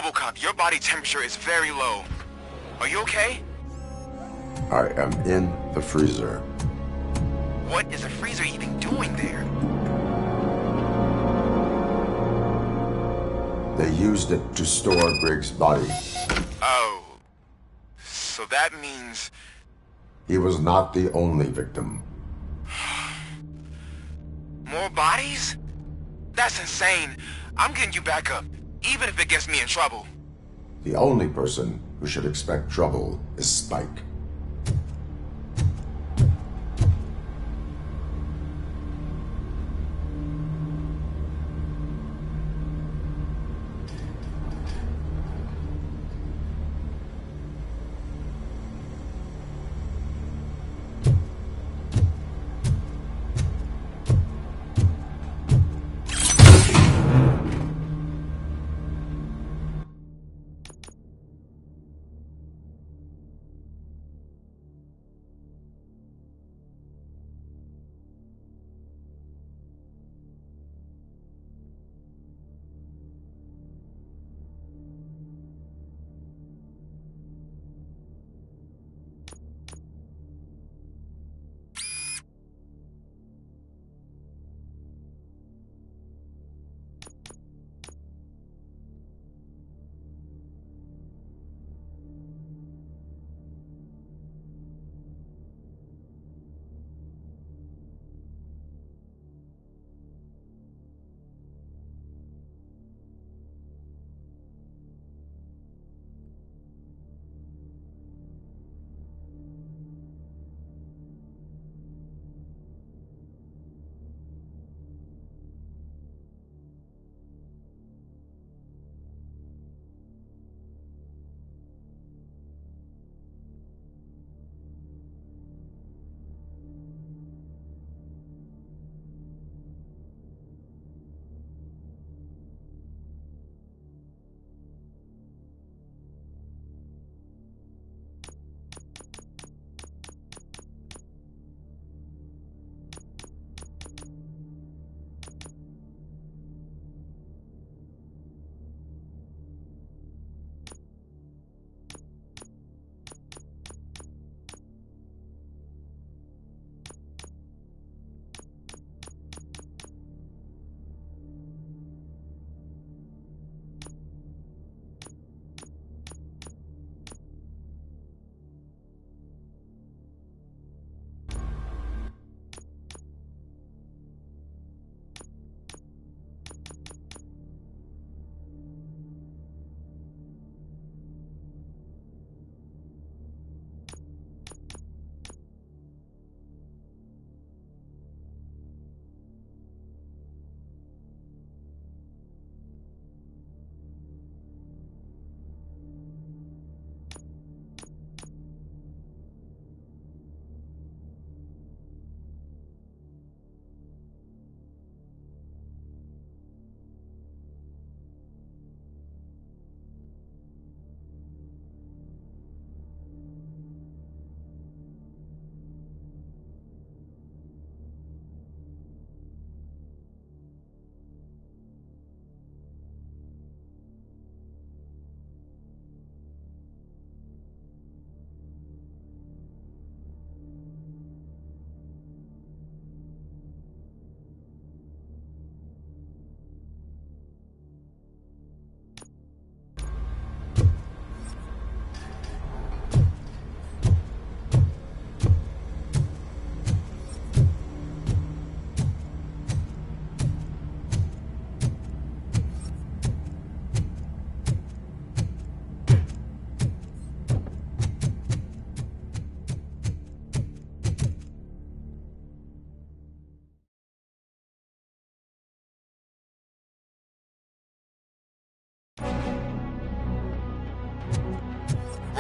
RoboCop, your body temperature is very low. Are you okay? I am in the freezer. What is a freezer even doing there? They used it to store Griggs' body. Oh. So that means... He was not the only victim. More bodies? That's insane. I'm getting you back up, even if it gets me in trouble. The only person who should expect trouble is Spike.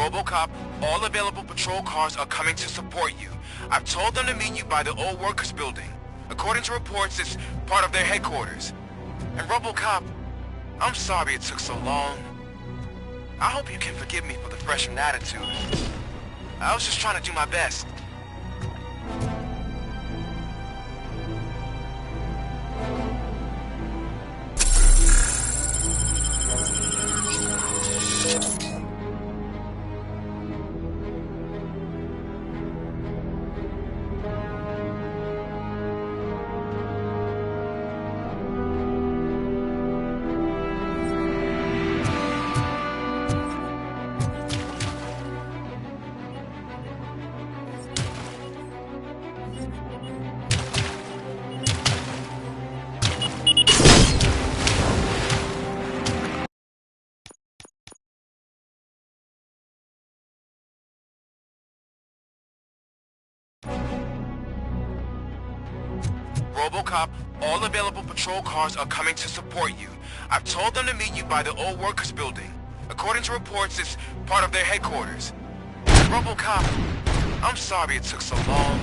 RoboCop, all available patrol cars are coming to support you. I've told them to meet you by the old workers building. According to reports, it's part of their headquarters. And RoboCop, I'm sorry it took so long. I hope you can forgive me for the freshman attitude. I was just trying to do my best. RoboCop, all available patrol cars are coming to support you. I've told them to meet you by the old workers building. According to reports, it's part of their headquarters. RoboCop, I'm sorry it took so long.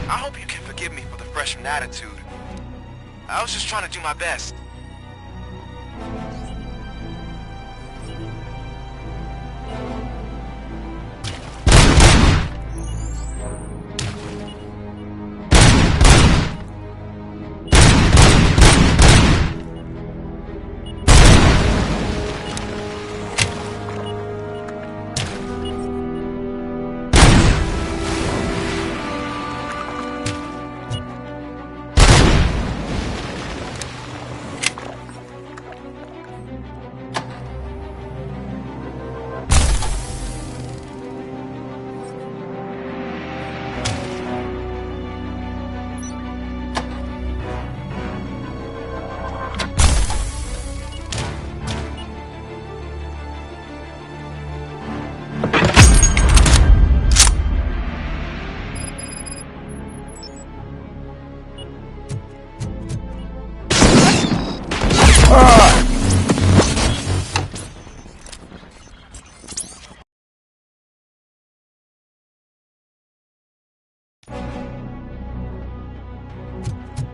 I hope you can forgive me for the freshman attitude. I was just trying to do my best.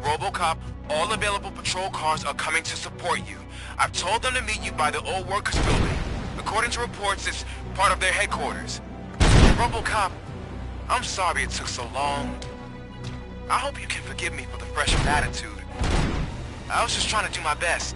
RoboCop, all available patrol cars are coming to support you. I've told them to meet you by the old workers building. According to reports, it's part of their headquarters. RoboCop, I'm sorry it took so long. I hope you can forgive me for the freshman attitude. I was just trying to do my best.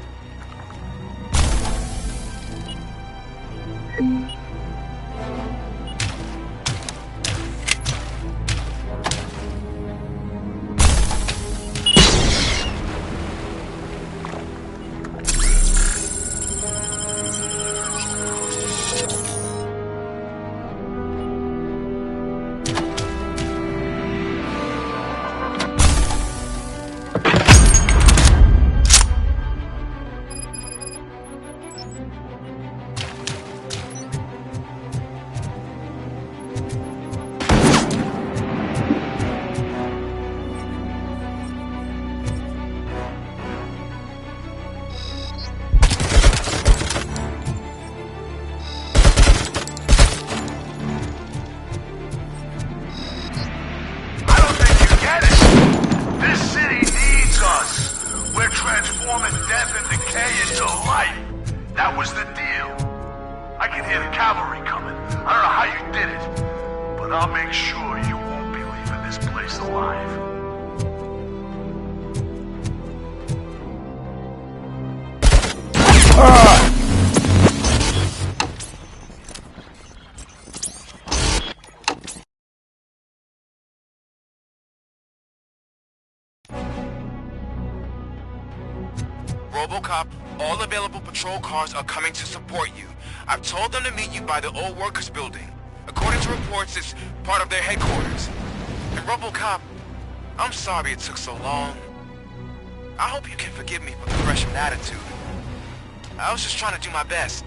Transforming death and decay into life. That was the deal. I can hear the cavalry coming. I don't know how you did it, but I'll make sure you won't be leaving this place alive. RoboCop, all available patrol cars are coming to support you. I've told them to meet you by the old workers building. According to reports, it's part of their headquarters. And RoboCop, I'm sorry it took so long. I hope you can forgive me for the freshman attitude. I was just trying to do my best.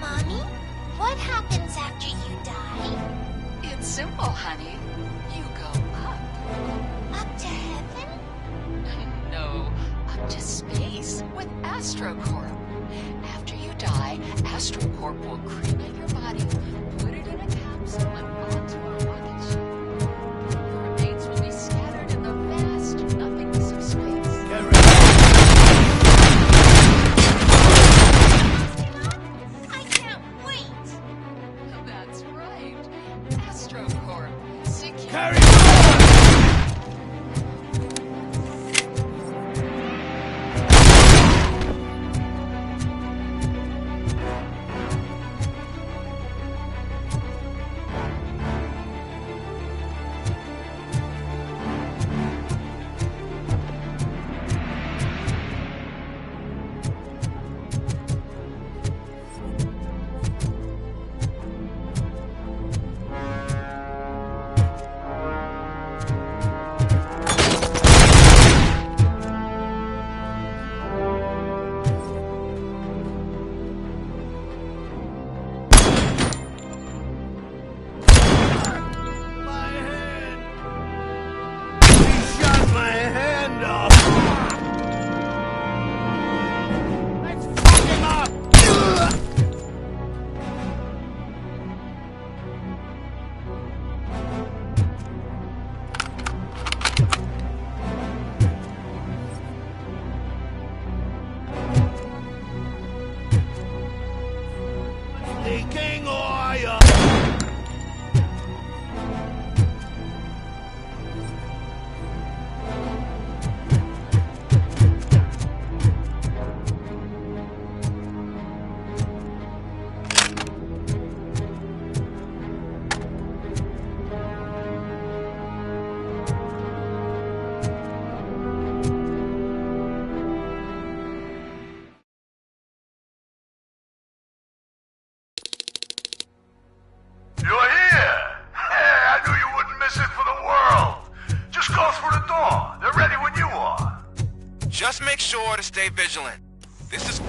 Mommy, what happens after you die? It's simple, honey. You go up. Up to heaven? No, up to space with AstroCorp. After you die, AstroCorp will cremate your body, put it in a capsule, and onto a rocket ship. Your remains will be scattered in the vast nothingness of space. I can't wait. That's right. AstroCorp. Secure. Carry on! Leaking oil! You're here! Hey, I knew you wouldn't miss it for the world. Just go through the door. They're ready when you are. Just make sure to stay vigilant. This is...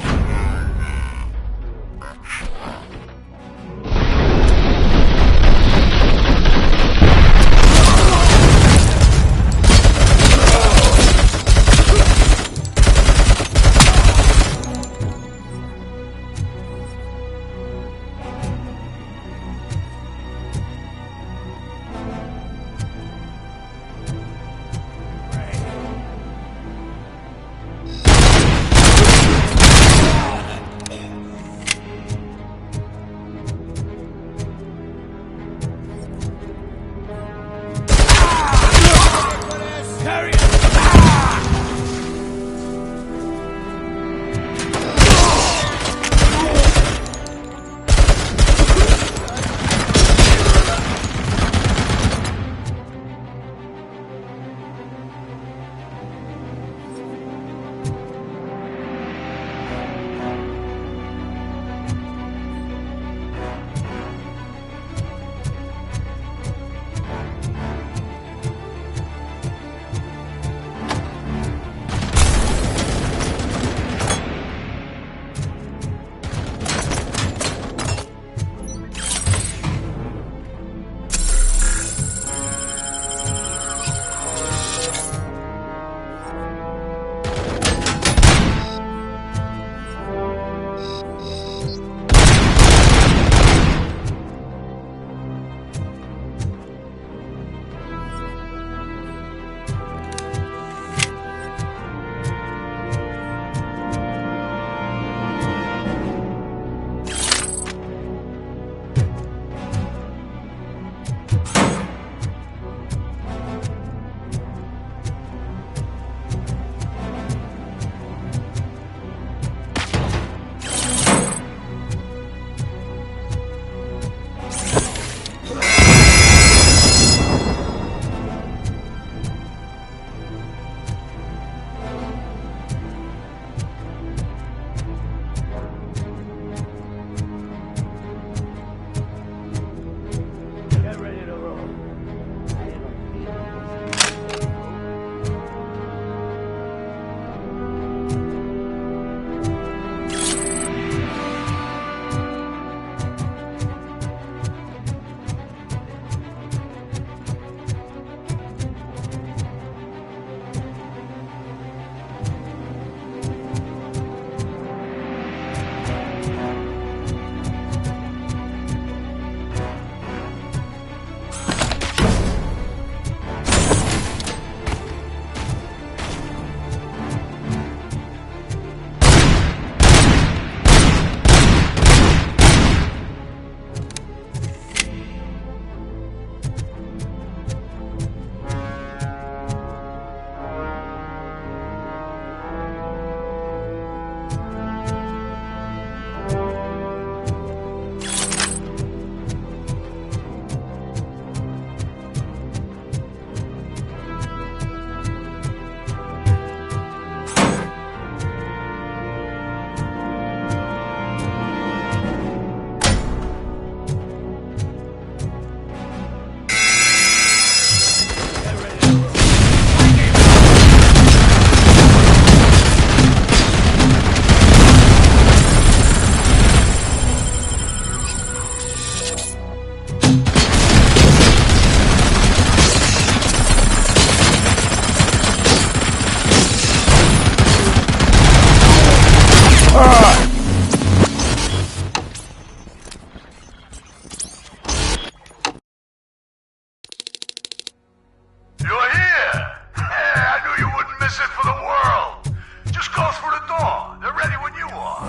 goes for the door. They're ready when you are.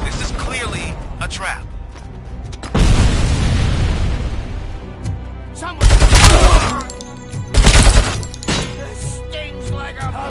This is clearly a trap. This stings like a...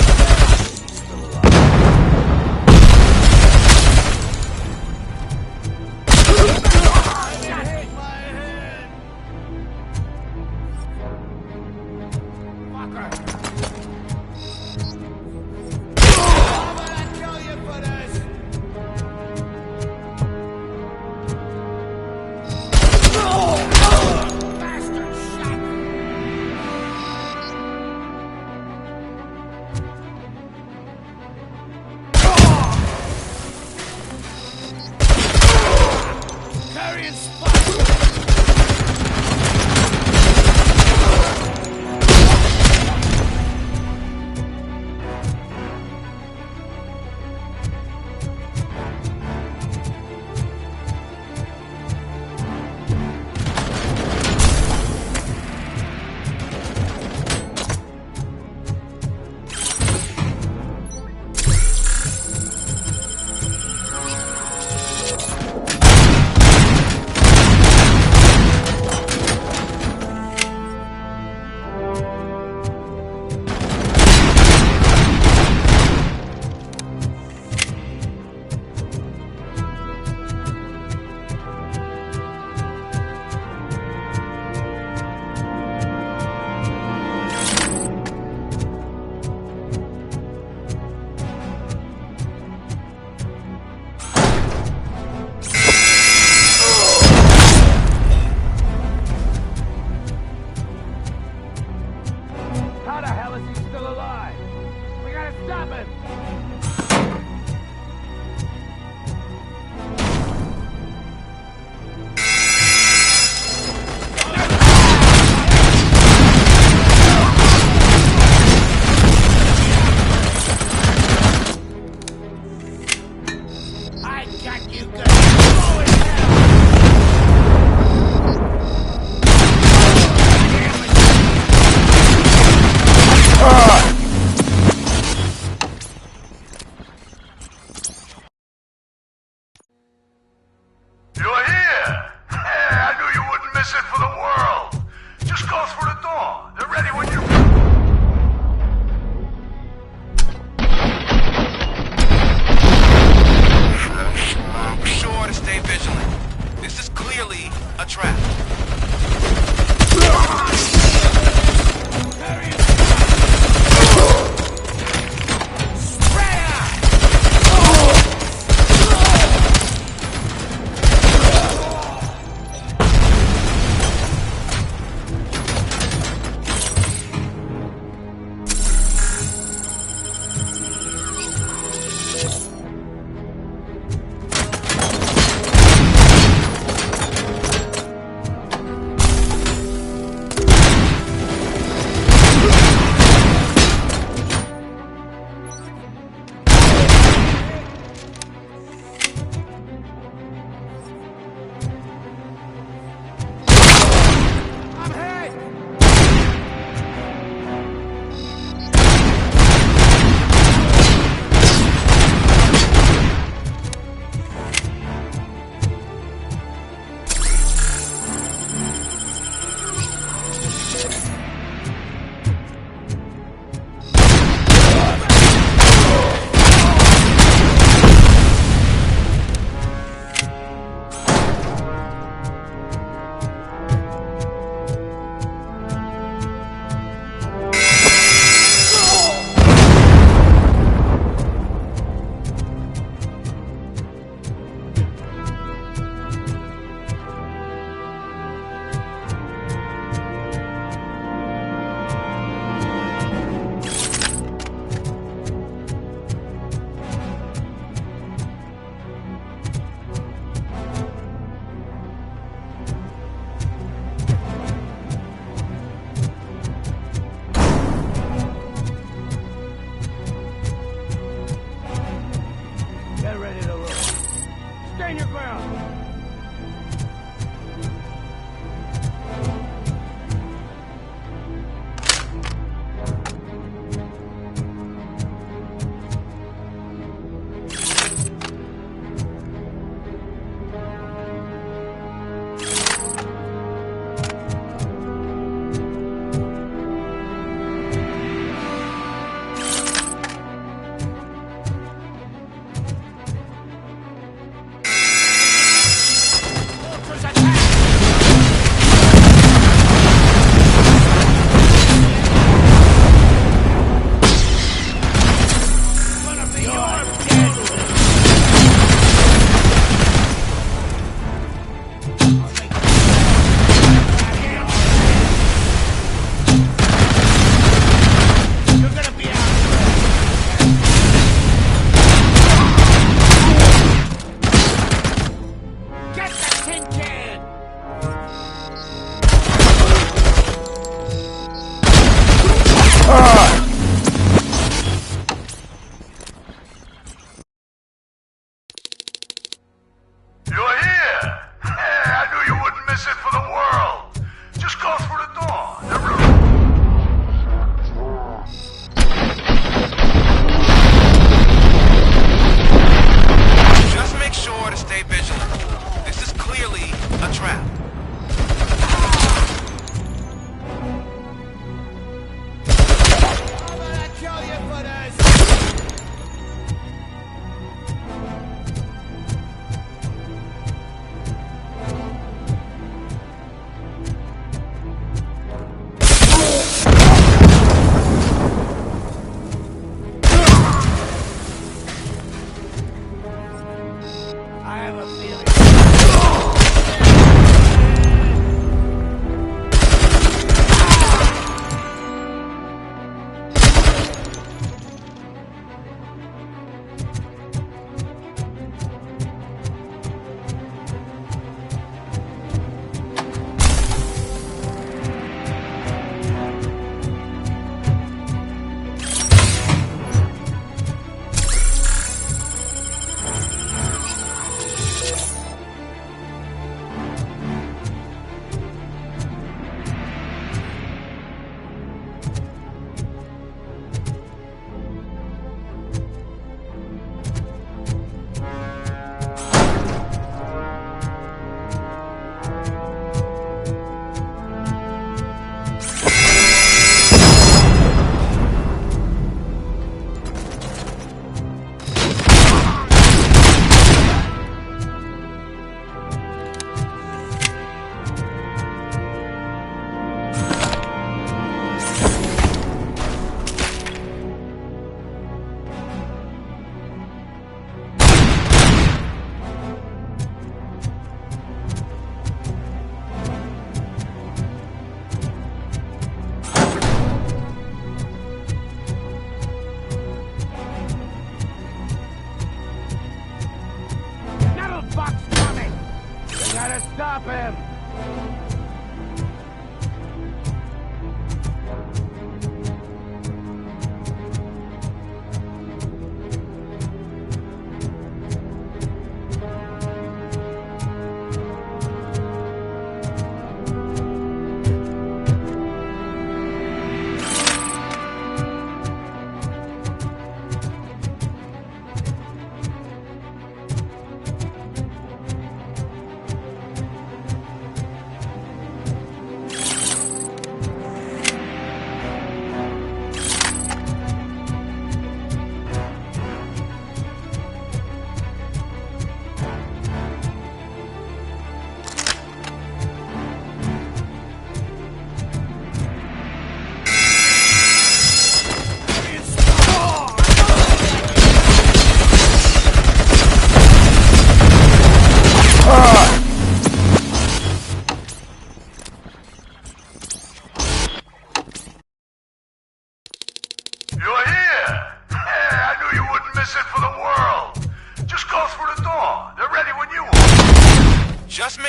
How the hell is he still alive? We gotta stop him! I got you good! Go in You're here! I knew you wouldn't miss it for the world! Just goes for the door. They're ready when you... Be sure to stay vigilant. This is clearly a trap.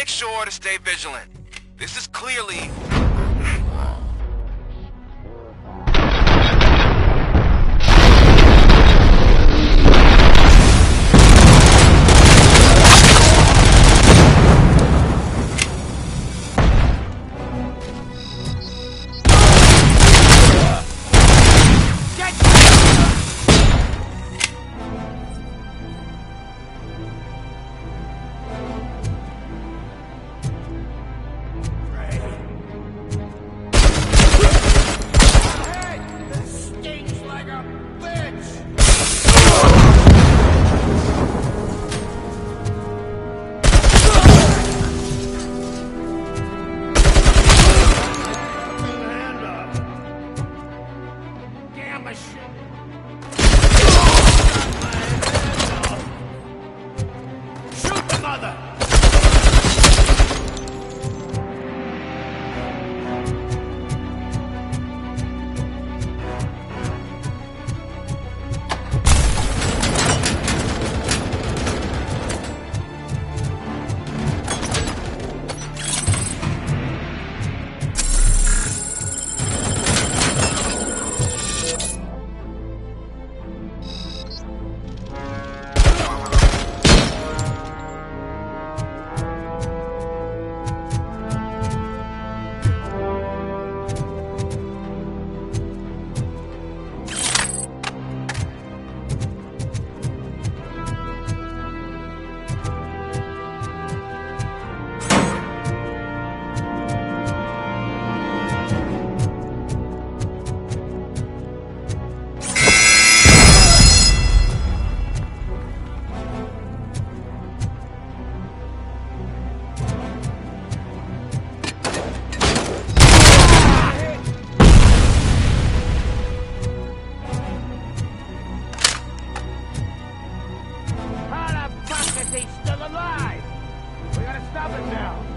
sure to stay vigilant. This is clearly... He's still alive! We gotta stop it now!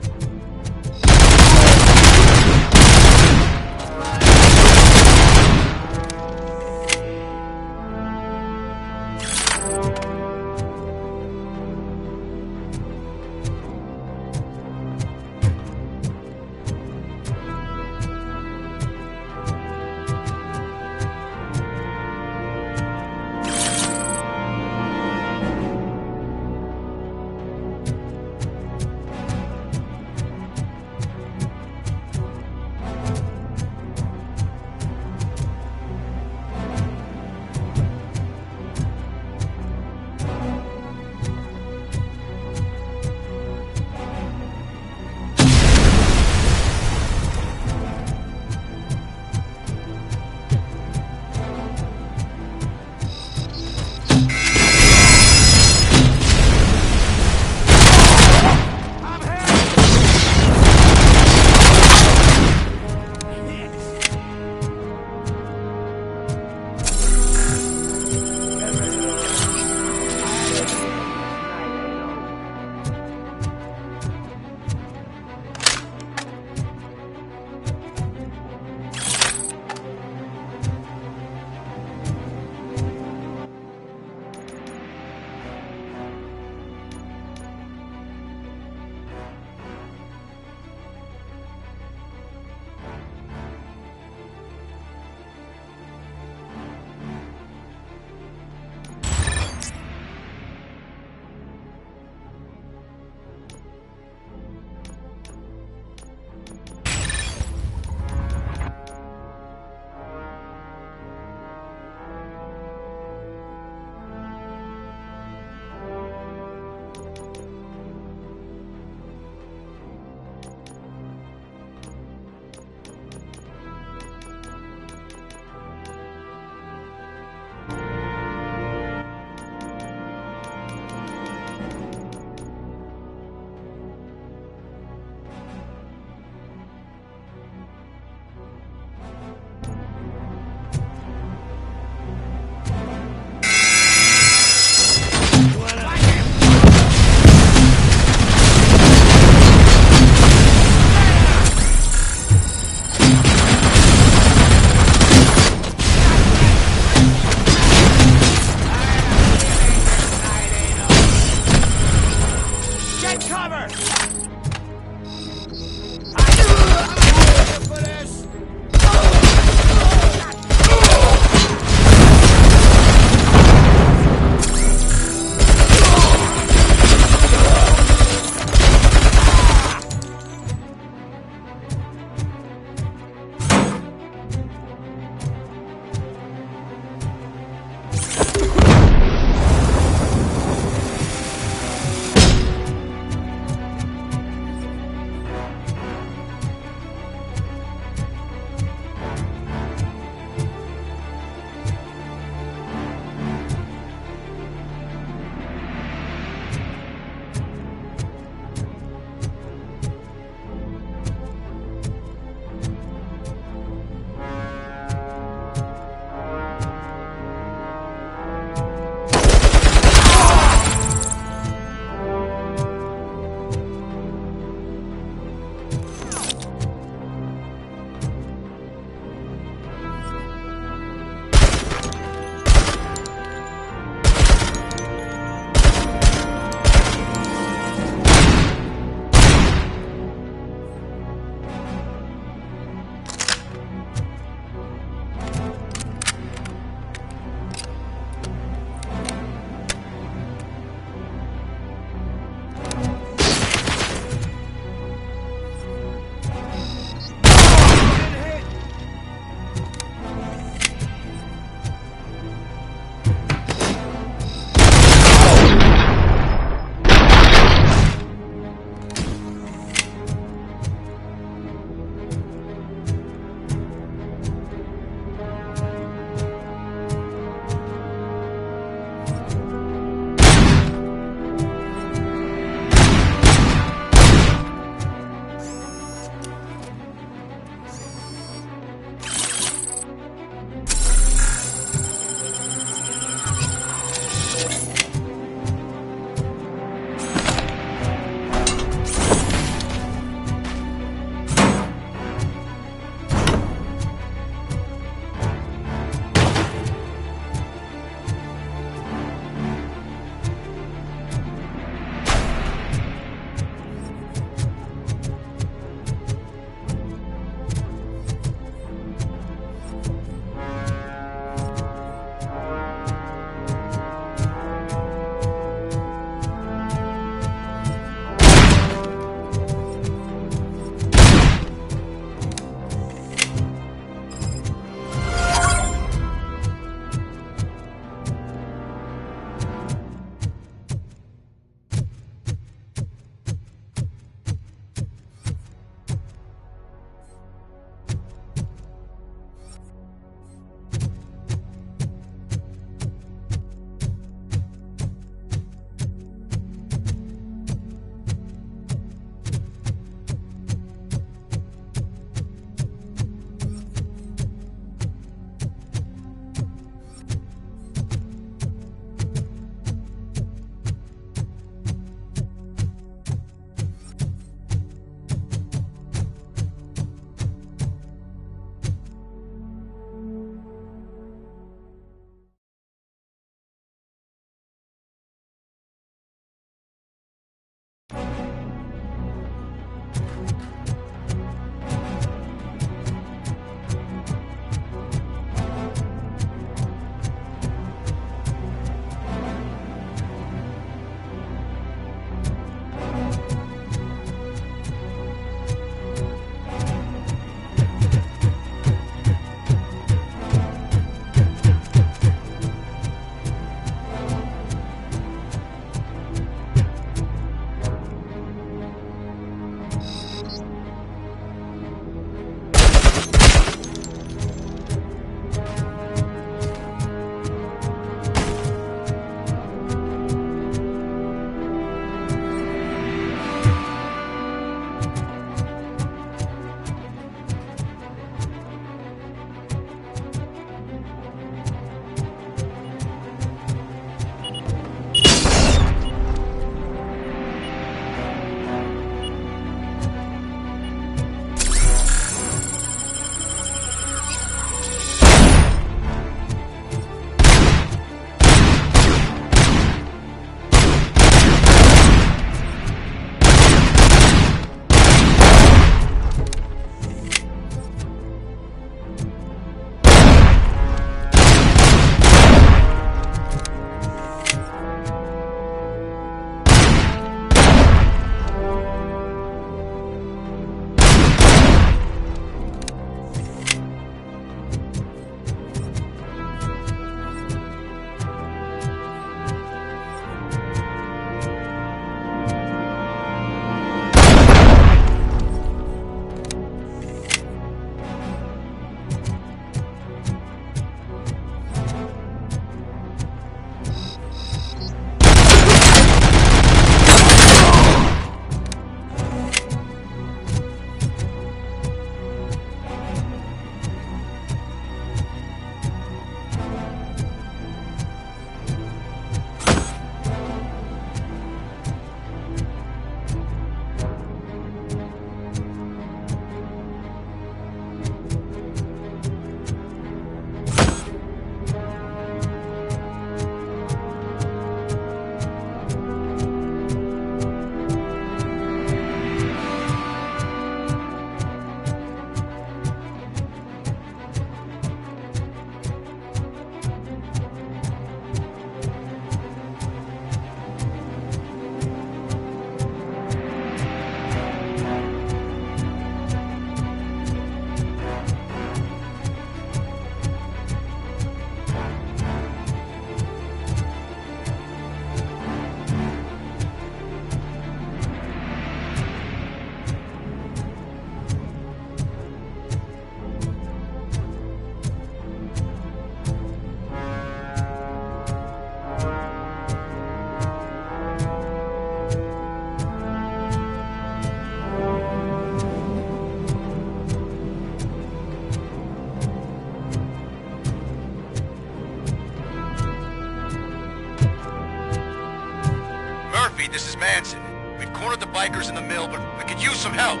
this is Manson. We've cornered the bikers in the mill, but we could use some help.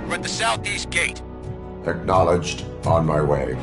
We're at the southeast gate. Acknowledged. On my way.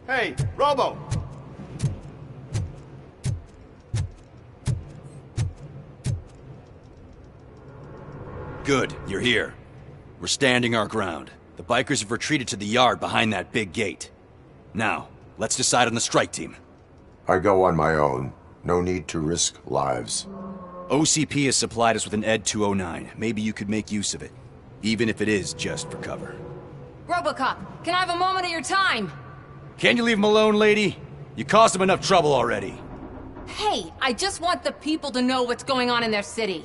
Hey, Robo! Good, you're here. We're standing our ground. The bikers have retreated to the yard behind that big gate. Now, let's decide on the strike team. I go on my own. No need to risk lives. OCP has supplied us with an ED 209. Maybe you could make use of it. Even if it is just for cover. RoboCop, can I have a moment of your time? Can you leave him alone, lady? You caused him enough trouble already. Hey, I just want the people to know what's going on in their city.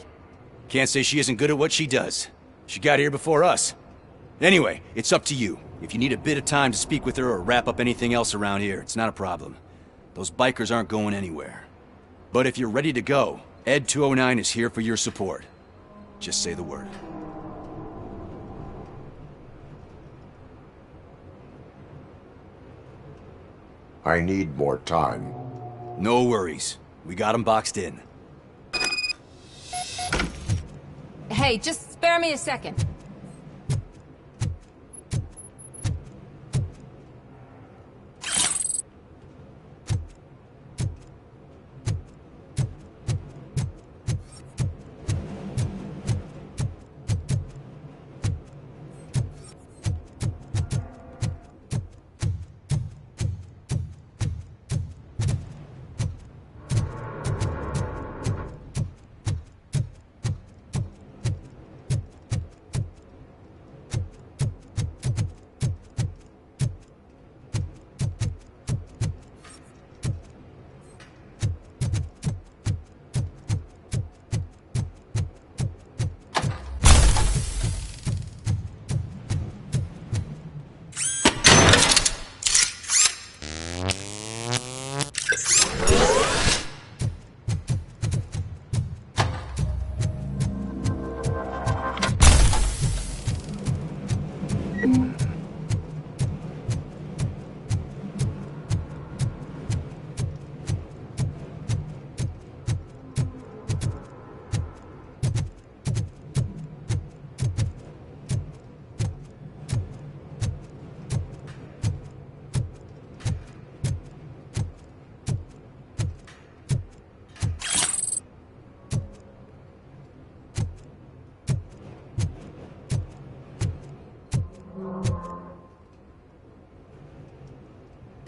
Can't say she isn't good at what she does. She got here before us. Anyway, it's up to you. If you need a bit of time to speak with her or wrap up anything else around here, it's not a problem. Those bikers aren't going anywhere. But if you're ready to go, ED 209 is here for your support. Just say the word. I need more time. No worries. We got him boxed in. Hey, just spare me a second.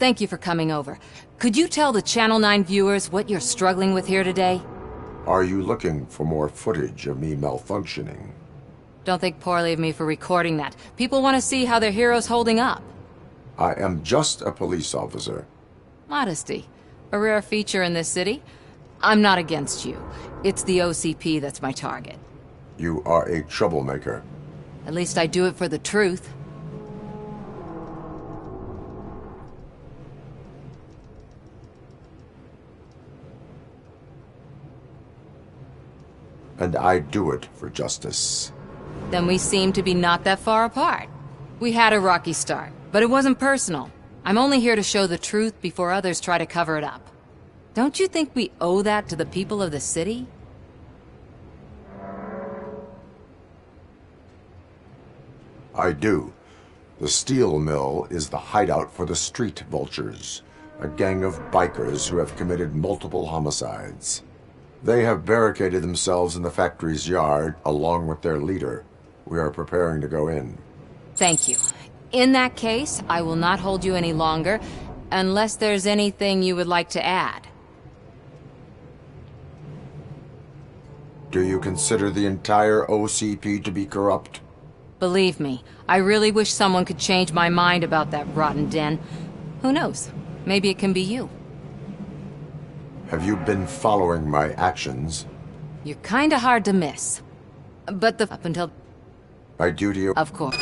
Thank you for coming over. Could you tell the Channel 9 viewers what you're struggling with here today? Are you looking for more footage of me malfunctioning? Don't think poorly of me for recording that. People want to see how their hero's holding up. I am just a police officer. Modesty. A rare feature in this city. I'm not against you. It's the OCP that's my target. You are a troublemaker. At least I do it for the truth. And I do it for justice. Then we seem to be not that far apart. We had a rocky start, but it wasn't personal. I'm only here to show the truth before others try to cover it up. Don't you think we owe that to the people of the city? I do. The steel mill is the hideout for the street vultures, a gang of bikers who have committed multiple homicides. They have barricaded themselves in the factory's yard along with their leader. We are preparing to go in. Thank you. In that case, I will not hold you any longer, unless there's anything you would like to add. Do you consider the entire OCP to be corrupt? Believe me, I really wish someone could change my mind about that rotten den. Who knows? Maybe it can be you. Have you been following my actions? You're kinda hard to miss. But up until... My duty... Of course.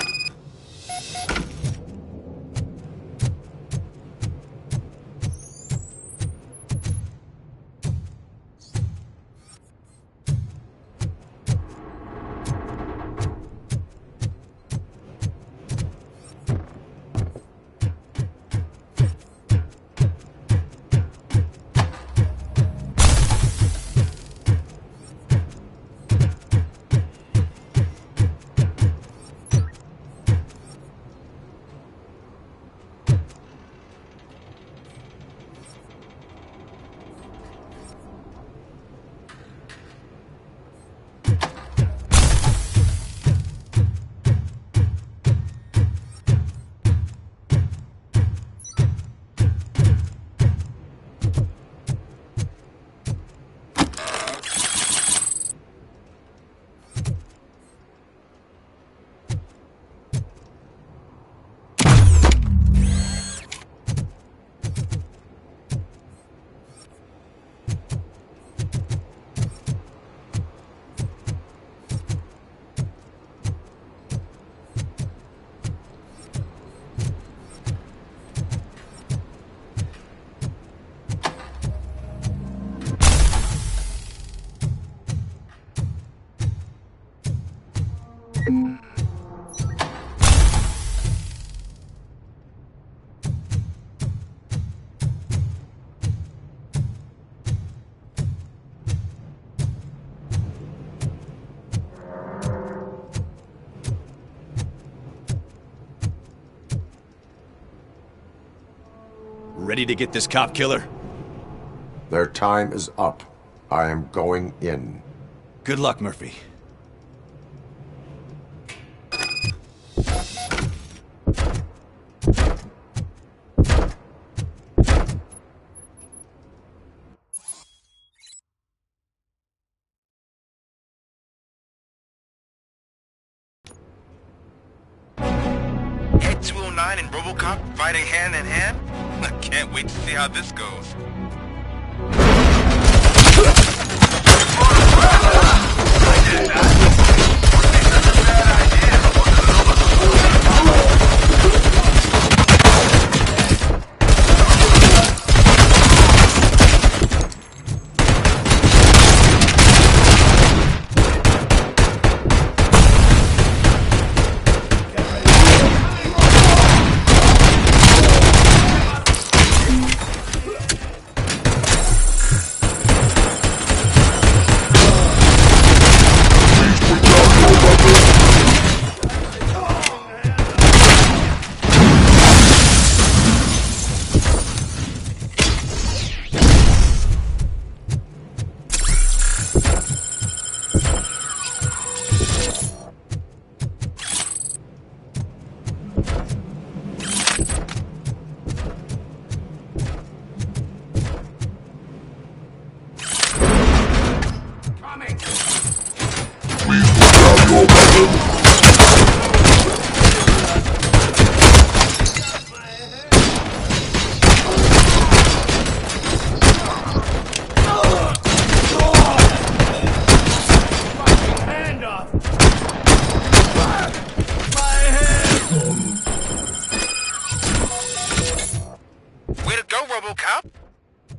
Ready to get this cop killer? Their time is up. I am going in. Good luck, Murphy. Ed 209 and RoboCop fighting hand in hand? I can't wait to see how this goes.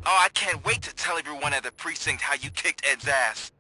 Oh, I can't wait to tell everyone at the precinct how you kicked Ed's ass.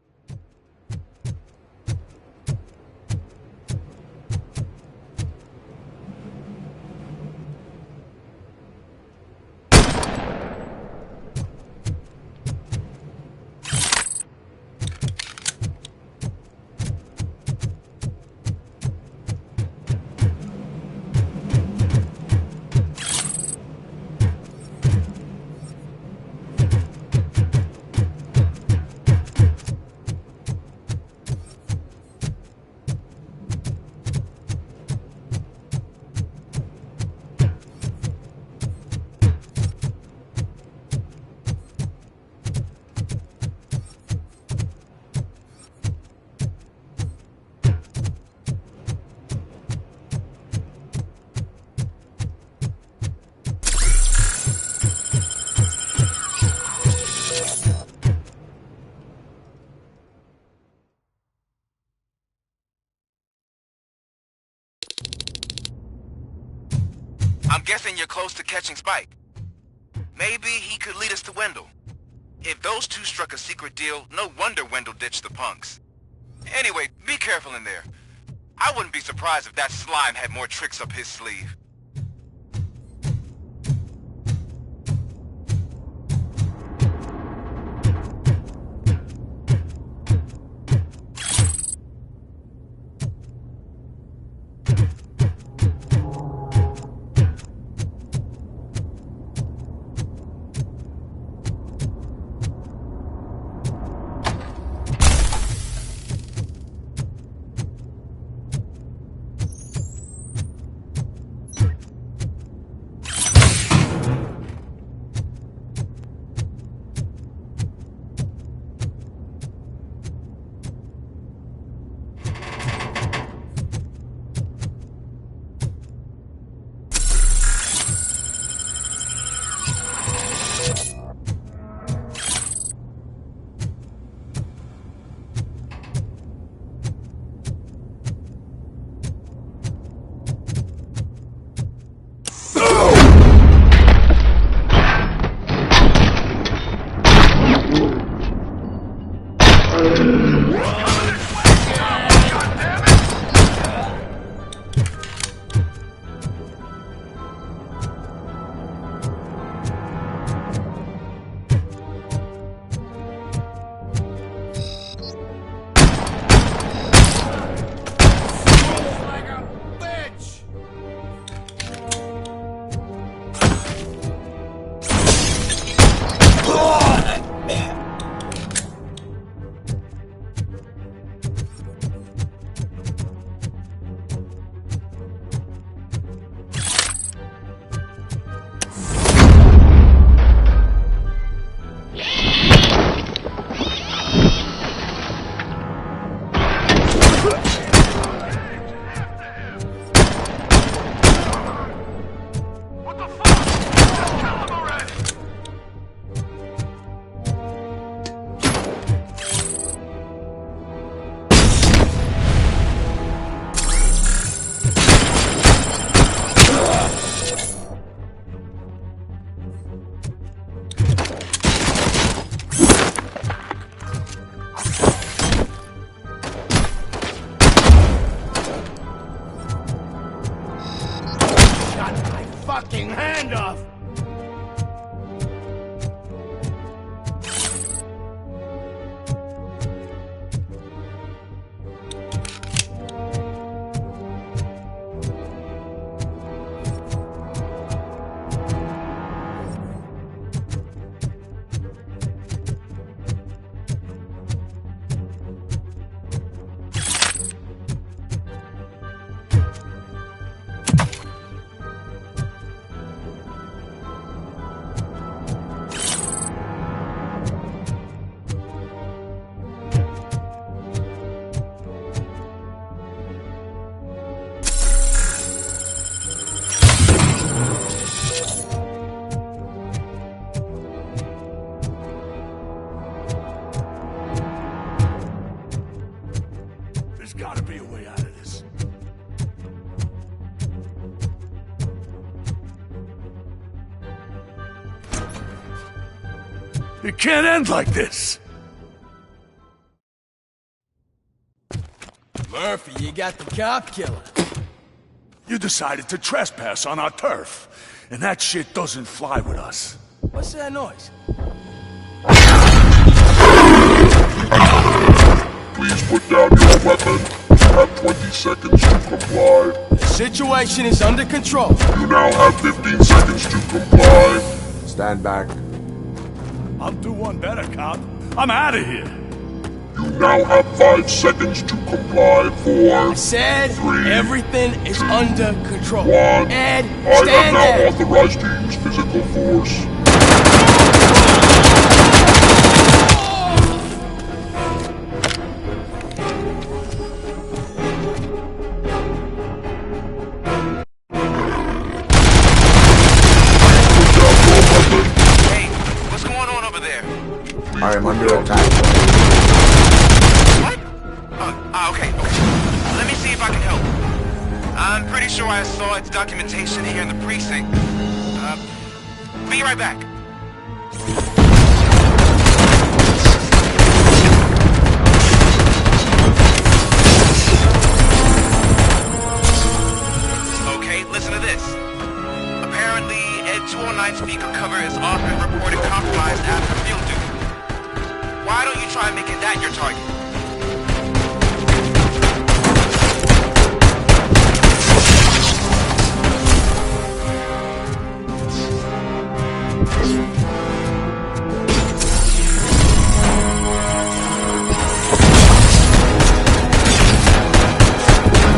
I'm guessing you're close to catching Spike. Maybe he could lead us to Wendell. If those two struck a secret deal, no wonder Wendell ditched the punks. Anyway, be careful in there. I wouldn't be surprised if that slime had more tricks up his sleeve. Fucking hand off! It can't end like this. Murphy, you got the cop killer. You decided to trespass on our turf, and that shit doesn't fly with us. What's that noise? Please put down your weapon. You have 20 seconds to comply. The situation is under control. You now have 15 seconds to comply. Stand back. I'll do one better, cop. I'm out of here. You now have 5 seconds to comply. 4, I said 3, everything is under control. 1. Ed, I am stand now there. authorized to use physical force. Hey, what's going on over there? I am under attack. What? Okay. Let me see if I can help. I'm pretty sure I saw its documentation here in the precinct. Be right back. Okay, listen to this. Apparently, Ed 209 speaker cover is off and reported compromised after field duty. Why don't you try making that your target?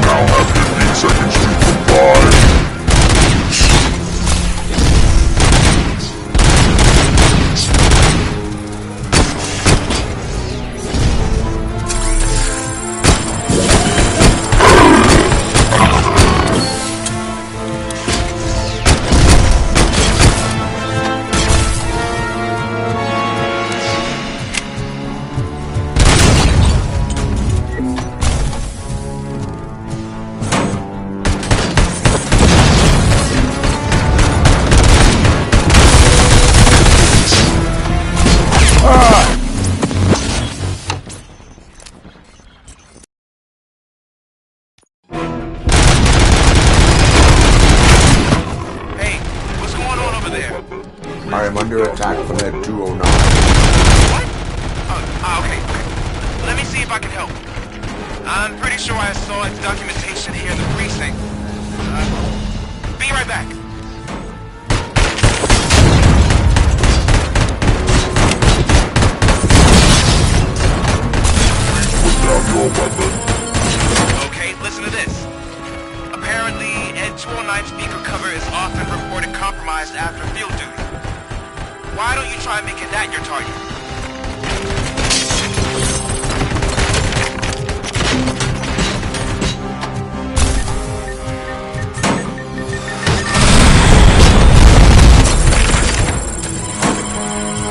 Now have 15 seconds to comply. Hey, what's going on over there? I am under attack from Ed 209. What? Okay. Let me see if I can help. I'm pretty sure I saw its documentation here in the precinct. Be right back. Put down your weapon. Okay, listen to this. Apparently, Ed 209 speaker cover is off and reported compromised after field duty. Why don't you try making that your target?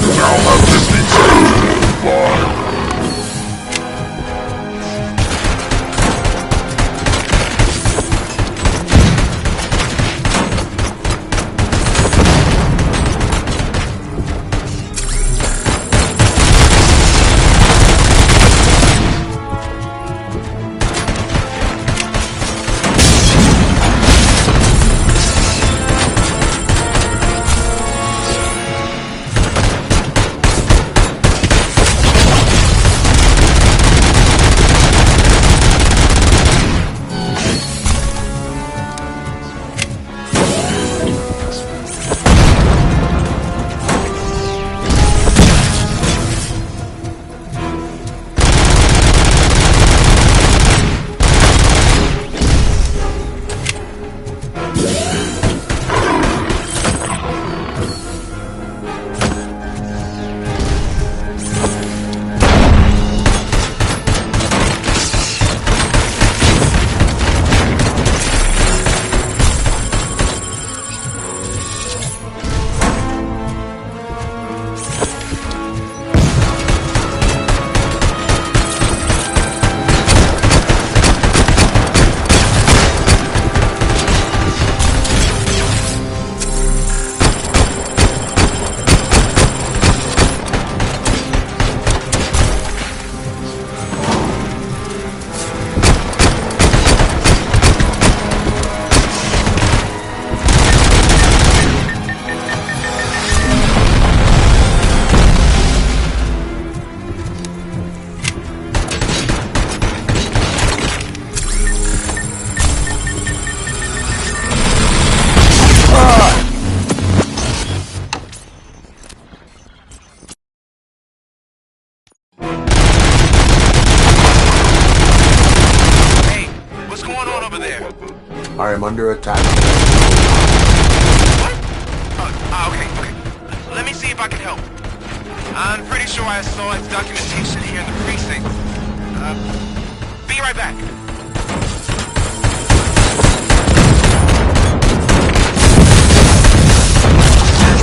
You now have 15 seconds to comply. I am under attack. What? Okay. Let me see if I can help. I'm pretty sure I saw its documentation here in the precinct. Be right back.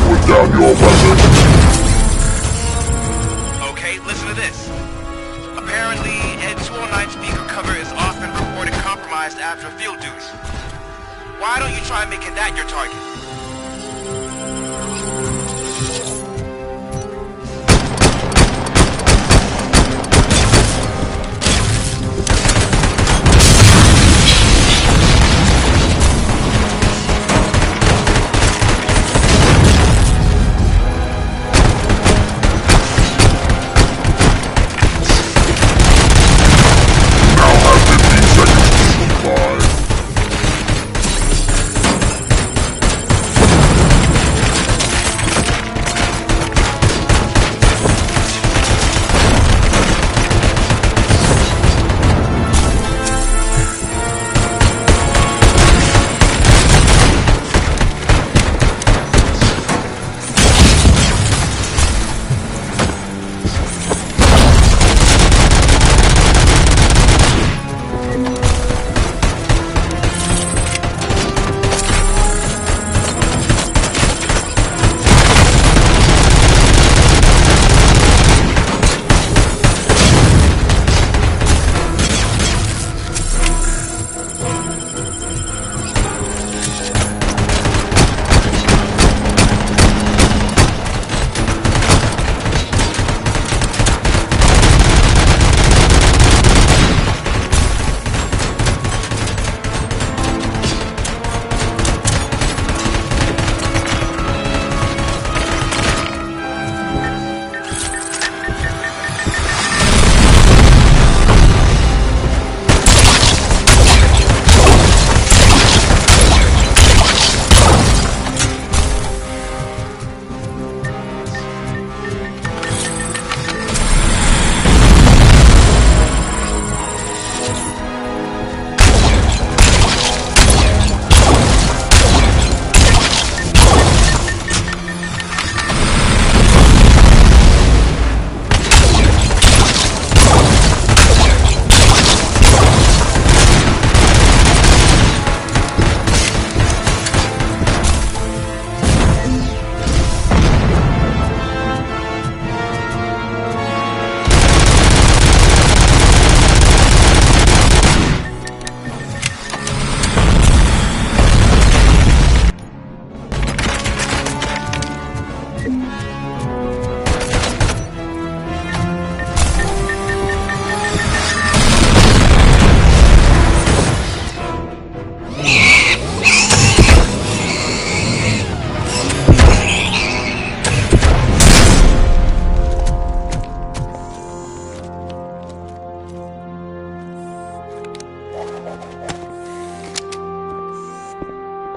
Put down your weapon. Okay, listen to this. Apparently, Ed 209 speaker cover is often reported compromised after field duty. Why don't you try making that your target?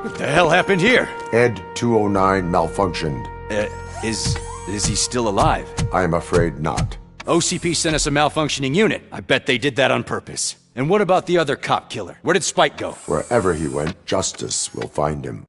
What the hell happened here? Ed 209 malfunctioned. Is he still alive? I am afraid not. OCP sent us a malfunctioning unit. I bet they did that on purpose. And what about the other cop killer? Where did Spike go? Wherever he went, justice will find him.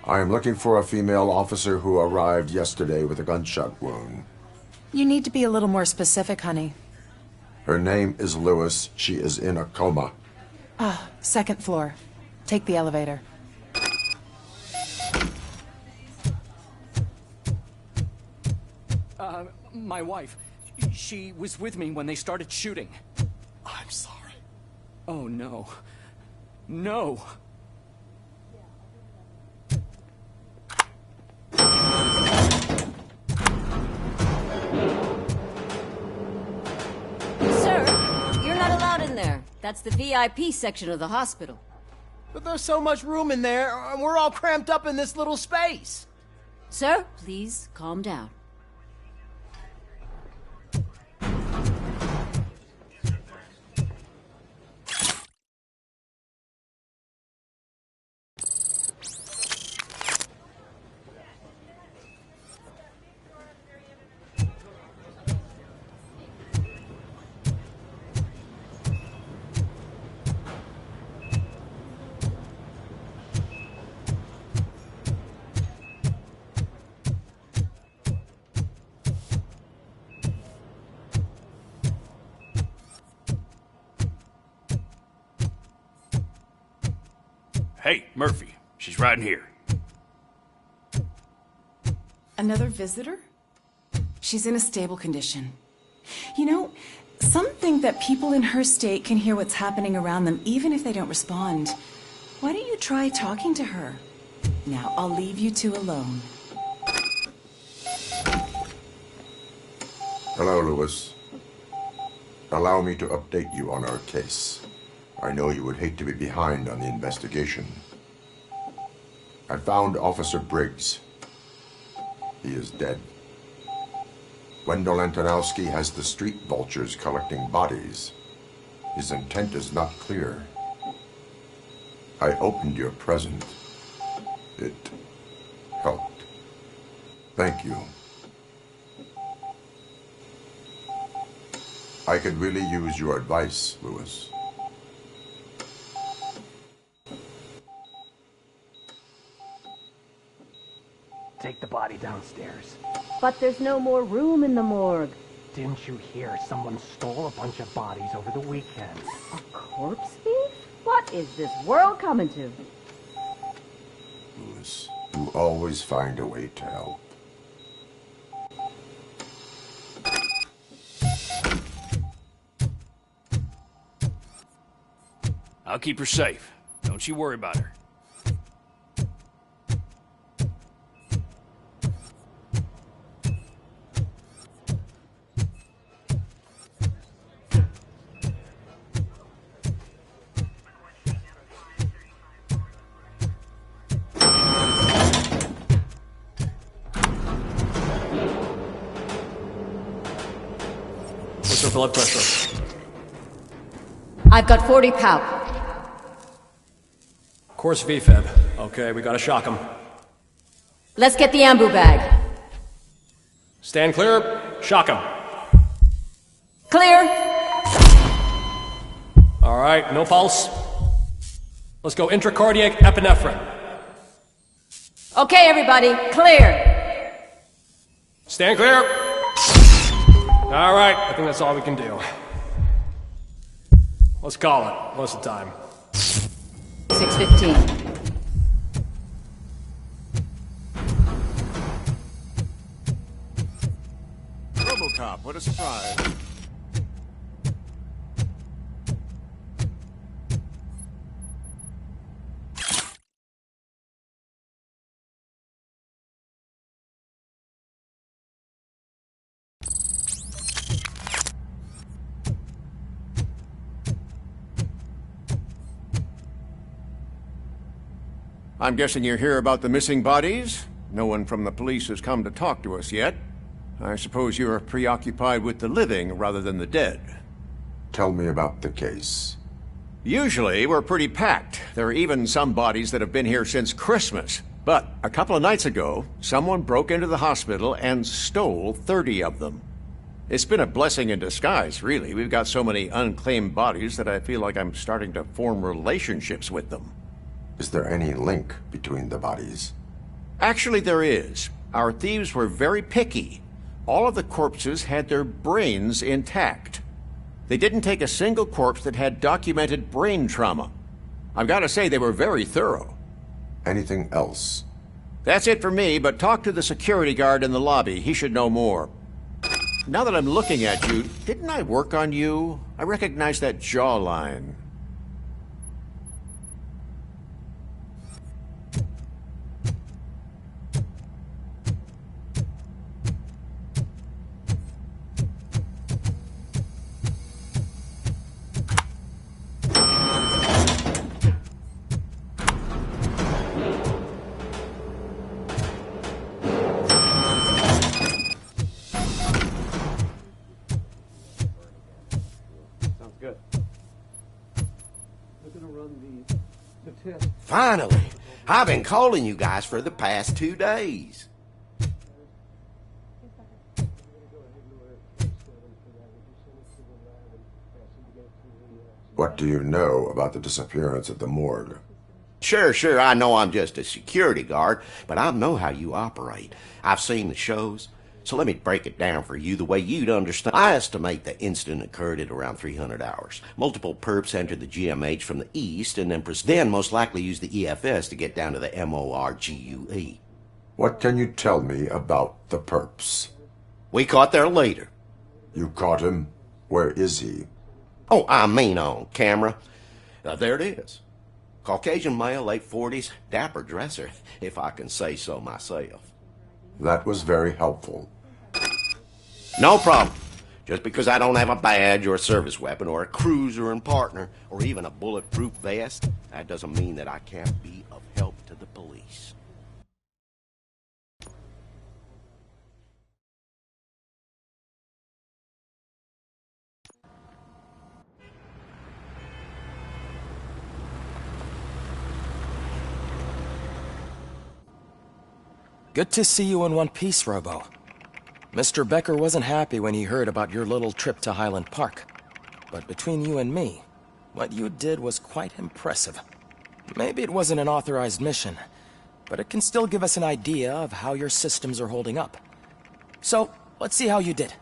I am looking for a female officer who arrived yesterday with a gunshot wound. You need to be a little more specific, honey. Her name is Lewis. She is in a coma. Ah, second floor. Take the elevator. My wife. She was with me when they started shooting. I'm sorry. Oh, no. No! That's the VIP section of the hospital. But there's so much room in there, and we're all cramped up in this little space. Sir, please calm down. Hey, Murphy. She's right in here. Another visitor? She's in a stable condition. You know, some think that people in her state can hear what's happening around them even if they don't respond. Why don't you try talking to her? Now, I'll leave you two alone. Hello, Lewis. Allow me to update you on our case. I know you would hate to be behind on the investigation. I found Officer Briggs. He is dead. Wendell Antonowski has the street vultures collecting bodies. His intent is not clear. I opened your present. It helped. Thank you. I could really use your advice, Lewis. Take the body downstairs. But there's no more room in the morgue. Didn't you hear someone stole a bunch of bodies over the weekend? A corpse thief? What is this world coming to? Lewis, you always find a way to help. I'll keep her safe. Don't you worry about her. What's her blood pressure? I've got 40 pow. Course VFib. Okay, we gotta shock him. Let's get the ambu bag. Stand clear. Shock him. Clear. All right, no pulse. Let's go intracardiac epinephrine. Okay, everybody, clear. Stand clear. All right, I think that's all we can do. Let's call it. What's the time? 6:15. RoboCop, what a surprise. I'm guessing you're here about the missing bodies? No one from the police has come to talk to us yet. I suppose you're preoccupied with the living rather than the dead. Tell me about the case. Usually, we're pretty packed. There are even some bodies that have been here since Christmas. But a couple of nights ago, someone broke into the hospital and stole 30 of them. It's been a blessing in disguise, really. We've got so many unclaimed bodies that I feel like I'm starting to form relationships with them. Is there any link between the bodies? Actually, there is. Our thieves were very picky. All of the corpses had their brains intact. They didn't take a single corpse that had documented brain trauma. I've got to say, they were very thorough. Anything else? That's it for me, but talk to the security guard in the lobby. He should know more. Now that I'm looking at you, didn't I work on you? I recognize that jawline. Good. We're gonna run the test. Finally! I've been calling you guys for the past 2 days. What do you know about the disappearance at the morgue? Sure, I know I'm just a security guard, but I know how you operate. I've seen the shows, so let me break it down for you the way you'd understand. I estimate the incident occurred at around 300 hours. Multiple perps entered the GMH from the east and then most likely used the EFS to get down to the MORGUE. What can you tell me about the perps? We caught their leader. You caught him? Where is he? Oh, I mean on camera. There it is. Caucasian male, late 40s, dapper dresser, if I can say so myself. That was very helpful. No problem. Just because I don't have a badge or a service weapon or a cruiser and partner or even a bulletproof vest, that doesn't mean that I can't be of help to the police. Good to see you in one piece, Robo. Mr. Becker wasn't happy when he heard about your little trip to Highland Park. But between you and me, what you did was quite impressive. Maybe it wasn't an authorized mission, but it can still give us an idea of how your systems are holding up. So, let's see how you did.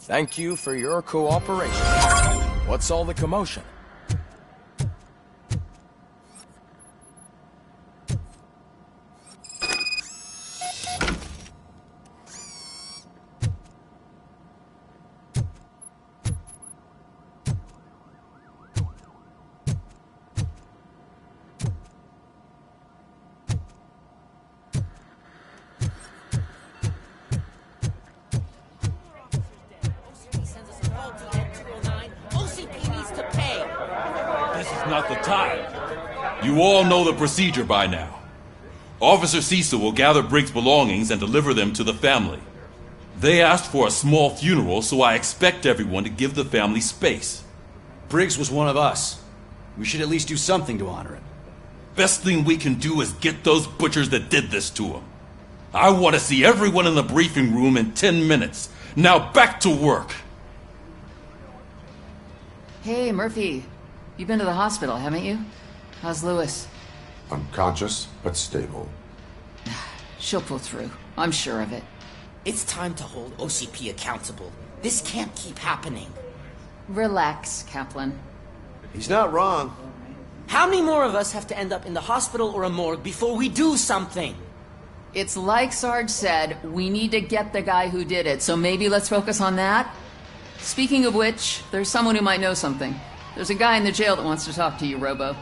Thank you for your cooperation. What's all the commotion? Not the time. You all know the procedure by now. Officer Cecil will gather Briggs' belongings and deliver them to the family. They asked for a small funeral, so I expect everyone to give the family space. Briggs was one of us. We should at least do something to honor him. Best thing we can do is get those butchers that did this to him. I want to see everyone in the briefing room in 10 minutes. Now back to work. Hey, Murphy. You've been to the hospital, haven't you? How's Lewis? Unconscious, but stable. She'll pull through. I'm sure of it. It's time to hold OCP accountable. This can't keep happening. Relax, Kaplan. He's not wrong. How many more of us have to end up in the hospital or a morgue before we do something? It's like Sarge said, we need to get the guy who did it, so maybe let's focus on that? Speaking of which, there's someone who might know something. There's a guy in the jail that wants to talk to you, Robo.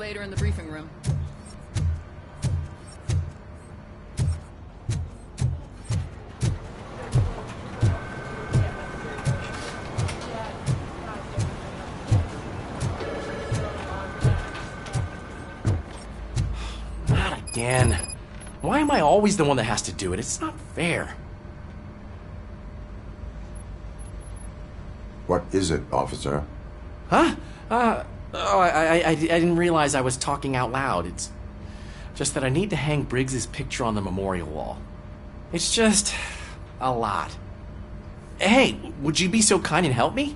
later in the briefing room. Not again. Why am I always the one that has to do it? It's not fair. What is it, officer? Huh? I didn't realize I was talking out loud. It's just that I need to hang Briggs's picture on the memorial wall. It's just a lot. Hey, would you be so kind and help me?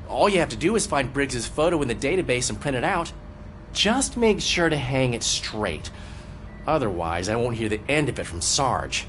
All you have to do is find Briggs's photo in the database and print it out. Just make sure to hang it straight. Otherwise, I won't hear the end of it from Sarge.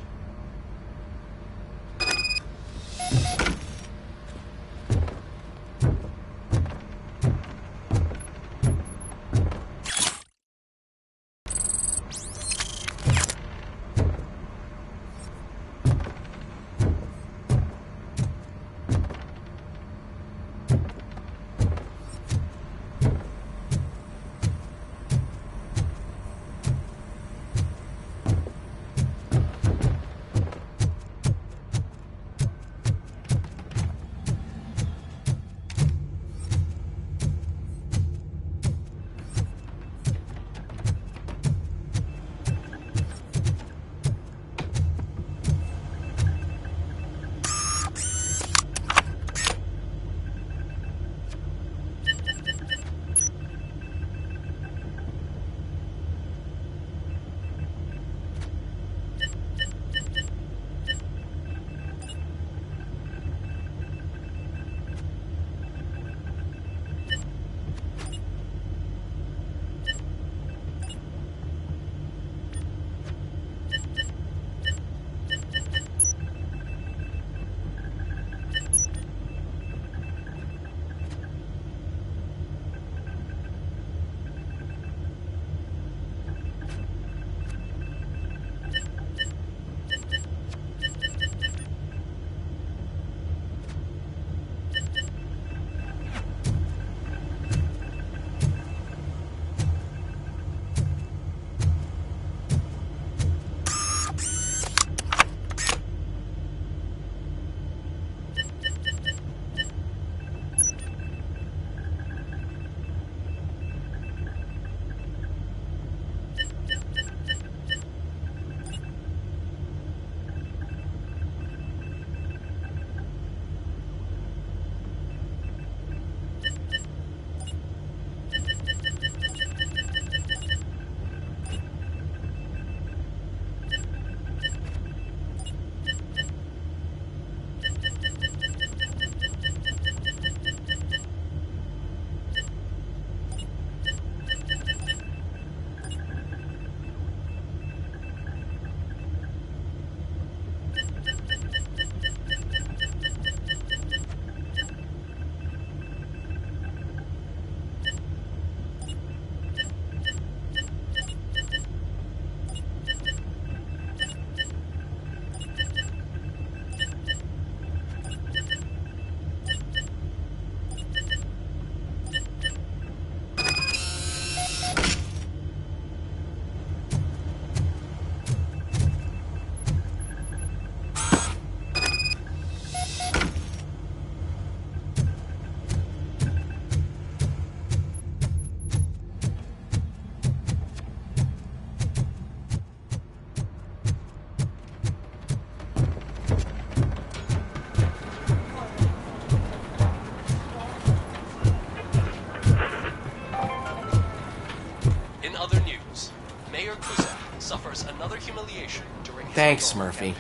Thanks, Murphy.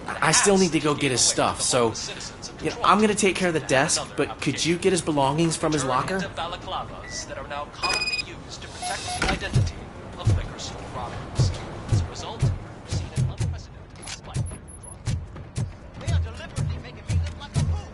I still need to go get his stuff, so I'm gonna take care of the desk, but could you get his belongings from his locker? That are now commonly used to protect the identity of liquor store robbers. As a result, we've seen an unprecedented spike in crime. They are deliberately making me look like a fool.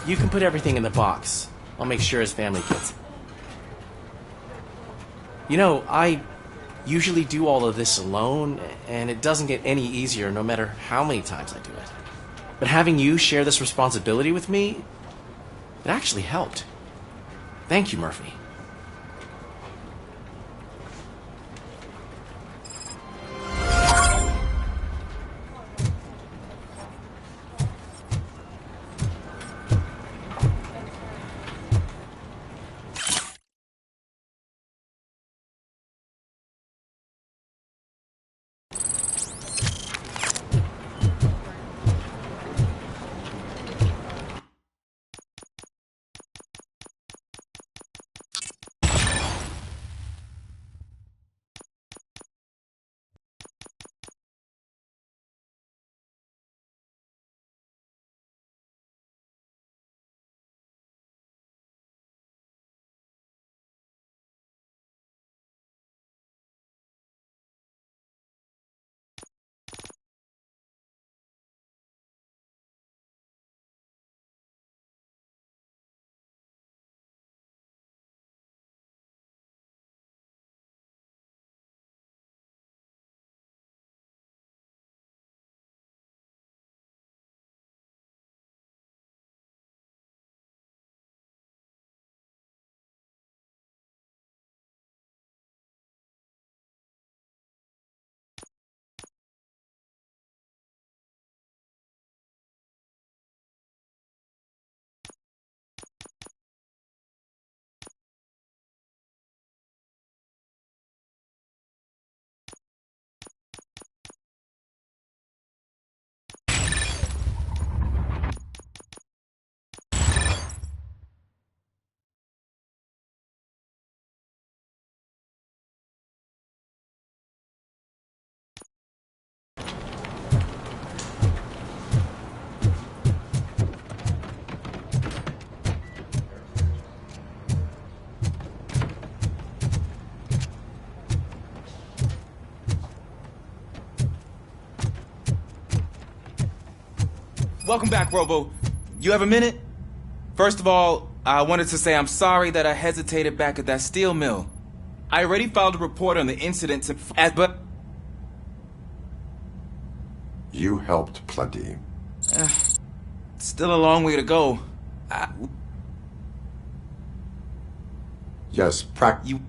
You can put everything in the box. I'll make sure his family gets it. You know, I usually do all of this alone, and it doesn't get any easier no matter how many times I do it. But having you share this responsibility with me, it actually helped. Thank you, Murphy. Welcome back, Robo. You have a minute? First of all, I wanted to say I'm sorry that I hesitated back at that steel mill. I already filed a report on the incident but... You helped plenty. Still a long way to go. Yes, You...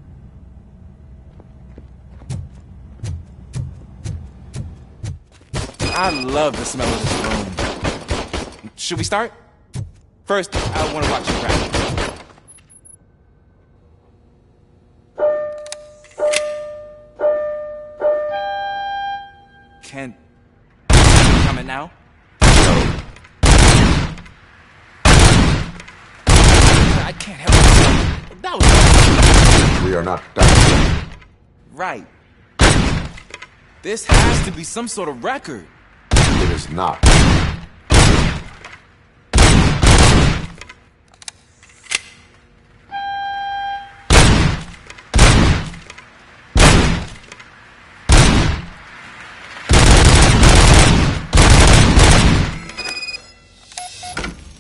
I love the smell of this room. Should we start? First, I want to watch you practice. Can you comment now? I can't help it. That was... We are not done. Right. This has to be some sort of record. It is not.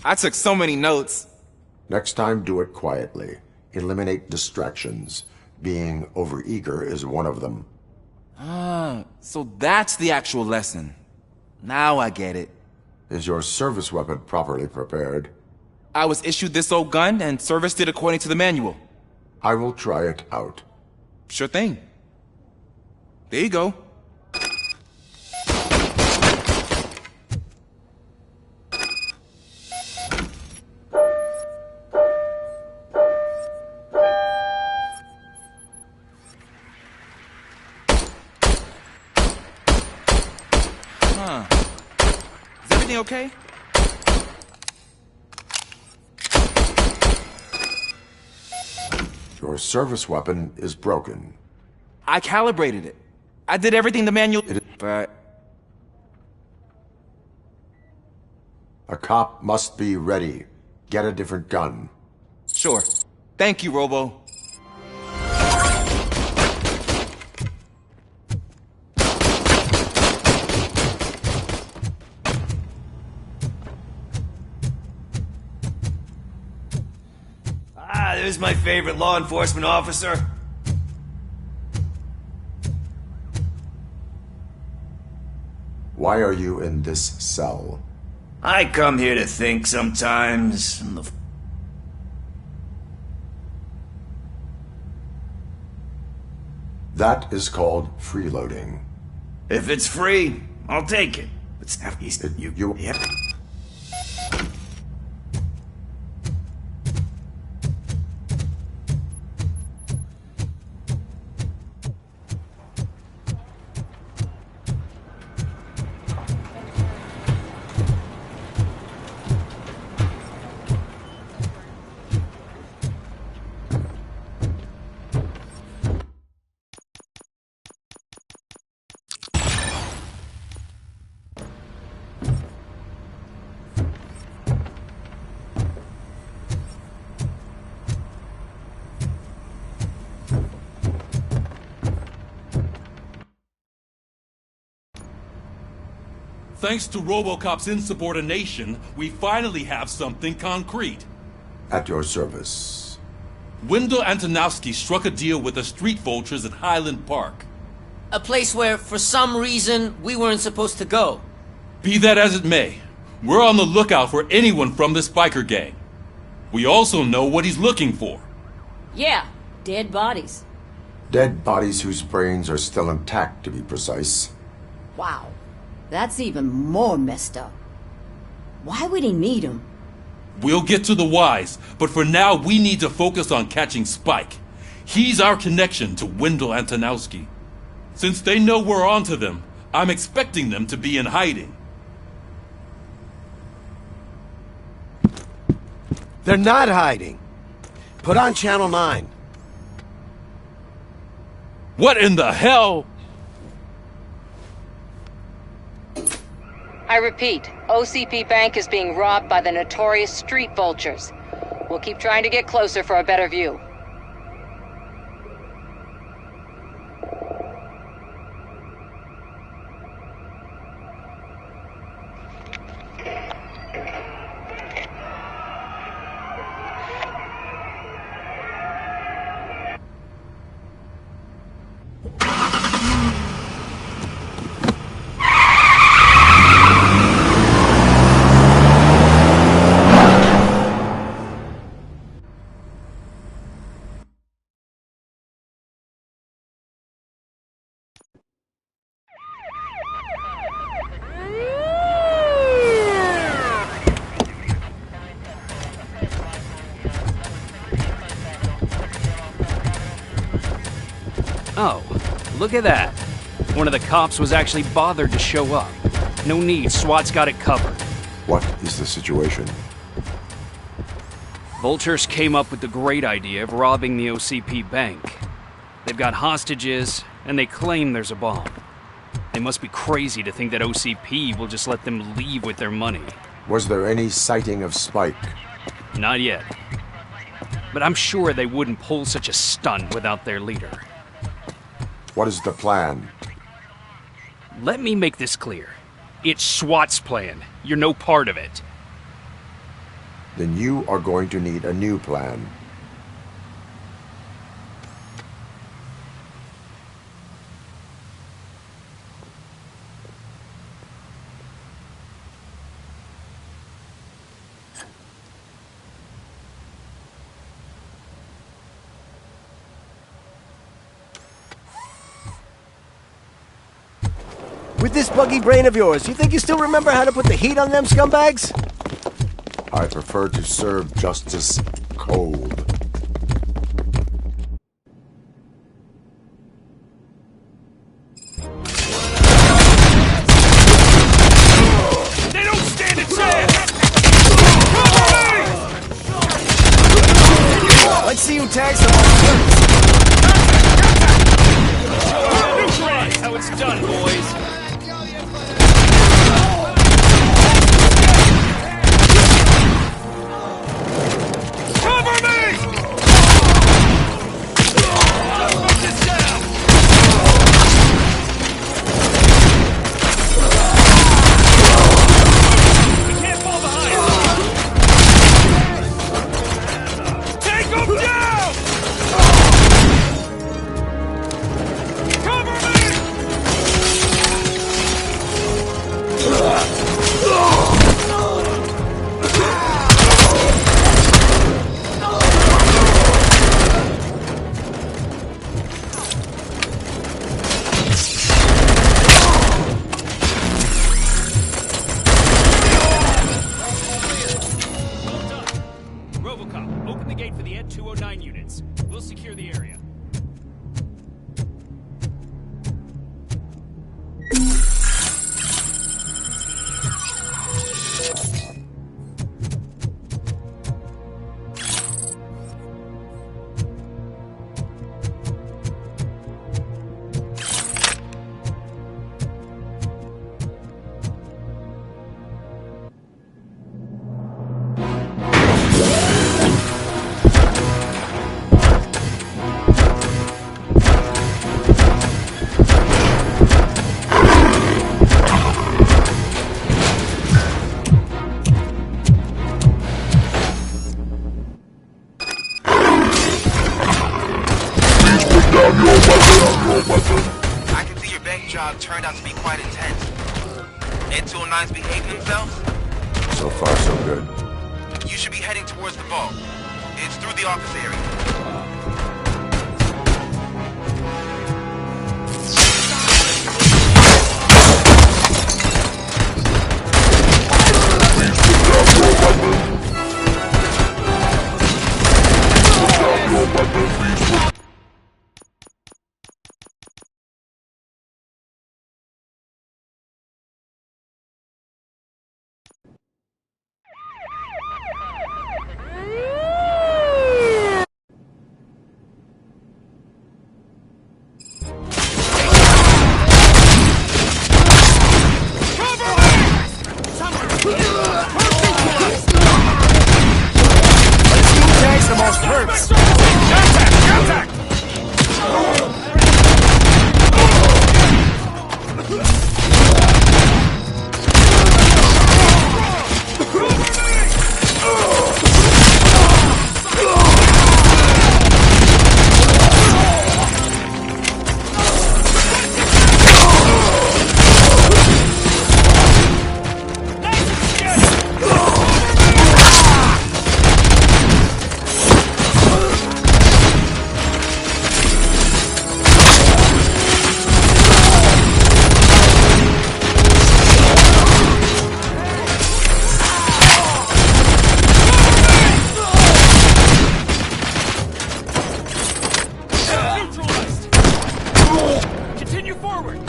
I took so many notes. Next time, do it quietly. Eliminate distractions. Being overeager is one of them. So that's the actual lesson. Now I get it. Is your service weapon properly prepared? I was issued this old gun and serviced it according to the manual. I will try it out. Sure thing. There you go. Is everything okay? Your service weapon is broken. I calibrated it. I did everything the manual... But... A cop must be ready. Get a different gun. Sure. Thank you, Robo. There's my favorite law enforcement officer. Why are you in this cell? I come here to think sometimes. That is called freeloading. If it's free, I'll take it. But you. Yep. Thanks to RoboCop's insubordination, we finally have something concrete. At your service. Wendell Antonowski struck a deal with the street vultures at Highland Park. A place where, for some reason, we weren't supposed to go. Be that as it may, we're on the lookout for anyone from this biker gang. We also know what he's looking for. Yeah, dead bodies. Dead bodies whose brains are still intact, to be precise. Wow. That's even more messed up. Why would he need them? We'll get to the whys, but for now we need to focus on catching Spike. He's our connection to Wendell Antonowski. Since they know we're onto them, I'm expecting them to be in hiding. They're not hiding. Put on Channel 9. What in the hell? I repeat, OCP Bank is being robbed by the notorious street vultures. We'll keep trying to get closer for a better view. Oh, look at that. One of the cops was actually bothered to show up. No need, SWAT's got it covered. What is the situation? Vultures came up with the great idea of robbing the OCP bank. They've got hostages, and they claim there's a bomb. They must be crazy to think that OCP will just let them leave with their money. Was there any sighting of Spike? Not yet. But I'm sure they wouldn't pull such a stunt without their leader. What is the plan? Let me make this clear. It's SWAT's plan. You're no part of it. Then you are going to need a new plan. With this buggy brain of yours, you think you still remember how to put the heat on them scumbags? I prefer to serve justice cold. They don't stand a chance! Let's see who tags them on. Neutralize how it's done, boys. for the Ed 209 units. We'll secure the area. I can see your bank job turned out to be quite intense. Ed 209's behaving themselves? So far, so good. You should be heading towards the vault. It's through the office area. Tanks the most hurts. Contact! Contact! Continue forward!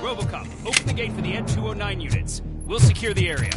RoboCop, open the gate for the Ed 209 units. We'll secure the area.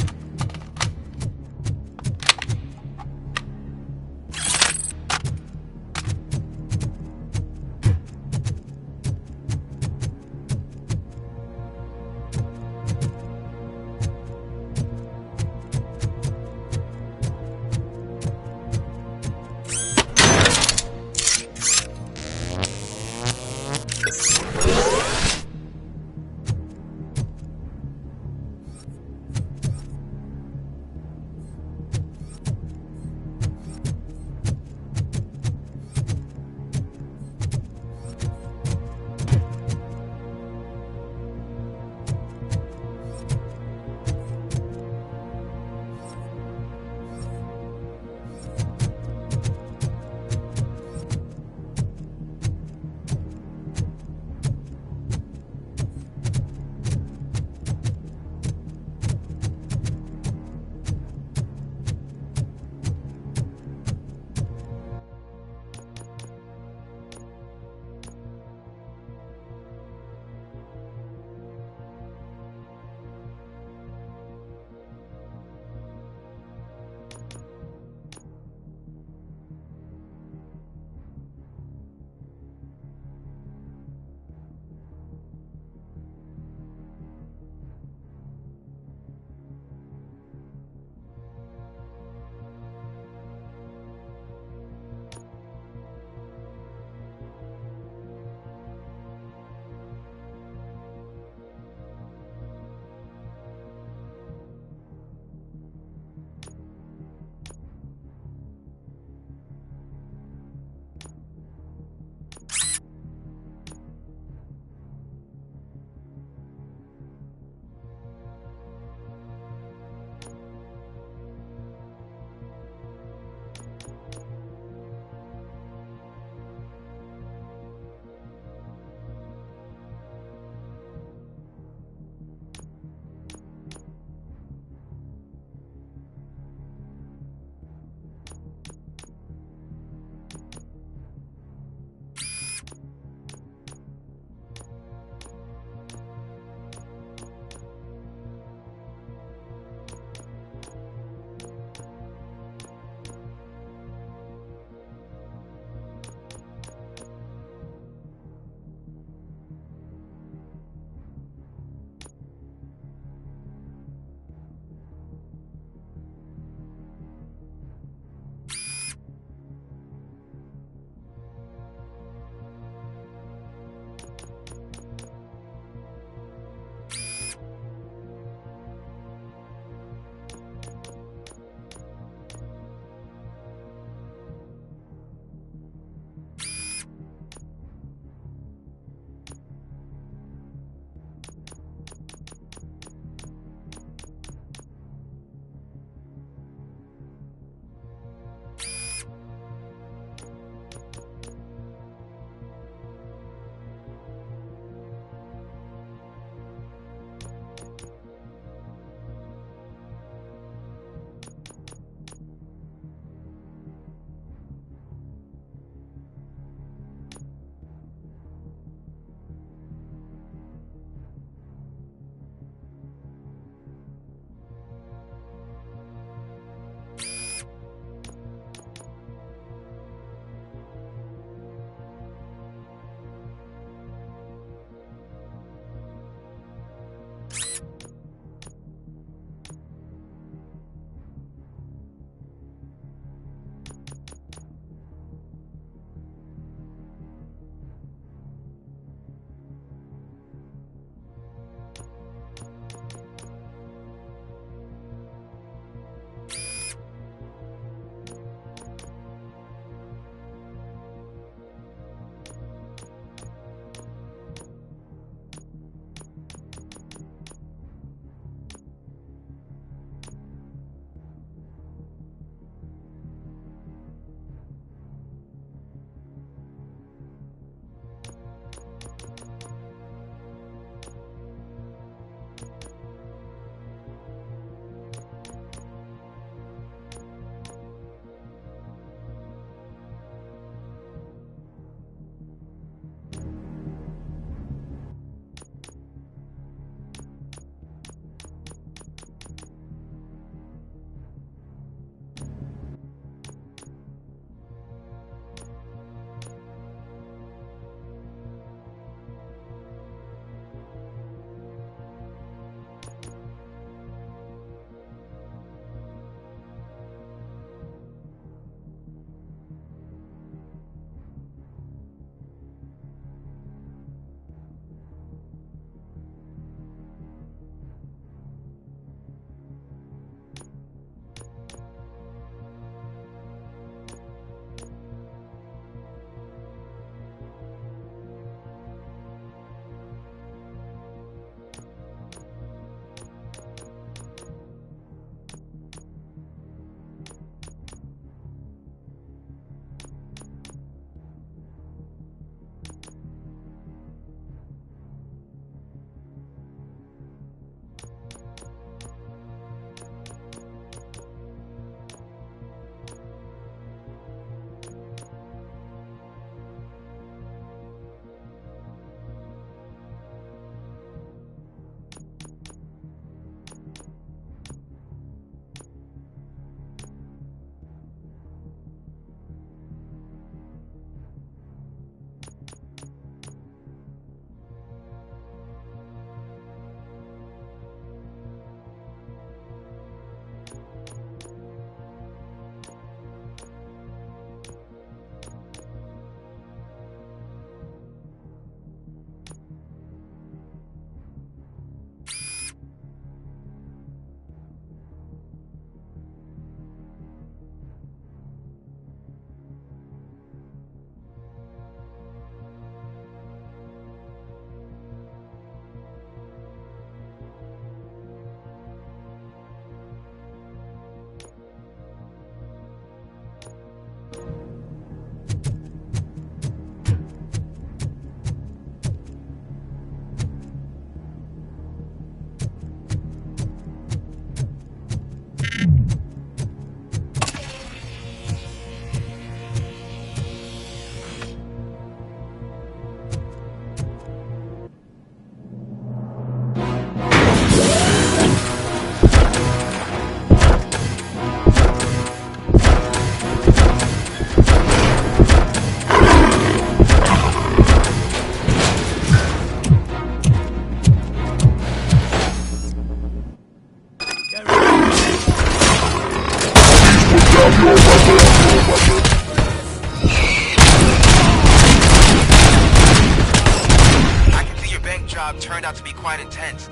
job turned out to be quite intense.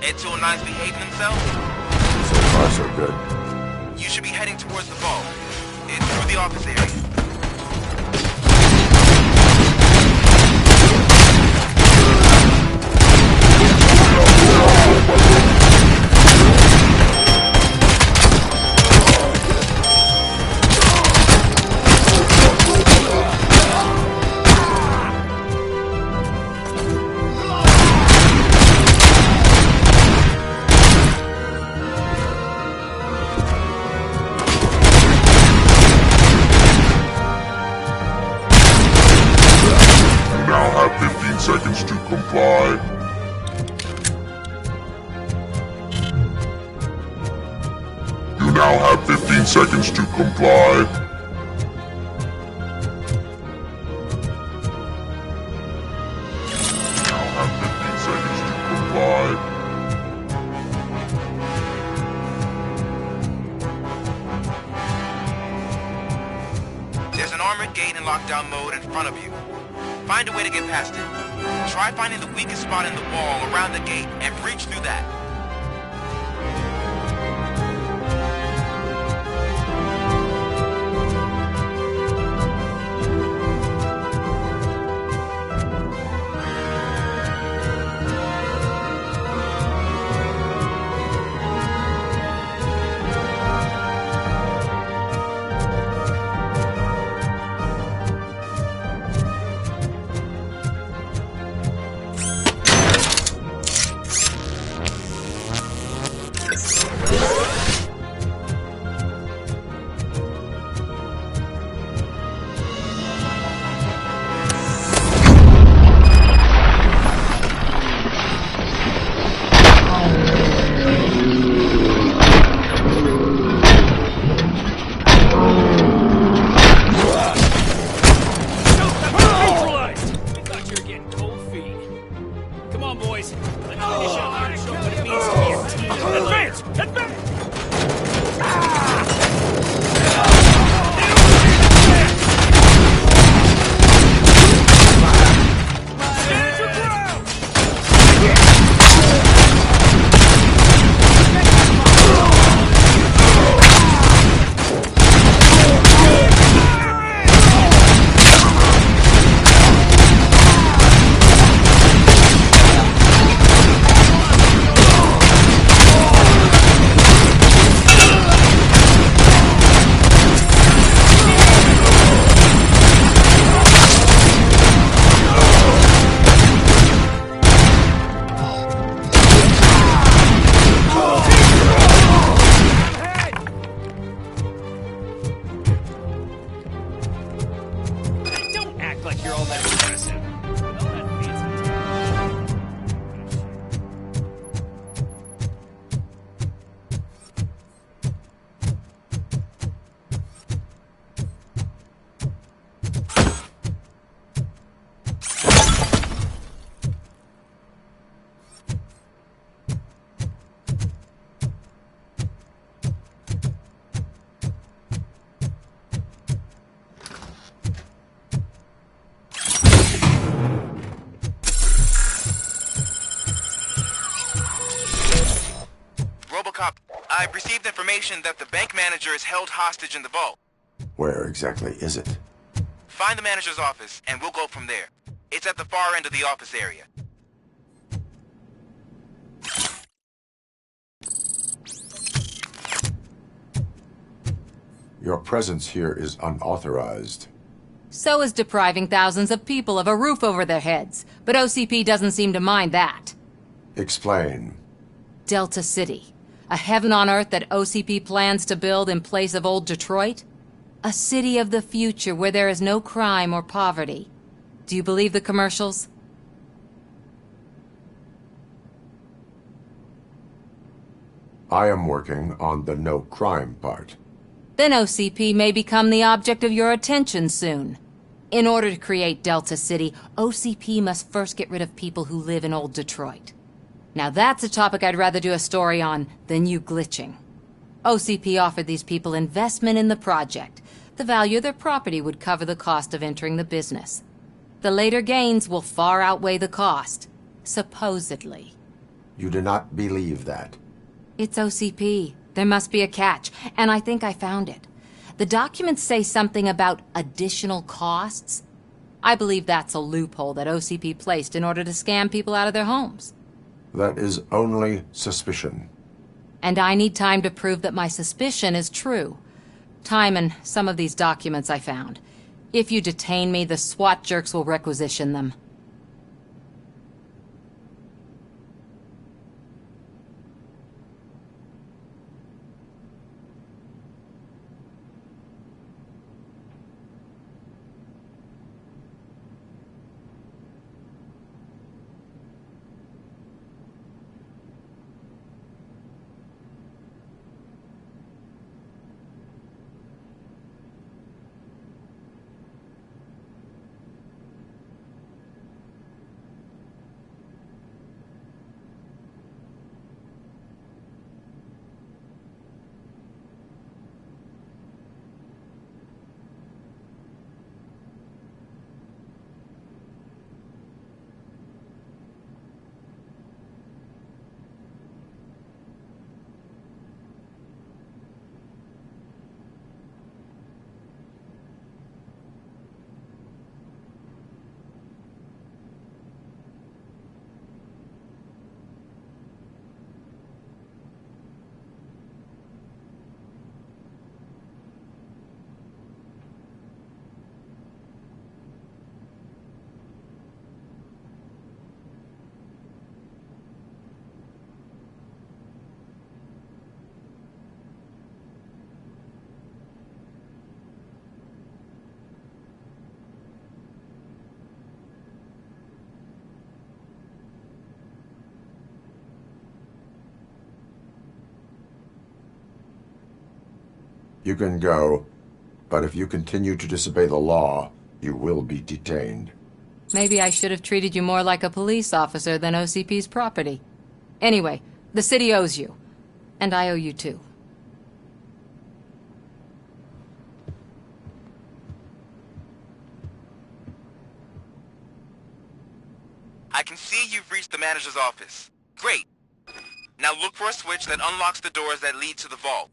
Ed 209's behaving themselves? So far, so good. You should be heading towards the vault. It's through the office area. Seconds to comply. You now have 15 seconds to comply. You now have 15 seconds to comply. There's an armored gate in lockdown mode in front of you. Find a way to get past it. Try finding the weakest spot in the wall around the gate and breach through that. RoboCop, I've received information that the bank manager is held hostage in the vault. Where exactly is it? Find the manager's office, and we'll go from there. It's at the far end of the office area. Your presence here is unauthorized. So is depriving thousands of people of a roof over their heads, but OCP doesn't seem to mind that. Explain. Delta City. A heaven on earth that OCP plans to build in place of old Detroit? A city of the future where there is no crime or poverty. Do you believe the commercials? I am working on the no crime part. Then OCP may become the object of your attention soon. In order to create Delta City, OCP must first get rid of people who live in old Detroit. Now that's a topic I'd rather do a story on than you glitching. OCP offered these people investment in the project. The value of their property would cover the cost of entering the business. The later gains will far outweigh the cost. Supposedly. You do not believe that. It's OCP. There must be a catch, and I think I found it. The documents say something about additional costs. I believe that's a loophole that OCP placed in order to scam people out of their homes. That is only suspicion. And I need time to prove that my suspicion is true. Time and some of these documents I found. If you detain me, the SWAT jerks will requisition them. You can go, but if you continue to disobey the law, you will be detained. Maybe I should have treated you more like a police officer than OCP's property. Anyway, the city owes you. And I owe you too. I can see you've reached the manager's office. Great. Now look for a switch that unlocks the doors that lead to the vault.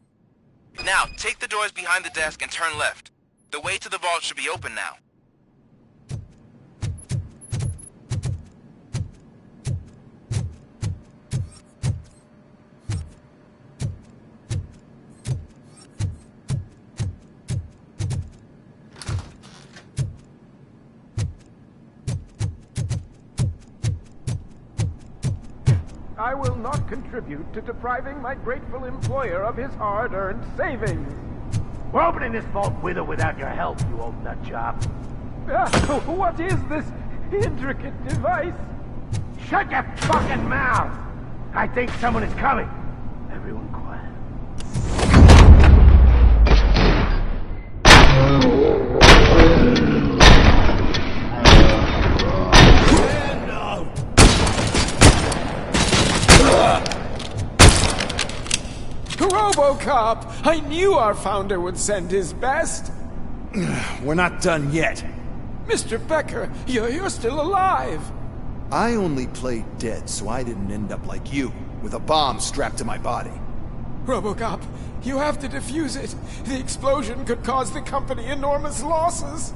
Now, take the doors behind the desk and turn left. The way to the vault should be open now. I will not contribute to depriving my grateful employer of his hard-earned savings. We're opening this vault with or without your help, you old nutjob. What is this intricate device? Shut your fucking mouth! I think someone is coming. Everyone quiet. RoboCop! I knew our founder would send his best. We're not done yet. Mr. Becker, you're still alive. I only played dead so I didn't end up like you, with a bomb strapped to my body. RoboCop, you have to defuse it. The explosion could cause the company enormous losses.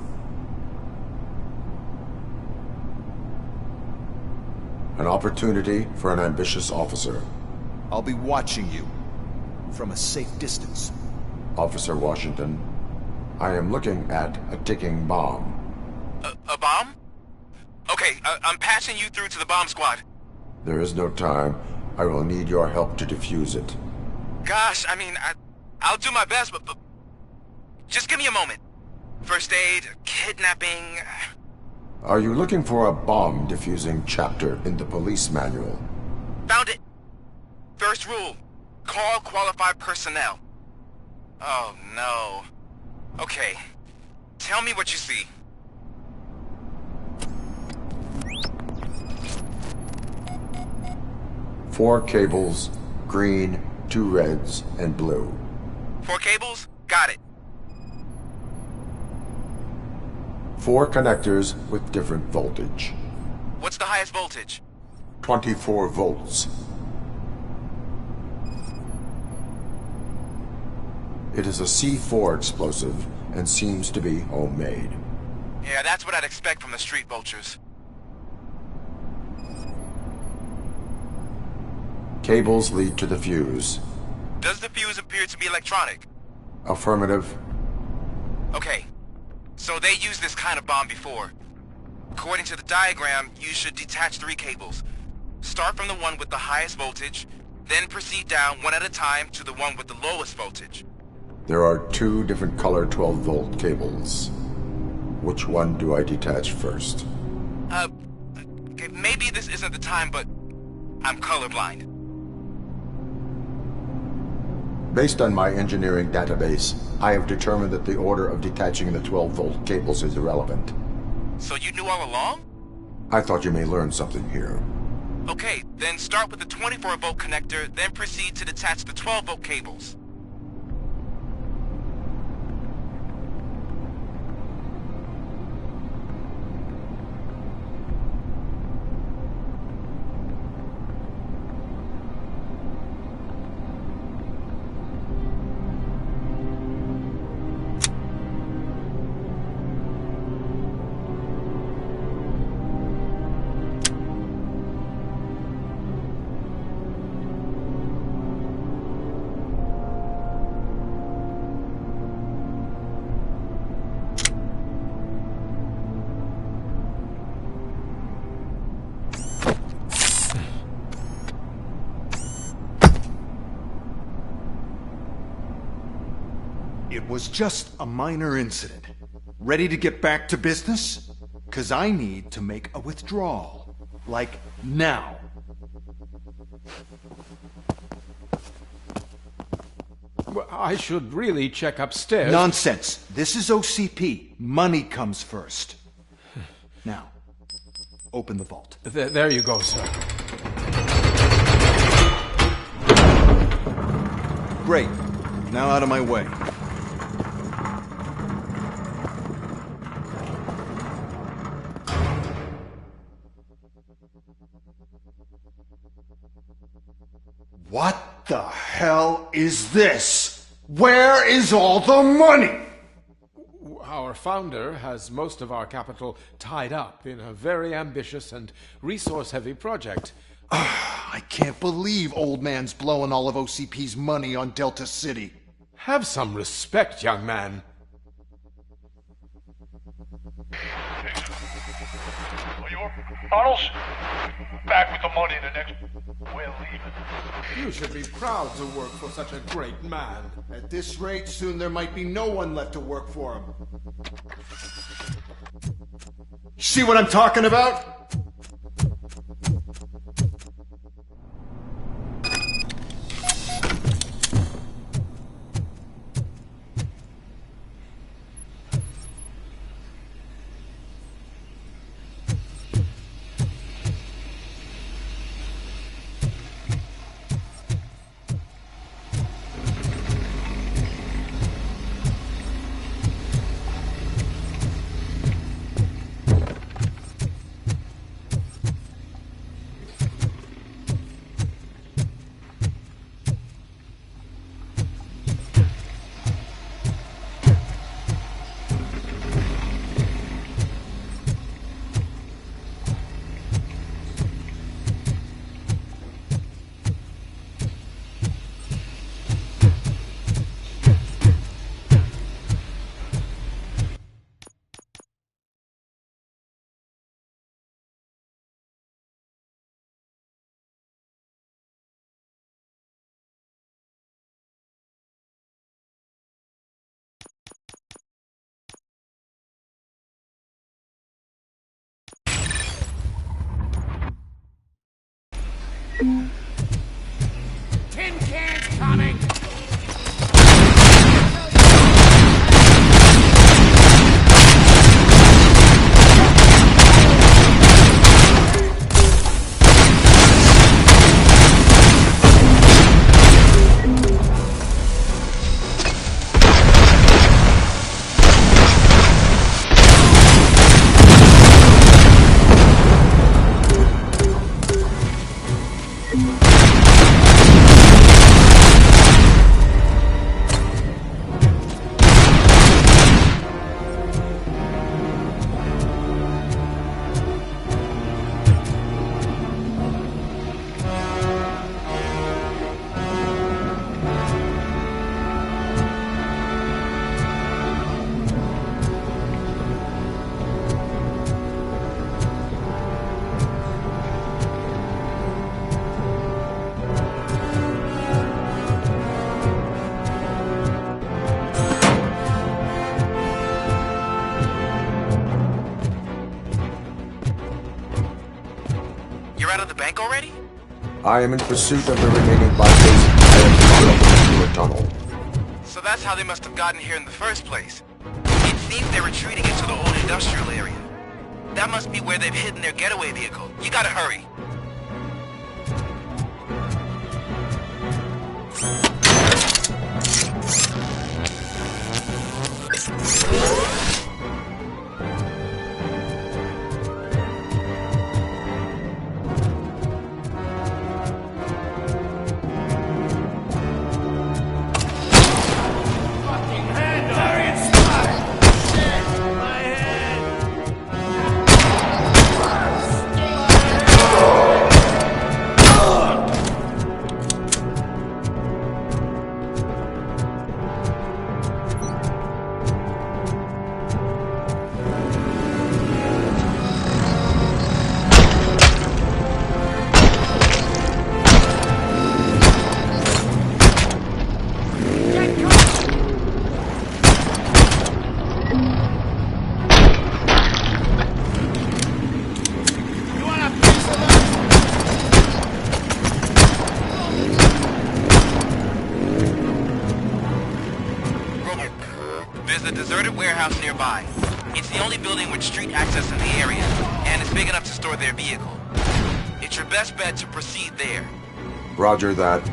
An opportunity for an ambitious officer. I'll be watching you. From a safe distance. Officer Washington, I am looking at a ticking bomb. A bomb? Okay, I'm passing you through to the bomb squad. There is no time. I will need your help to defuse it. Gosh, I mean, I'll do my best, but just give me a moment. First aid, kidnapping... Are you looking for a bomb defusing chapter in the police manual? Found it! First rule. Call qualified personnel. Oh, no. Okay. Tell me what you see. Four cables, green, 2 reds, and blue. 4 cables? Got it. 4 connectors with different voltage. What's the highest voltage? 24 volts. It is a C4 explosive and seems to be homemade. Yeah, that's what I'd expect from the street vultures. Cables lead to the fuse. Does the fuse appear to be electronic? Affirmative. Okay, so they used this kind of bomb before. According to the diagram, you should detach 3 cables. Start from the one with the highest voltage, then proceed down one at a time to the one with the lowest voltage. There are 2 different color 12-volt cables. Which one do I detach first? Okay, maybe this isn't the time, but I'm colorblind. Based on my engineering database, I have determined that the order of detaching the 12-volt cables is irrelevant. So you knew all along? I thought you may learn something here. Okay, then start with the 24-volt connector, then proceed to detach the 12-volt cables. It was just a minor incident. Ready to get back to business? 'Cause I need to make a withdrawal. Like, now. Well, I should really check upstairs. Nonsense. This is OCP. Money comes first. Now, open the vault. There you go, sir. Great. Now out of my way. What the hell is this? Where is all the money? Our founder has most of our capital tied up in a very ambitious and resource-heavy project. I can't believe old man's blowing all of OCP's money on Delta City. Have some respect, young man. Arnold's back with the money in the next... We're leaving. You should be proud to work for such a great man. At this rate, soon there might be no one left to work for him. See what I'm talking about? of the bank already? I am in pursuit of the remaining bikers. I have built into a tunnel. So that's how they must have gotten here in the first place. It seems they're retreating into the old industrial area. That must be where they've hidden their getaway vehicle. You gotta hurry. There's a deserted warehouse nearby. It's the only building with street access in the area, and it's big enough to store their vehicle. It's your best bet to proceed there. Roger that.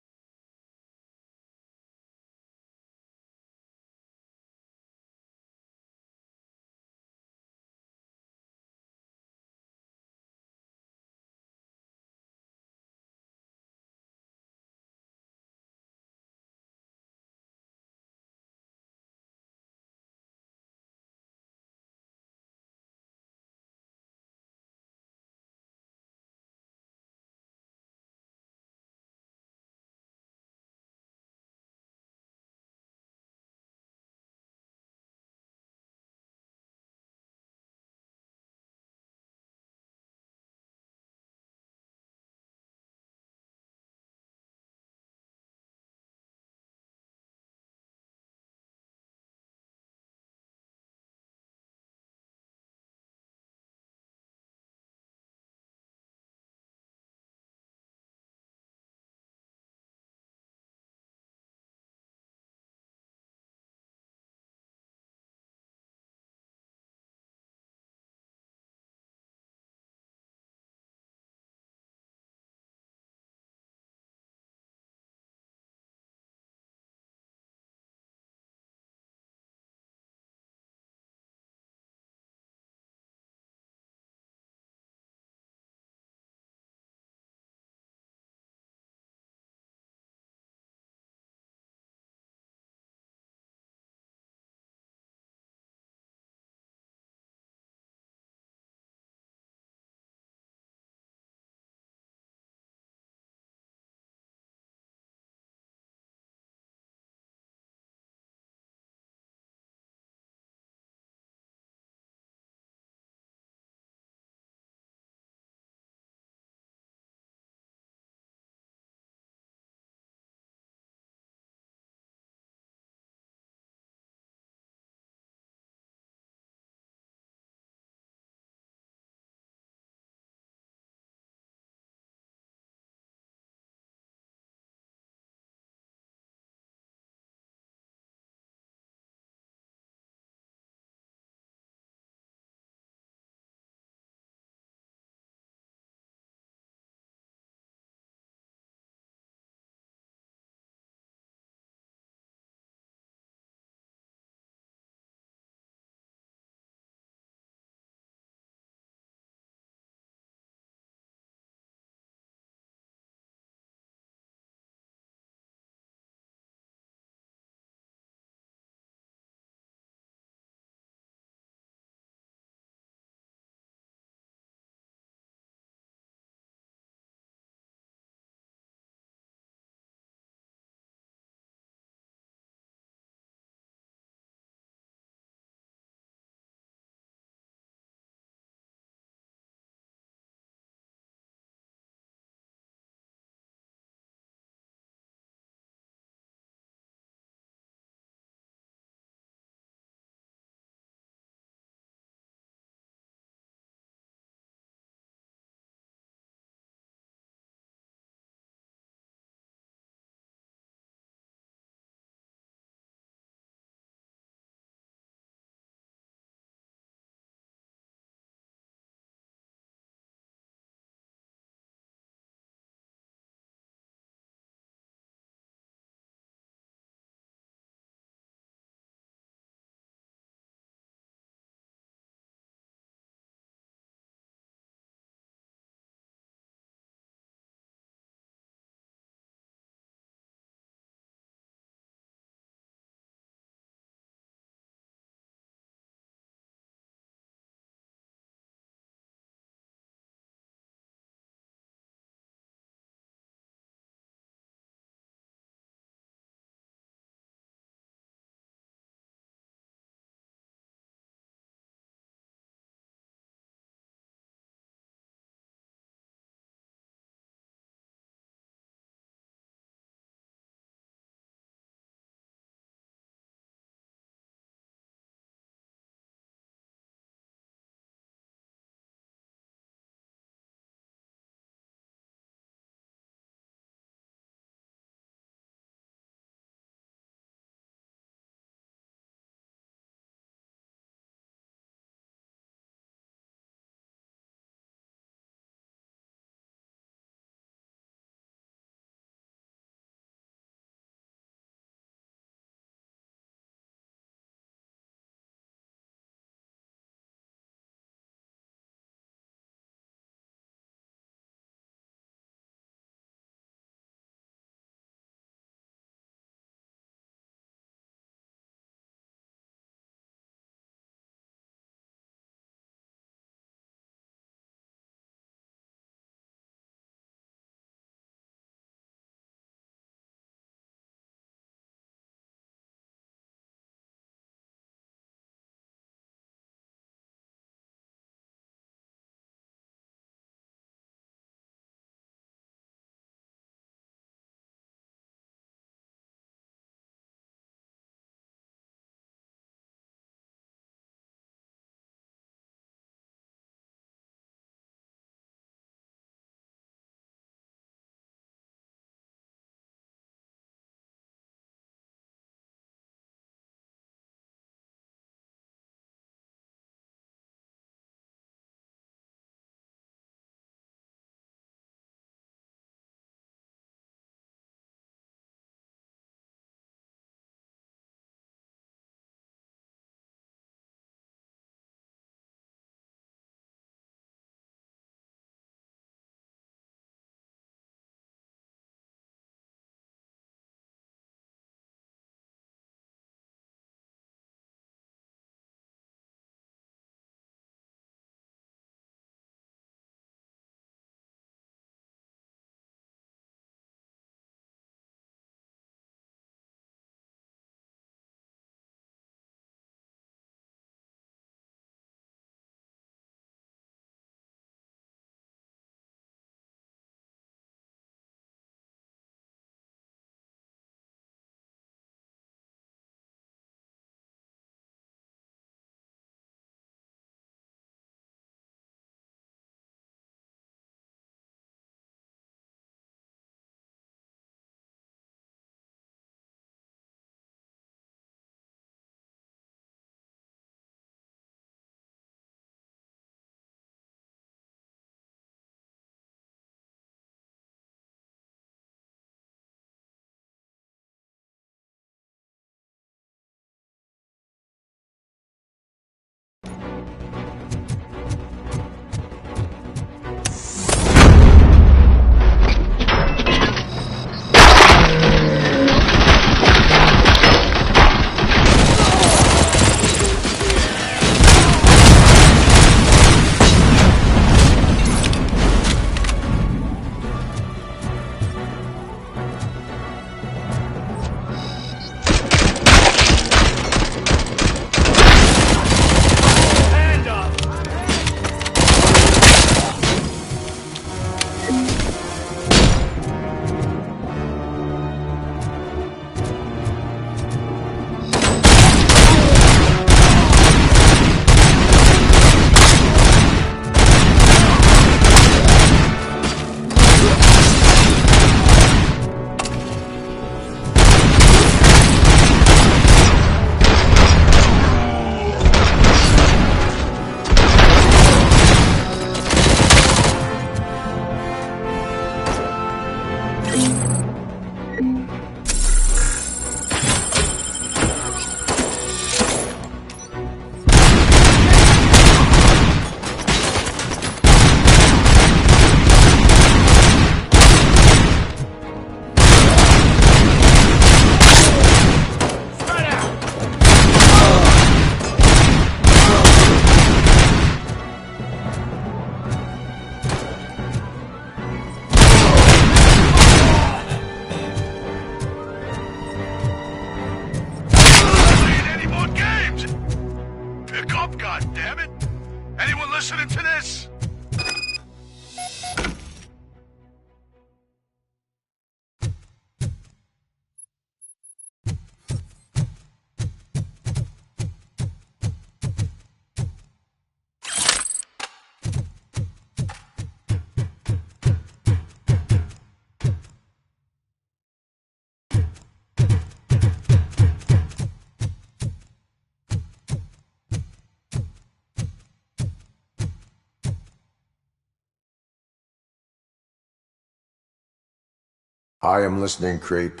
I am listening, creep.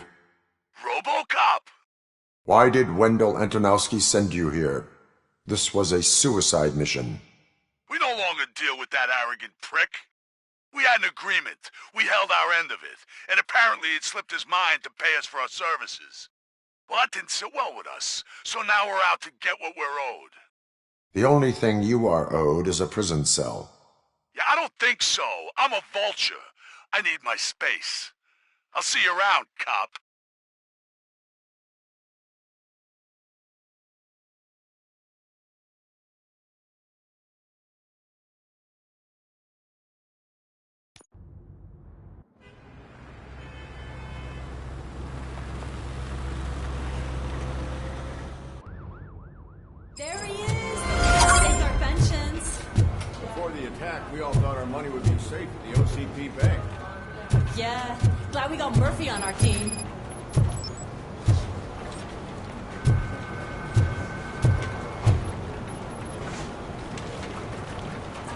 RoboCop! Why did Wendell Antonowski send you here? This was a suicide mission. We no longer deal with that arrogant prick. We had an agreement. We held our end of it, and apparently it slipped his mind to pay us for our services. Well, that didn't sit well with us, so now we're out to get what we're owed. The only thing you are owed is a prison cell. Yeah, I don't think so. I'm a vulture. I need my space. I'll see you around, cop. There he is! Take our pensions. Before the attack, we all thought our money would be safe at the OCP bank. Yeah, glad we got Murphy on our team.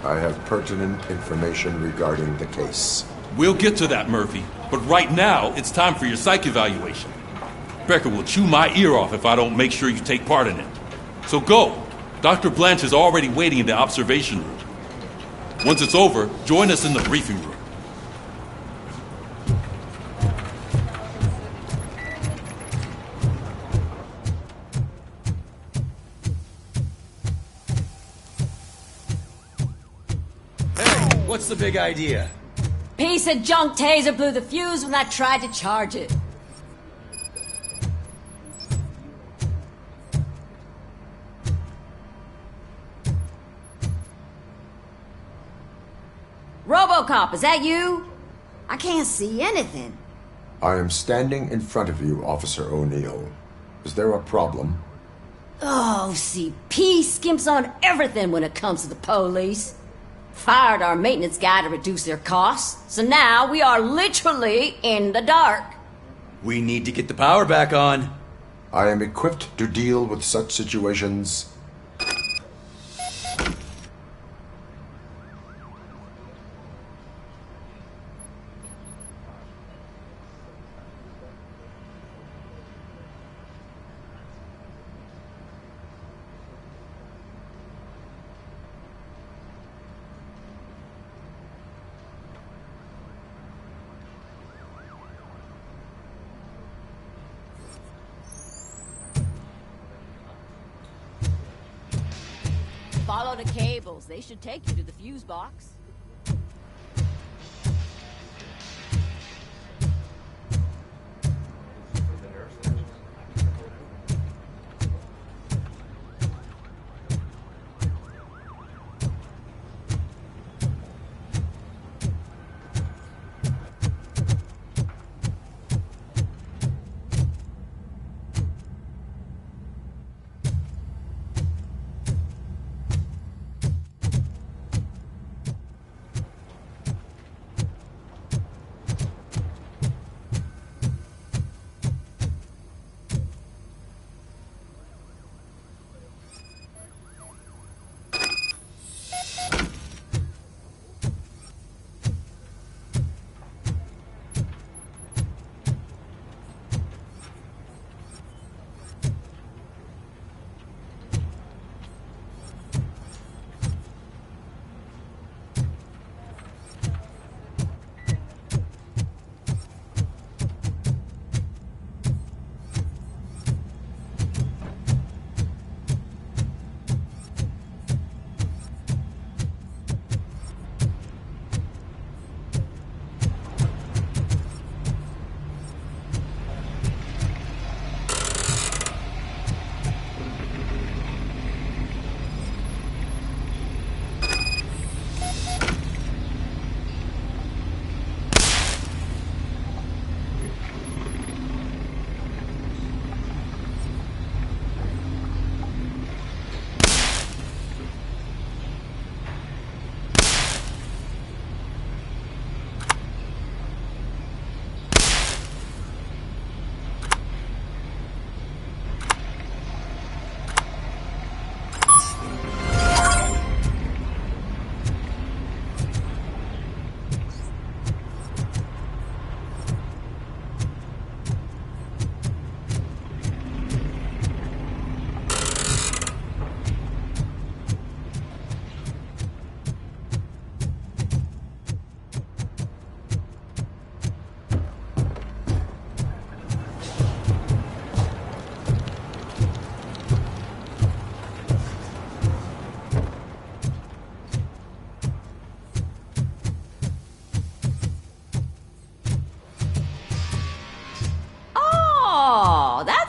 I have pertinent information regarding the case. We'll get to that, Murphy. But right now, it's time for your psych evaluation. Becker will chew my ear off if I don't make sure you take part in it. So go. Dr. Blanche is already waiting in the observation room. Once it's over, join us in the briefing room. Hey, what's the big idea? Piece of junk taser blew the fuse when I tried to charge it. RoboCop, is that you? I can't see anything. I am standing in front of you, Officer O'Neill. Is there a problem? Oh, CP skimps on everything when it comes to the police. Fired our maintenance guy to reduce their costs, so now we are literally in the dark. We need to get the power back on. I am equipped to deal with such situations. Follow the cables. They should take you to the fuse box.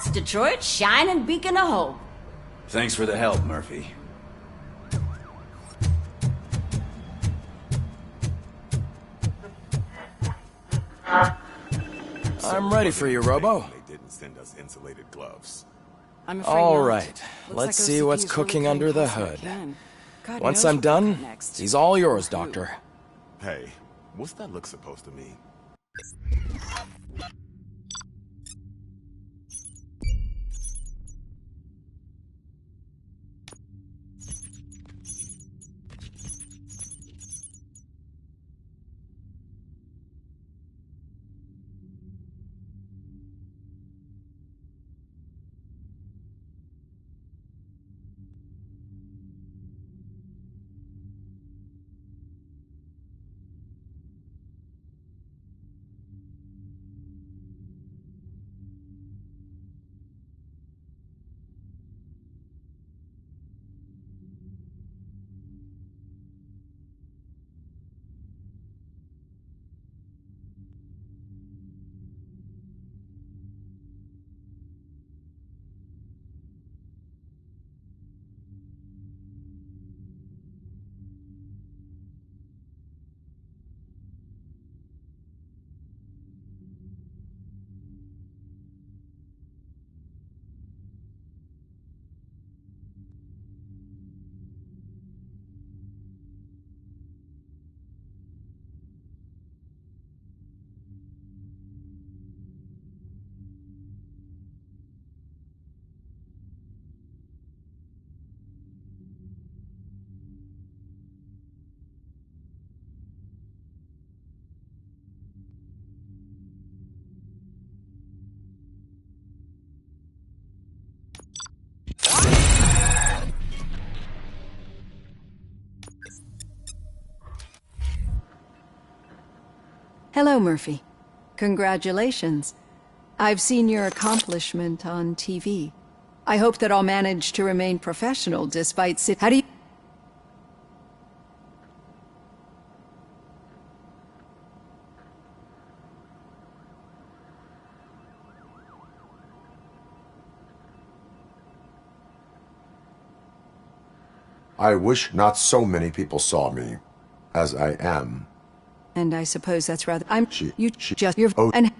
That's Detroit's shining beacon of hope. Thanks for the help, Murphy. I'm ready for you, Robo. They didn't send us insulated gloves. I'm afraid All right, let's see what's cooking under the hood. Once I'm done, he's all yours, Doctor. Hey, what's that look supposed to mean? Hello, Murphy. Congratulations. I've seen your accomplishment on TV. I hope that I'll manage to remain professional despite How do you... I wish not so many people saw me as I am. And I suppose that's rather... just... Oh. And...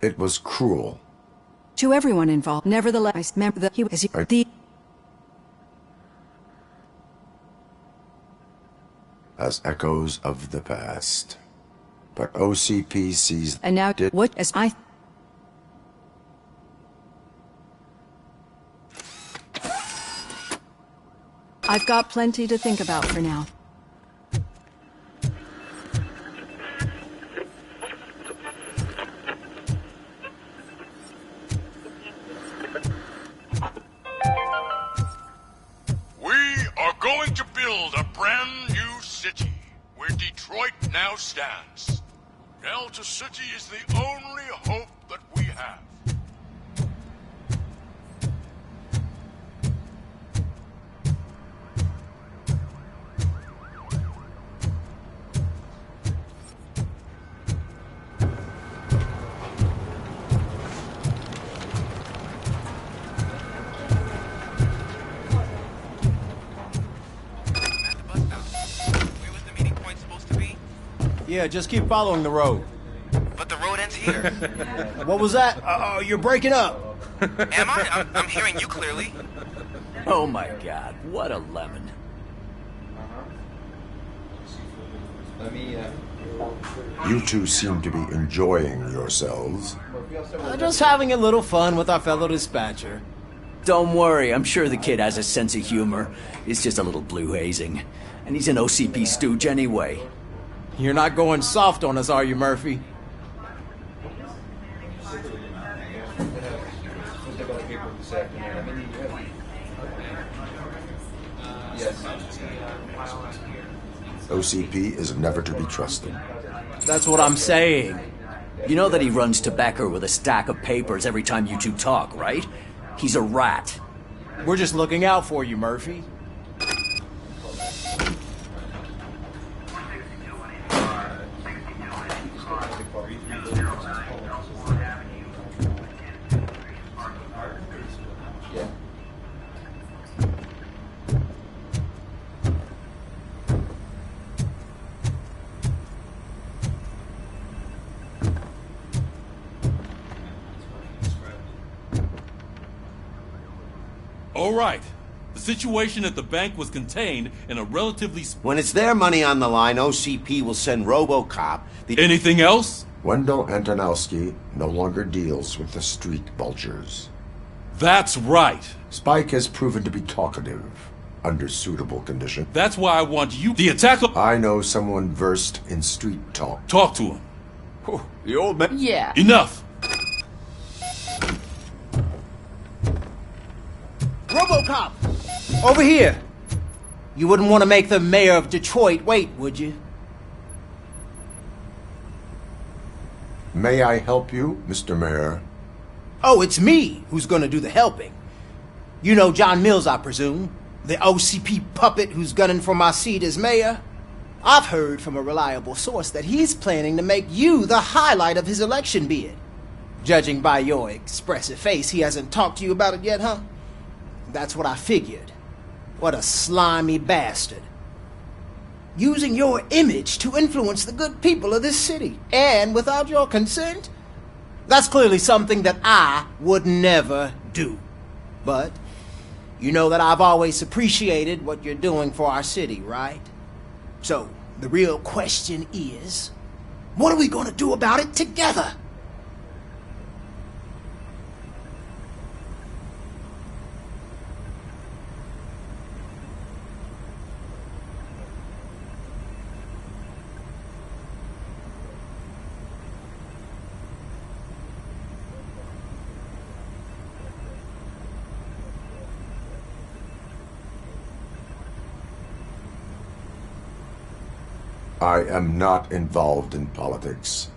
It was cruel. To everyone involved. Nevertheless, I remember that he was as echoes of the past. But OCP sees... And now, what as I... I've got plenty to think about for now. We are going to build a brand new city where Detroit now stands. Delta City is the only hope that we have. Yeah, just keep following the road. But the road ends here. What was that? Oh, you're breaking up. Am I? I'm hearing you clearly. Oh my god, what a lemon. You two seem to be enjoying yourselves. Just having a little fun with our fellow dispatcher. Don't worry, I'm sure the kid has a sense of humor. It's just a little blue hazing. And he's an OCP stooge anyway. You're not going soft on us, are you, Murphy? OCP is never to be trusted. That's what I'm saying. You know that he runs tobacco with a stack of papers every time you two talk, right? He's a rat. We're just looking out for you, Murphy. All right. The situation at the bank was contained in a relatively... When it's their money on the line, OCP will send RoboCop. Anything else? Wendell Antonowski no longer deals with the street vultures. That's right. Spike has proven to be talkative, under suitable conditions. That's why I want you... The attacker... I know someone versed in street talk. Talk to him. Oh, the old man... Yeah. Enough. RoboCop! Over here! You wouldn't want to make the mayor of Detroit wait, would you? May I help you, Mr. Mayor? Oh, it's me who's gonna do the helping. You know John Mills, I presume? The OCP puppet who's gunning for my seat as mayor? I've heard from a reliable source that he's planning to make you the highlight of his election bid. Judging by your expressive face, he hasn't talked to you about it yet, huh? That's what I figured. What a slimy bastard. Using your image to influence the good people of this city, and without your consent? That's clearly something that I would never do. But you know that I've always appreciated what you're doing for our city, right? So, the real question is, what are we going to do about it together? I am not involved in politics.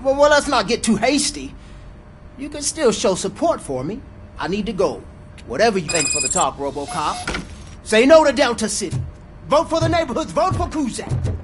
Well, let's not get too hasty. You can still show support for me. I need to go. Whatever you think for the talk, RoboCop. Say no to Delta City. Vote for the neighborhoods. Vote for Kuzak.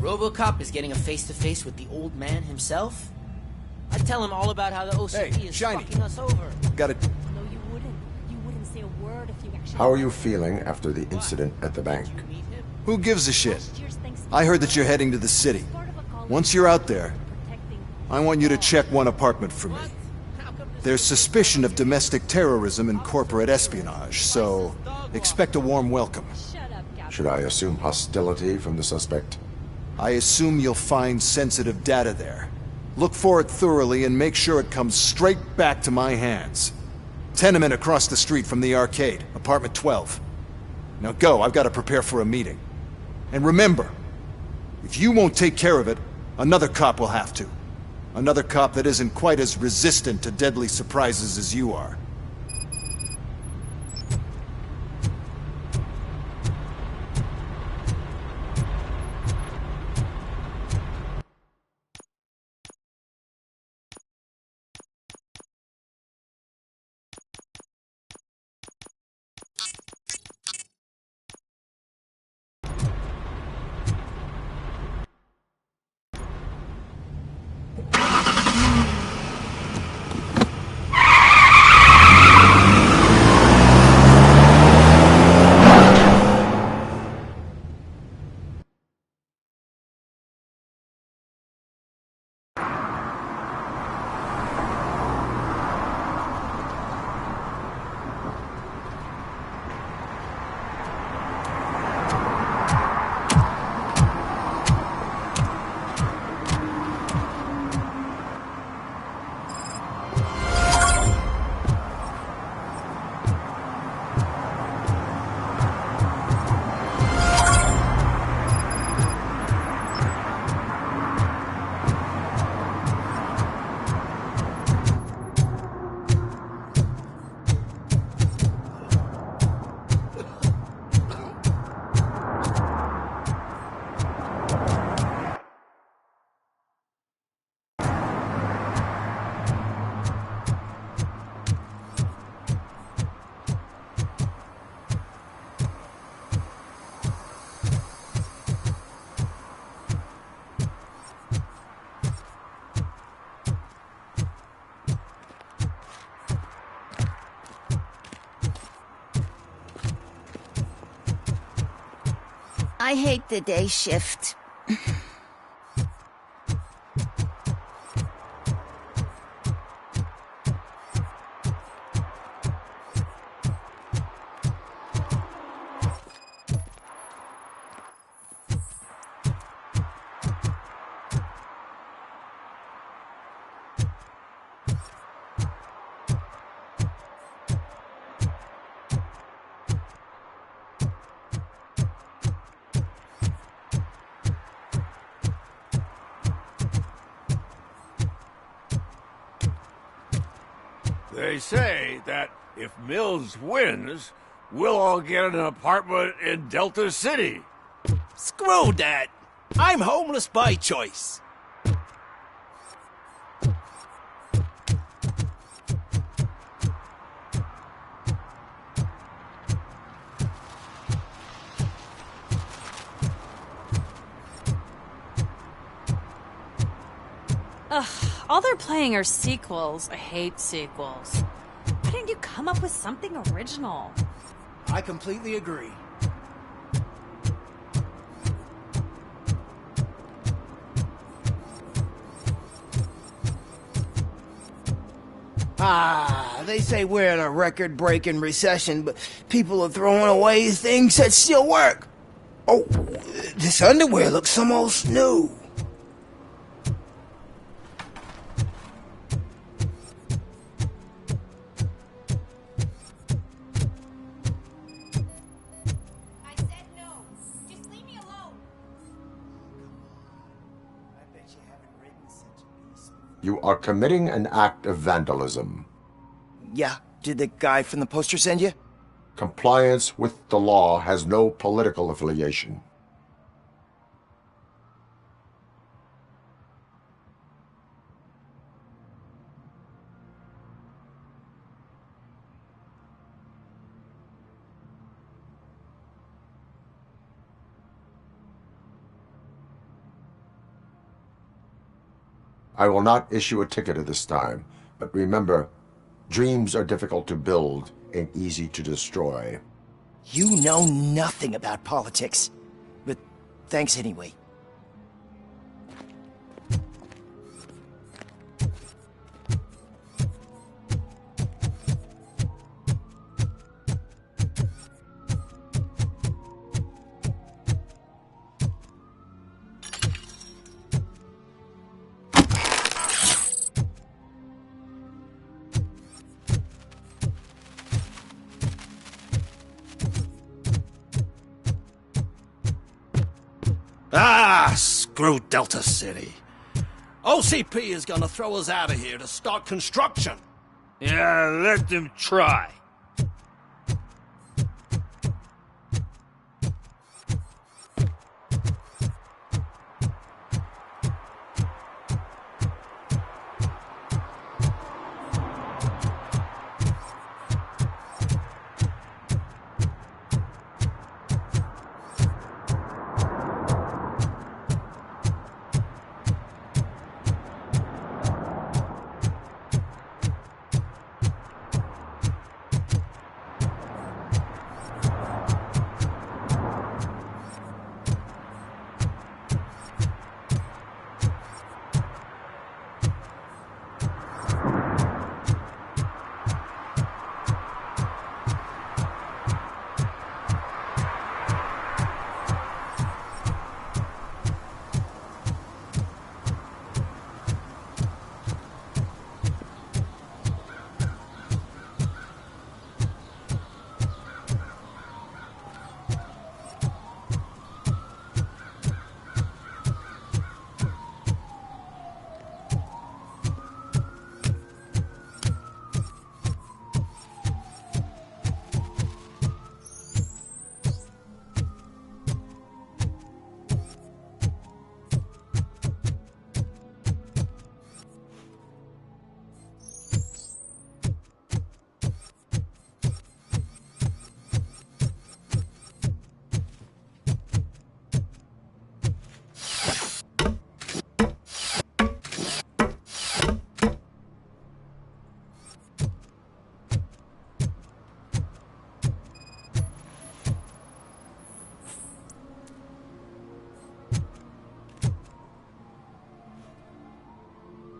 RoboCop is getting a face-to-face with the old man himself? I'd tell him all about how the OCP is fucking us over. Got it. No, you wouldn't. You wouldn't say a word if you actually... How are you feeling after the incident at the bank? Who gives a shit? I heard that you're heading to the city. Once you're out there, I want you to check one apartment for me. There's suspicion of domestic terrorism and corporate espionage, so expect a warm welcome. Should I assume hostility from the suspect? I assume you'll find sensitive data there. Look for it thoroughly and make sure it comes straight back to my hands. Tenement across the street from the arcade, apartment 12. Now go, I've got to prepare for a meeting. And remember, if you won't take care of it, another cop will have to. Another cop that isn't quite as resistant to deadly surprises as you are. I hate the day shift. They say that if Mills wins, we'll all get an apartment in Delta City. Screw that! I'm homeless by choice. Ugh, all they're playing are sequels. I hate sequels. Why didn't you come up with something original? I completely agree. They say we're in a record-breaking recession, but people are throwing away things that still work. Oh, this underwear looks almost new. You are committing an act of vandalism. Yeah, did the guy from the poster send you? Compliance with the law has no political affiliation. I will not issue a ticket at this time, but remember, dreams are difficult to build and easy to destroy. You know nothing about politics. But thanks anyway. Ah, screw Delta City. OCP is gonna throw us out of here to start construction. Yeah, let them try.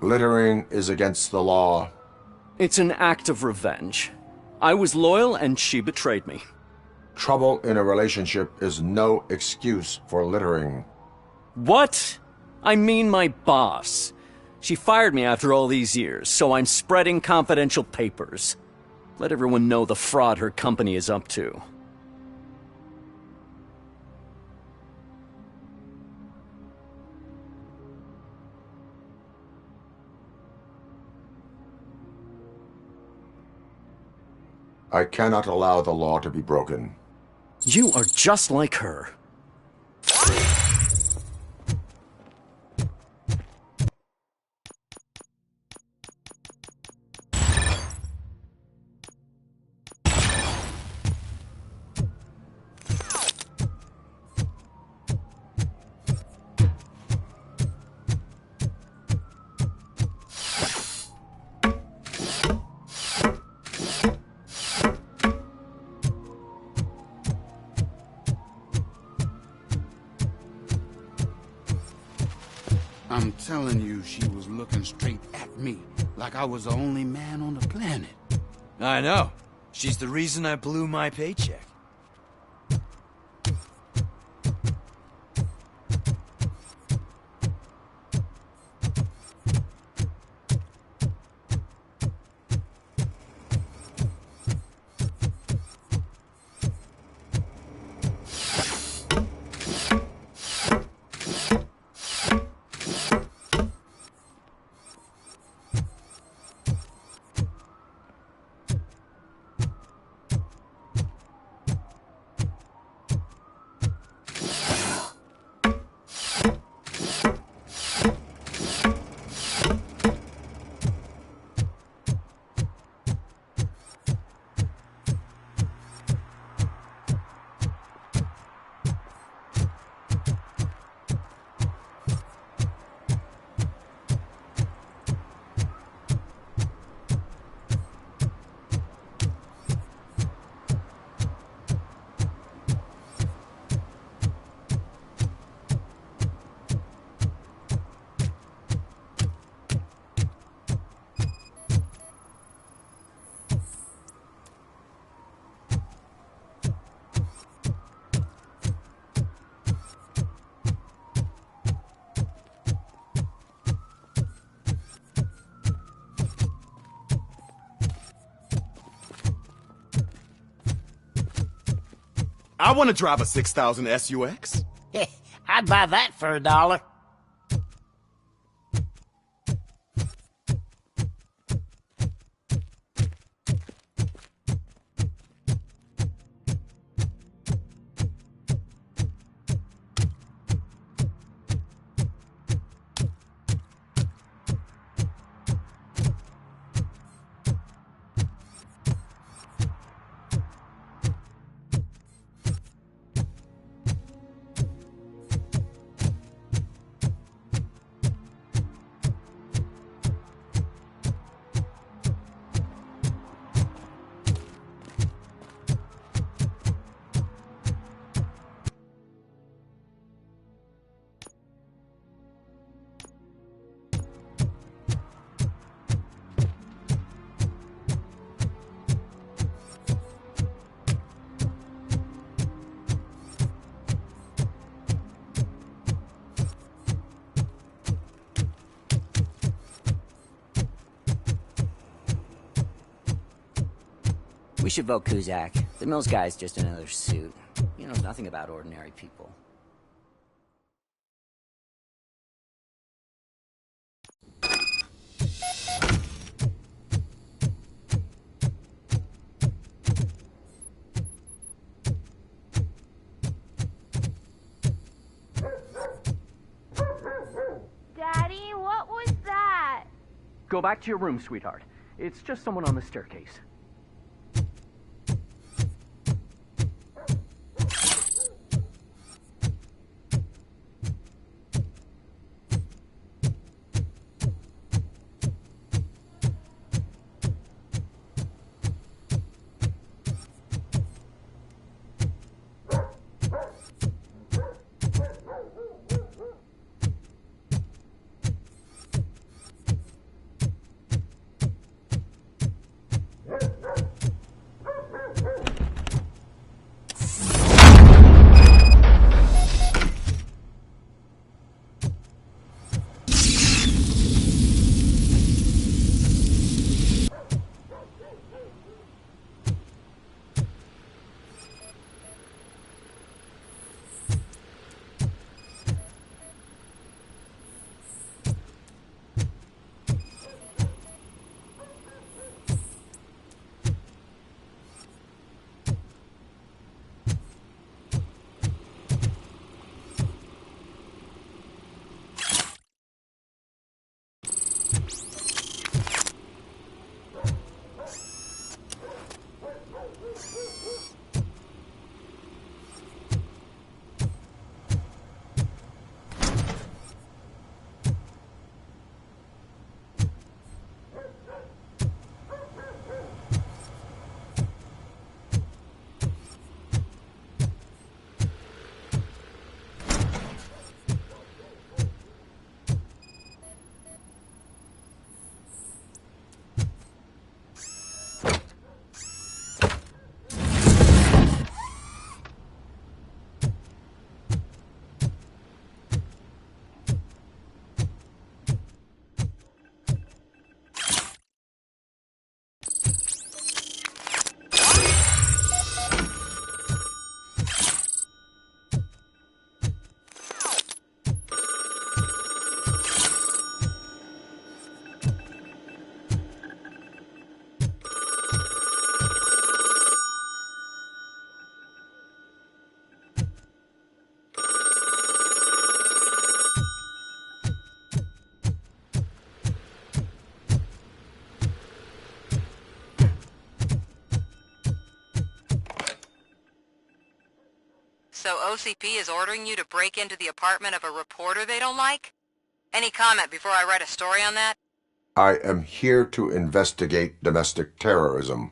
Littering is against the law. It's an act of revenge. I was loyal and she betrayed me. Trouble in a relationship is no excuse for littering. What? I mean my boss. She fired me after all these years, so I'm spreading confidential papers. Let everyone know the fraud her company is up to. I cannot allow the law to be broken. You are just like her. I'm telling you, she was looking straight at me, like I was the only man on the planet. I know. She's the reason I blew my paycheck. I want to drive a 6000 SUX. I'd buy that for $1. We should vote Kuzak. The Mills guy's just another suit. He knows nothing about ordinary people. Daddy, what was that? Go back to your room, sweetheart. It's just someone on the staircase. So OCP is ordering you to break into the apartment of a reporter they don't like? Any comment before I write a story on that? I am here to investigate domestic terrorism.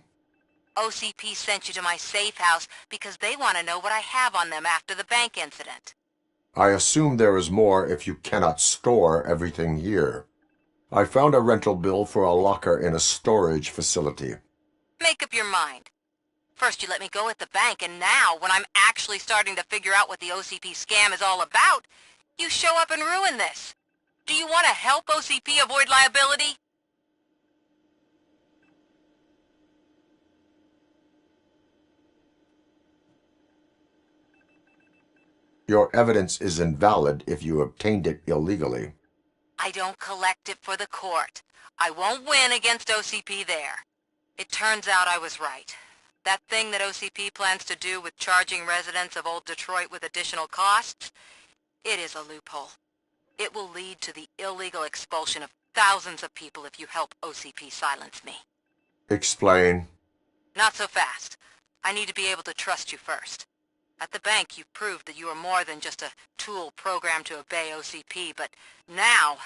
OCP sent you to my safe house because they want to know what I have on them after the bank incident. I assume there is more if you cannot store everything here. I found a rental bill for a locker in a storage facility. Make up your mind. First you let me go at the bank, and now, when I'm actually starting to figure out what the OCP scam is all about, you show up and ruin this. Do you want to help OCP avoid liability? Your evidence is invalid if you obtained it illegally. I don't collect it for the court. I won't win against OCP there. It turns out I was right. That thing that OCP plans to do with charging residents of Old Detroit with additional costs, it is a loophole. It will lead to the illegal expulsion of thousands of people if you help OCP silence me. Explain. Not so fast. I need to be able to trust you first. At the bank, you've proved that you are more than just a tool programmed to obey OCP, but now,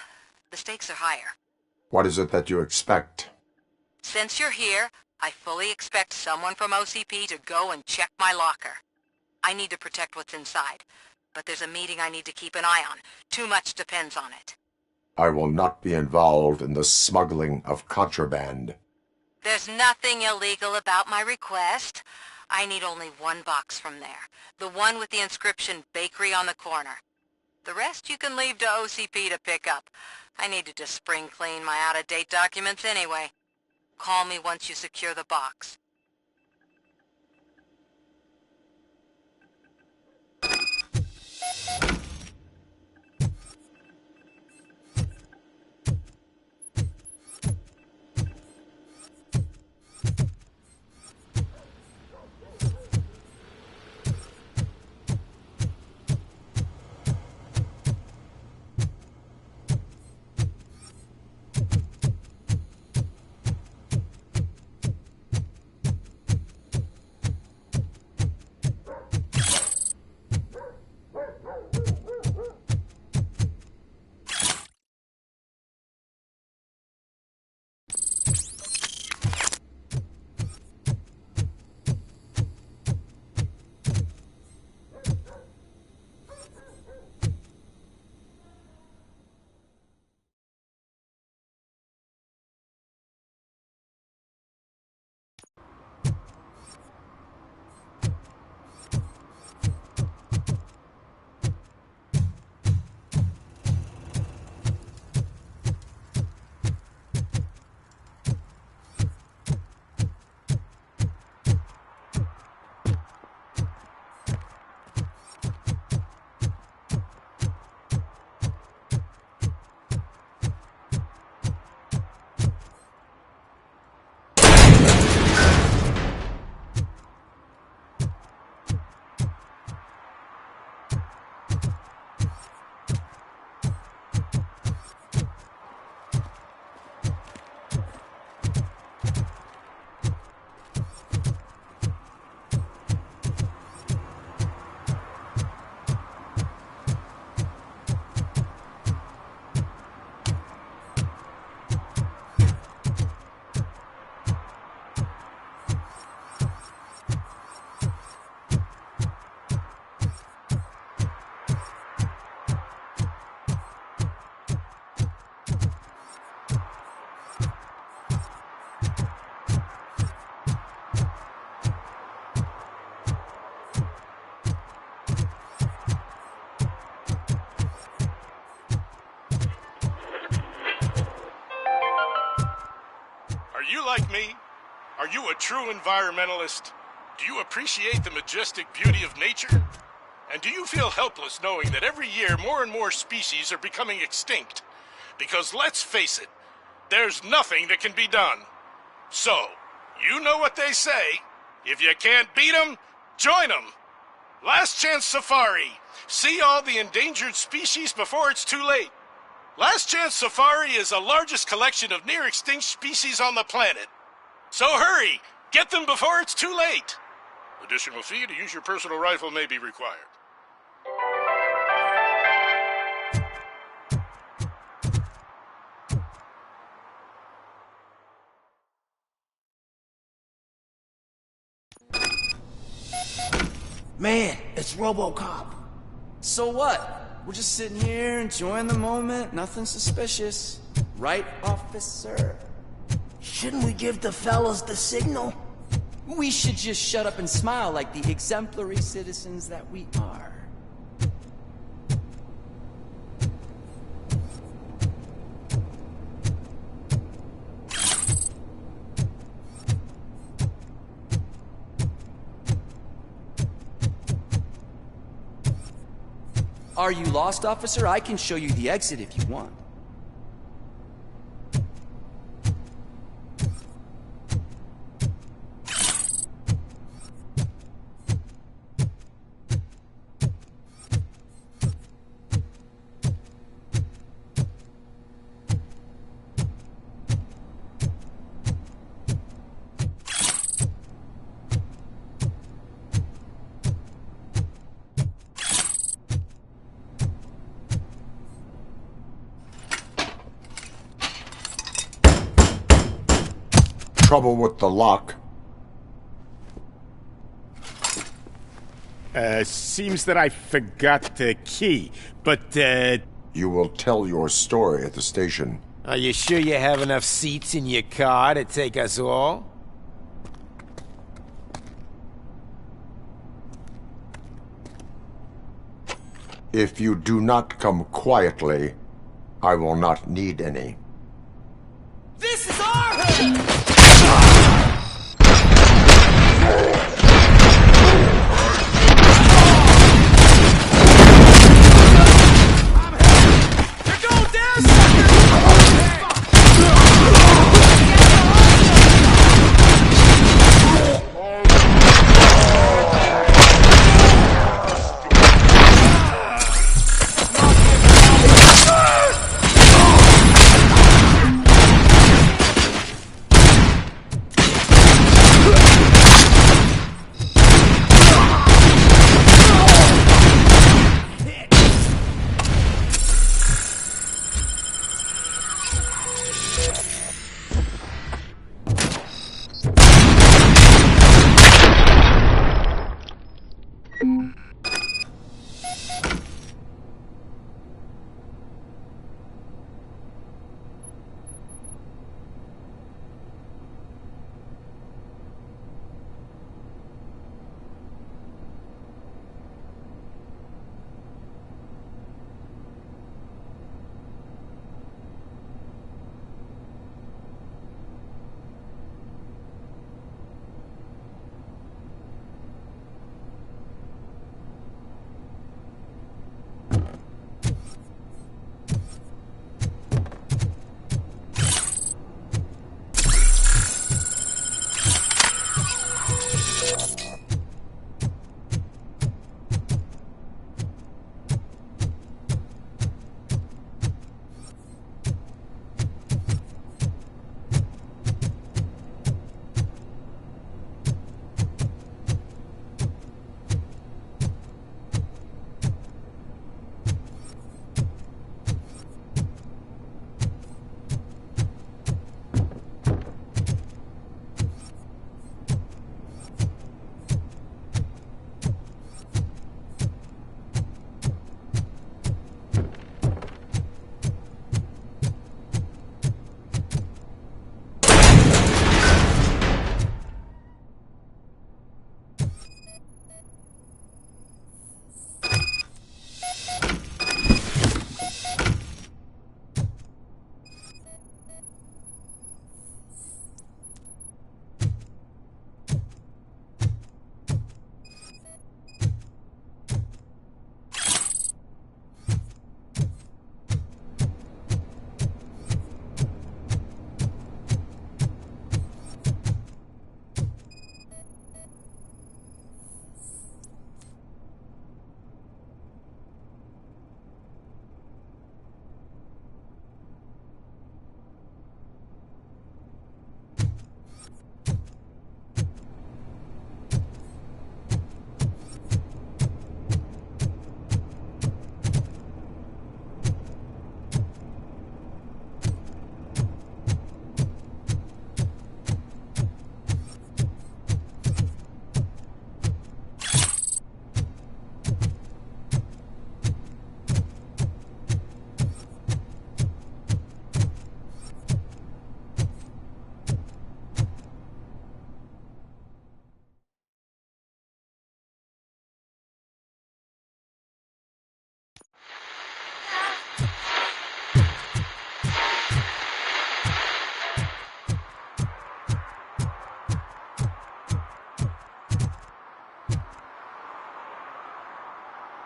the stakes are higher. What is it that you expect? Since you're here, I fully expect someone from OCP to go and check my locker. I need to protect what's inside, but there's a meeting I need to keep an eye on. Too much depends on it. I will not be involved in the smuggling of contraband. There's nothing illegal about my request. I need only one box from there. The one with the inscription Bakery on the corner. The rest you can leave to OCP to pick up. I needed to spring clean my out-of-date documents anyway. Call me once you secure the box. Are you like me? Are you a true environmentalist? Do you appreciate the majestic beauty of nature? And do you feel helpless knowing that every year more and more species are becoming extinct? Because let's face it, there's nothing that can be done. So, you know what they say. If you can't beat 'em, join 'em. Last Chance Safari. See all the endangered species before it's too late. Last Chance Safari is the largest collection of near-extinct species on the planet. So hurry! Get them before it's too late! Additional fee to use your personal rifle may be required. Man, it's RoboCop. So what? We're just sitting here enjoying the moment, nothing suspicious. Right, officer? Shouldn't we give the fellas the signal? We should just shut up and smile like the exemplary citizens that we are. Are you lost, officer? I can show you the exit if you want. Trouble with the lock. Seems that I forgot the key, but, You will tell your story at the station. Are you sure you have enough seats in your car to take us all? If you do not come quietly, I will not need any. This is our hood!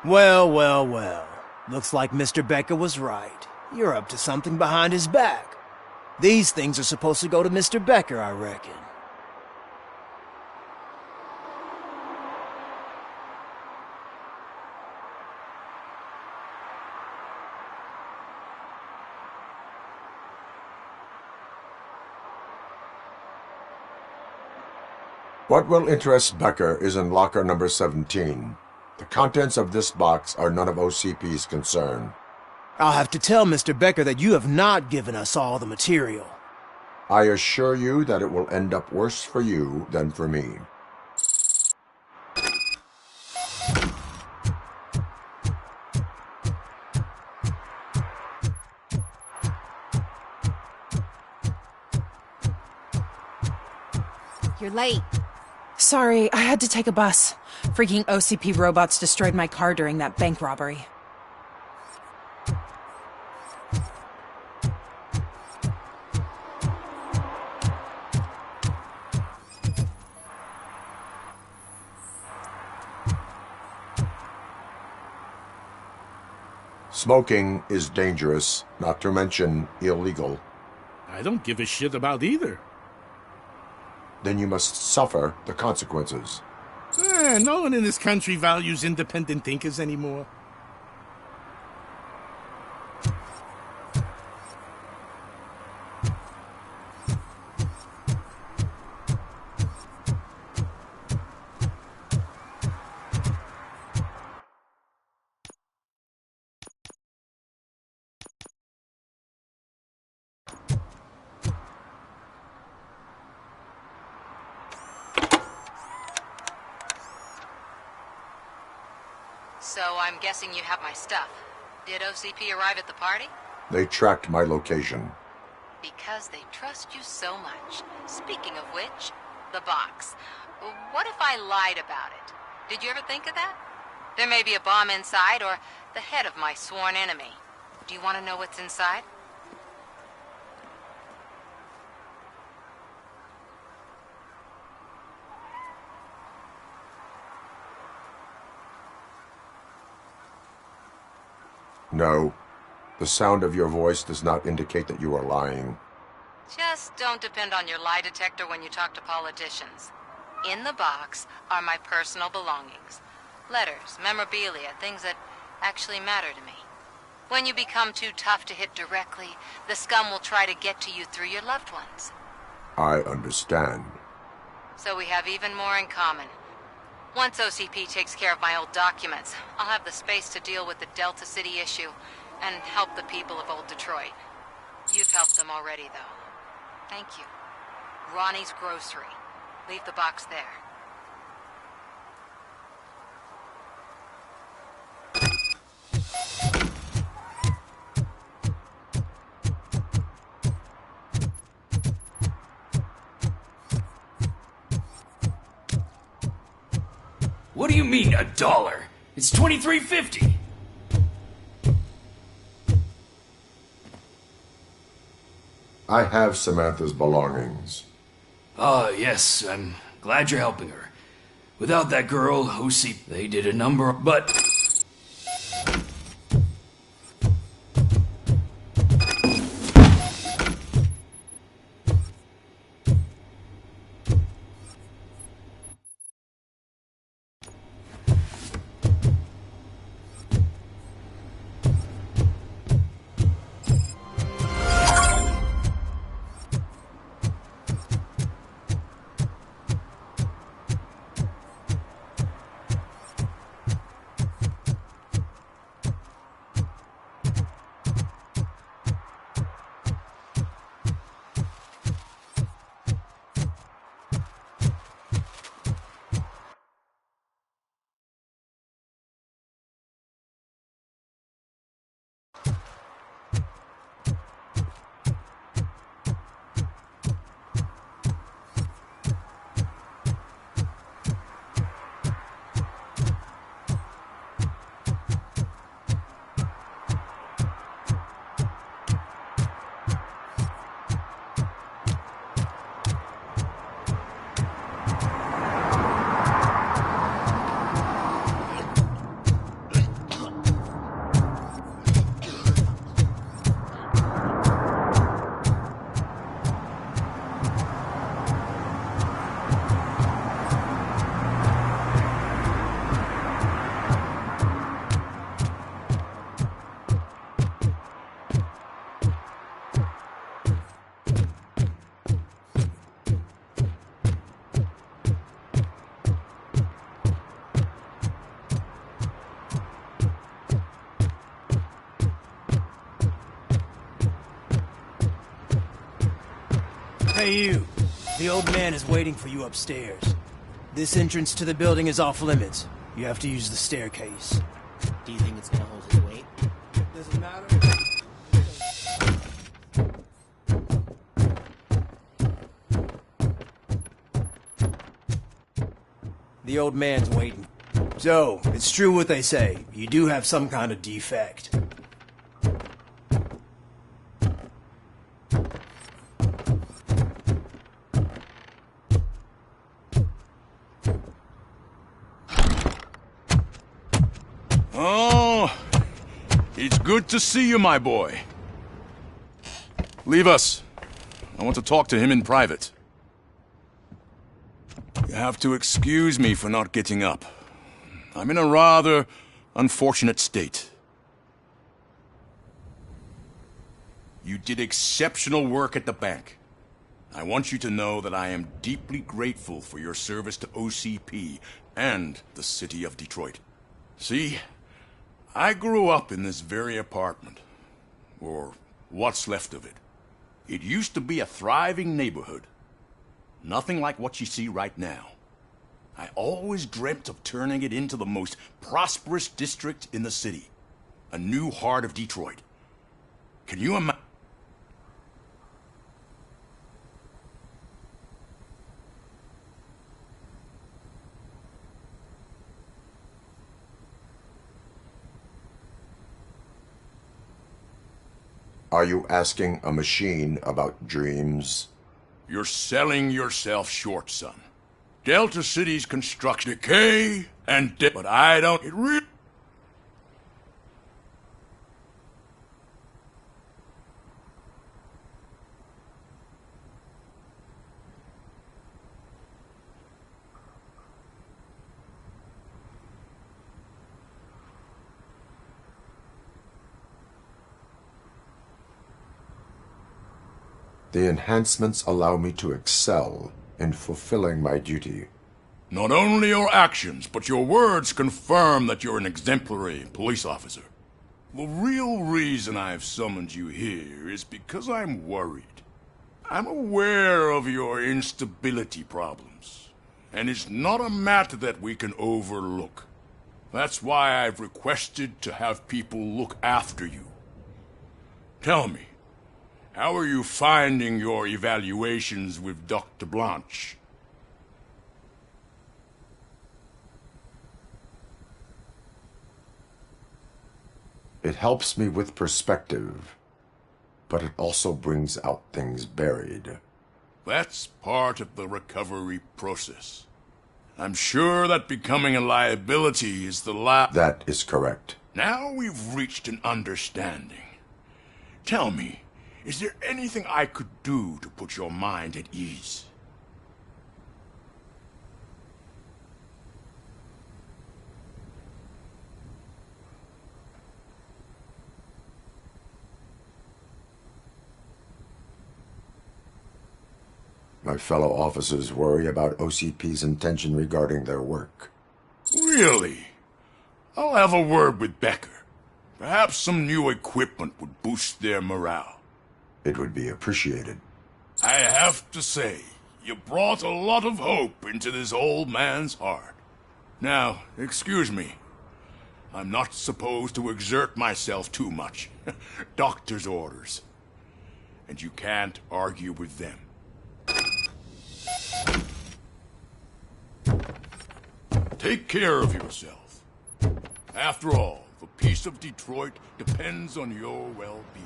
Well, well, well. Looks like Mr. Becker was right. You're up to something behind his back. These things are supposed to go to Mr. Becker, I reckon. What will interest Becker is in locker number 17. The contents of this box are none of OCP's concern. I'll have to tell Mr. Becker that you have not given us all the material. I assure you that it will end up worse for you than for me. You're late. Sorry, I had to take a bus. Freaking OCP robots destroyed my car during that bank robbery. Smoking is dangerous, not to mention illegal. I don't give a shit about either. Then you must suffer the consequences. No one in this country values independent thinkers anymore. So I'm guessing you have my stuff. Did OCP arrive at the party? They tracked my location. Because they trust you so much. Speaking of which, the box. What if I lied about it? Did you ever think of that? There may be a bomb inside or the head of my sworn enemy. Do you want to know what's inside? No. The sound of your voice does not indicate that you are lying. Just don't depend on your lie detector when you talk to politicians. In the box are my personal belongings. Letters, memorabilia, things that actually matter to me. When you become too tough to hit directly, the scum will try to get to you through your loved ones. I understand. So we have even more in common. Once OCP takes care of my old documents, I'll have the space to deal with the Delta City issue and help the people of old Detroit. You've helped them already, though. Thank you. Ronnie's Grocery. Leave the box there. What do you mean, $1? It's $23.50. I have Samantha's belongings. Ah, yes, I'm glad you're helping her. Without that girl, OC, they did a number, but... Hey, you. The old man is waiting for you upstairs. This entrance to the building is off limits. You have to use the staircase. Do you think it's gonna hold his weight? Doesn't matter. The old man's waiting. So, it's true what they say. You do have some kind of defect. Oh, it's good to see you, my boy. Leave us. I want to talk to him in private. You have to excuse me for not getting up. I'm in a rather unfortunate state. You did exceptional work at the bank. I want you to know that I am deeply grateful for your service to OCP and the city of Detroit. See, I grew up in this very apartment, or what's left of it. It used to be a thriving neighborhood. Nothing like what you see right now. I always dreamt of turning it into the most prosperous district in the city. A new heart of Detroit. Can you imagine? Are you asking a machine about dreams? You're selling yourself short, son. Delta City's construction decay and but I don't. It really. The enhancements allow me to excel in fulfilling my duty. Not only your actions, but your words confirm that you're an exemplary police officer. The real reason I've summoned you here is because I'm worried. I'm aware of your instability problems, and it's not a matter that we can overlook. That's why I've requested to have people look after you. Tell me, how are you finding your evaluations with Dr. Blanche? It helps me with perspective, but it also brings out things buried. That's part of the recovery process. I'm sure that becoming a liability is the That is correct. Now we've reached an understanding. Tell me, is there anything I could do to put your mind at ease? My fellow officers worry about OCP's intention regarding their work. Really? I'll have a word with Becker. Perhaps some new equipment would boost their morale. It would be appreciated. I have to say, you brought a lot of hope into this old man's heart. Now, excuse me. I'm not supposed to exert myself too much. Doctor's orders. And you can't argue with them. Take care of yourself. After all, the peace of Detroit depends on your well-being.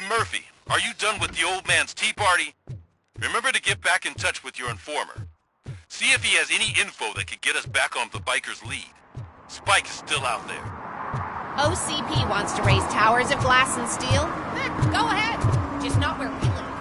Murphy, are you done with the old man's tea party? Remember to get back in touch with your informer. See if he has any info that could get us back on the biker's lead. Spike is still out there. OCP wants to raise towers of glass and steel. Go ahead. Just not where we live.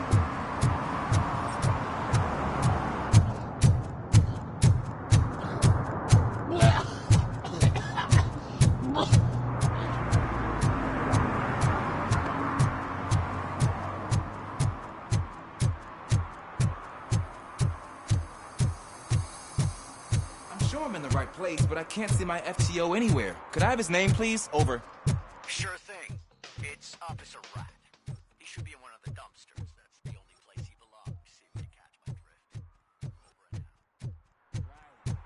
place, but I can't see my FTO anywhere. Could I have his name, please? Over. Sure thing. It's Officer Rat. He should be in one of the dumpsters. That's the only place he belongs. See if you catch my drift. Over and out.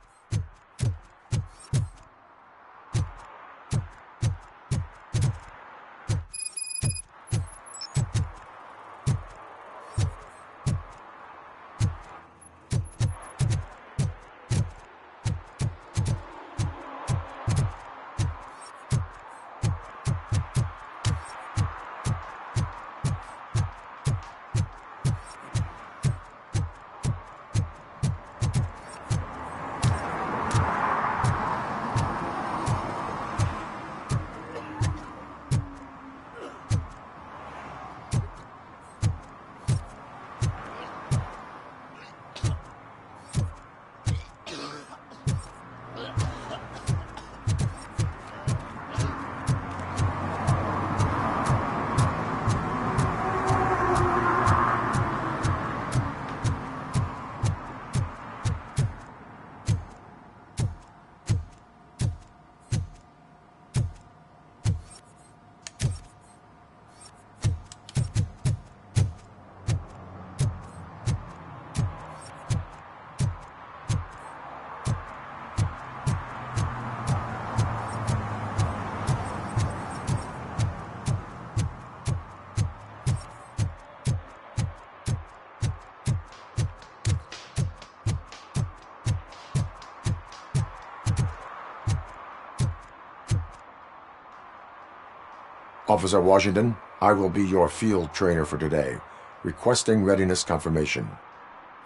Officer Washington, I will be your field trainer for today. Requesting readiness confirmation.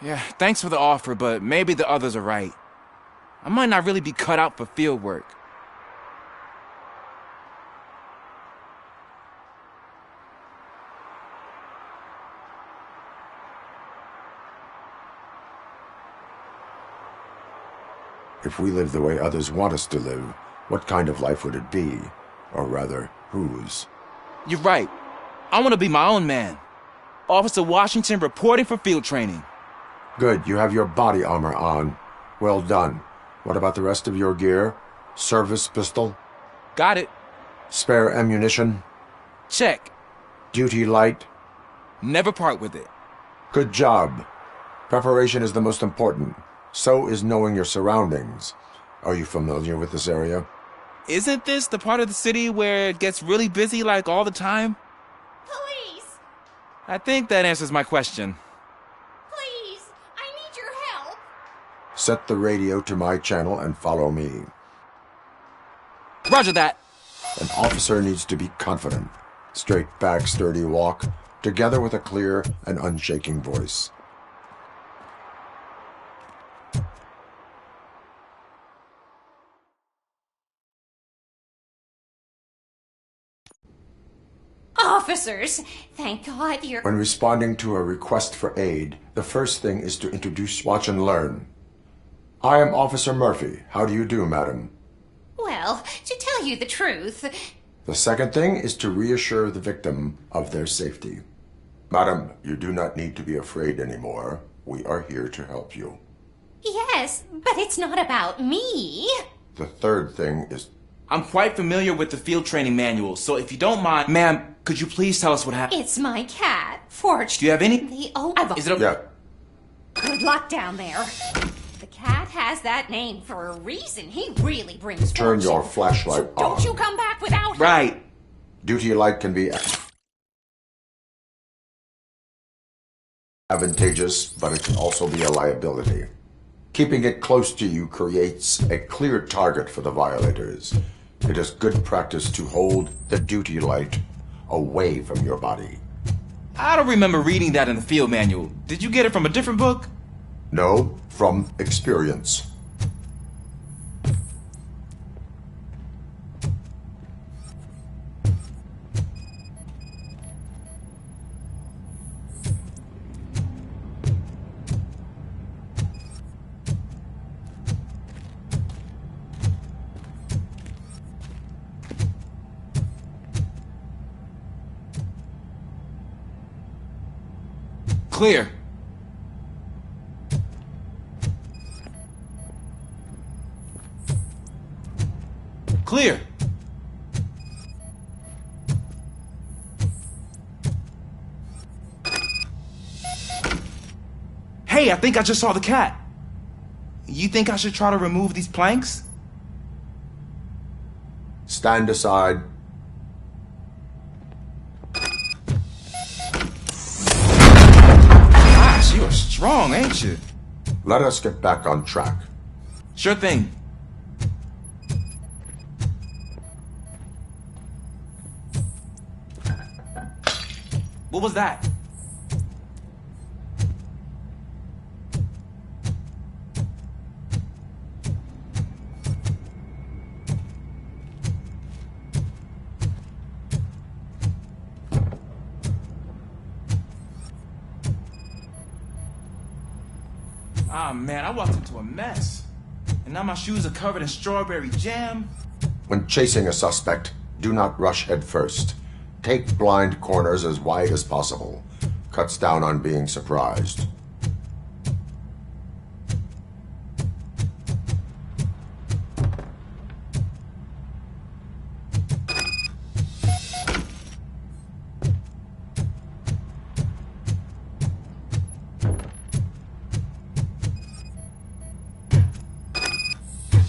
Yeah, thanks for the offer, but maybe the others are right. I might not really be cut out for field work. If we live the way others want us to live, what kind of life would it be? Or rather, whose? You're right. I want to be my own man. Officer Washington reporting for field training. Good, you have your body armor on. Well done. What about the rest of your gear? Service pistol? Got it. Spare ammunition? Check. Duty light? Never part with it. Good job. Preparation is the most important. So is knowing your surroundings. Are you familiar with this area? Isn't this the part of the city where it gets really busy like all the time? Police! I think that answers my question. Please! I need your help! Set the radio to my channel and follow me. Roger that! An officer needs to be confident. Straight back, sturdy walk, together with a clear and unshaking voice. Officers! Thank God you're... When responding to a request for aid, the first thing is to introduce, watch, and learn. I am Officer Murphy. How do you do, madam? Well, to tell you the truth... The second thing is to reassure the victim of their safety. Madam, you do not need to be afraid anymore. We are here to help you. Yes, but it's not about me. The third thing is... I'm quite familiar with the field training manual, so if you don't mind... Ma'am, could you please tell us what happened? It's my cat, Forge. Do you have any? Is it okay? Yeah. Good luck down there. The cat has that name for a reason. He really brings Turn fortune. your flashlight So on. don't you come back without him. Right. Duty light can be advantageous, but it can also be a liability. Keeping it close to you creates a clear target for the violators. It is good practice to hold the duty light away from your body. I don't remember reading that in the field manual. Did you get it from a different book? No, from experience. Clear. Clear. Hey, I think I just saw the cat. You think I should try to remove these planks? Stand aside. Gosh, you're strong, ain't you? Let us get back on track. Sure thing. What was that? Ah, man, I walked into a mess. And now my shoes are covered in strawberry jam. When chasing a suspect, do not rush head first. Take blind corners as wide as possible. Cuts down on being surprised.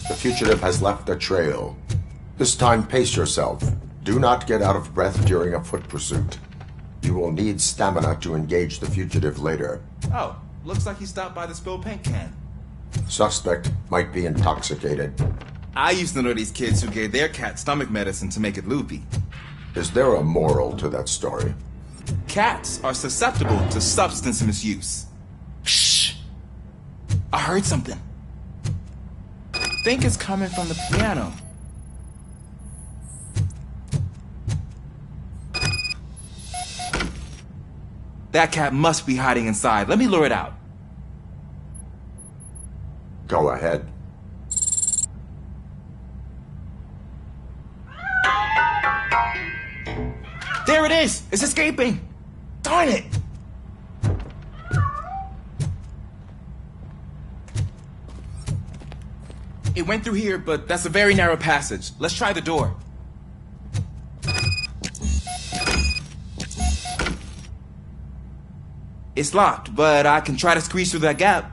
The fugitive has left a trail. This time, pace yourself. Do not get out of breath during a foot pursuit. You will need stamina to engage the fugitive later. Oh, looks like he stopped by the spilled paint can. Suspect might be intoxicated. I used to know these kids who gave their cat stomach medicine to make it loopy. Is there a moral to that story? Cats are susceptible to substance misuse. Shh! I heard something. Think it's coming from the piano. That cat must be hiding inside. Let me lure it out. Go ahead. There it is! It's escaping! Darn it! It went through here, but that's a very narrow passage. Let's try the door. It's locked, but I can try to squeeze through that gap.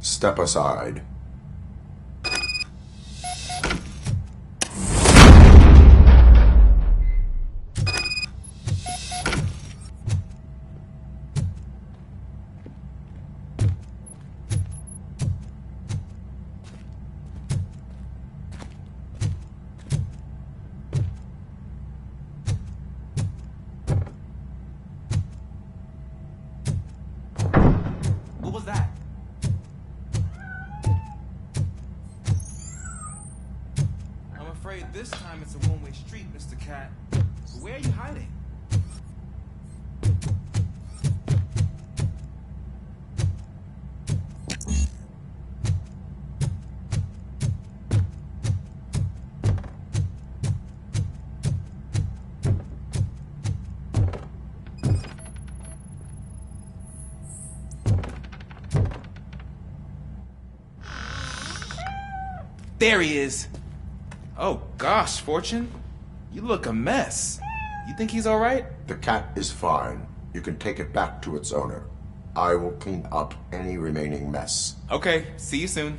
Step aside. What was that? I'm afraid this time it's a one-way street, Mr. Cat. So where are you hiding? There he is. Oh gosh, Fortune. You look a mess. You think he's all right? The cat is fine. You can take it back to its owner. I will clean up any remaining mess. Okay, see you soon.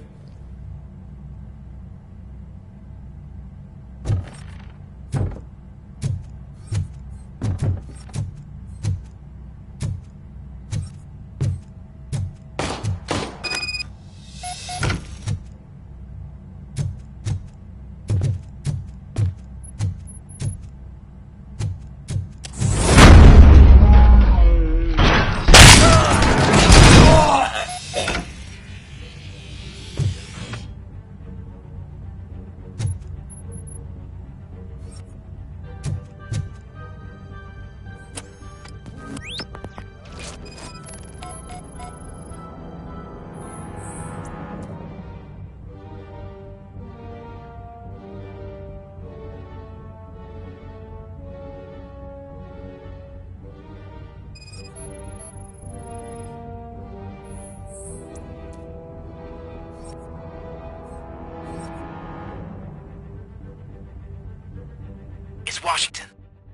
It's Washington.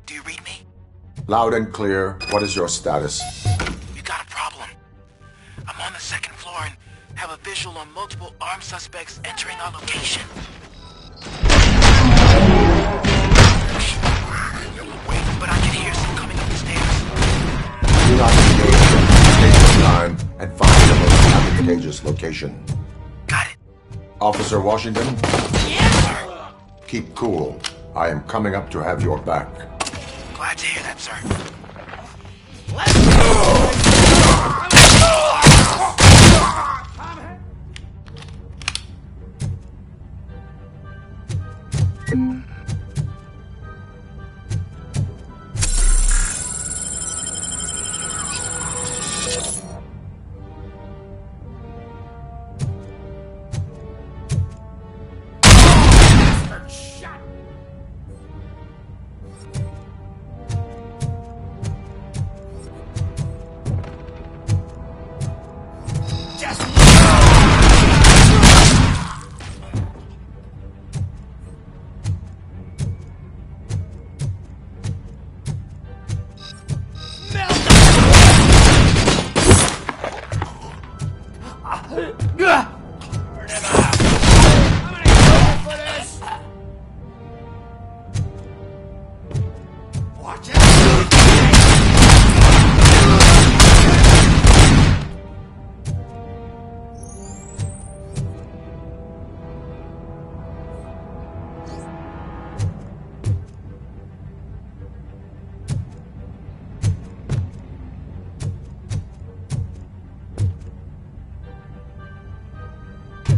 Do you read me? Loud and clear. What is your status? We got a problem. I'm on the second floor and have a visual on multiple armed suspects entering our location. Wait, but I can hear some coming up the stairs. Do not engage. Take your time and find the most advantageous location. Got it. Officer Washington? Yes, sir. Keep cool. I am coming up to have your back. Glad to hear that, sir.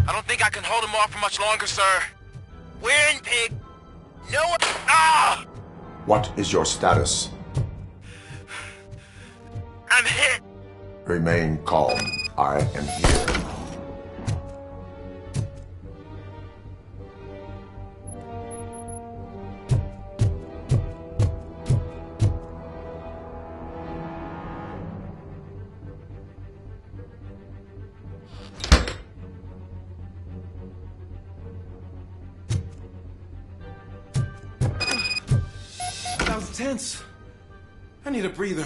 I don't think I can hold him off for much longer, sir. We're in, pig. No one... Ah! What is your status? I'm hit. Remain calm. I am here. That was tense. I need a breather.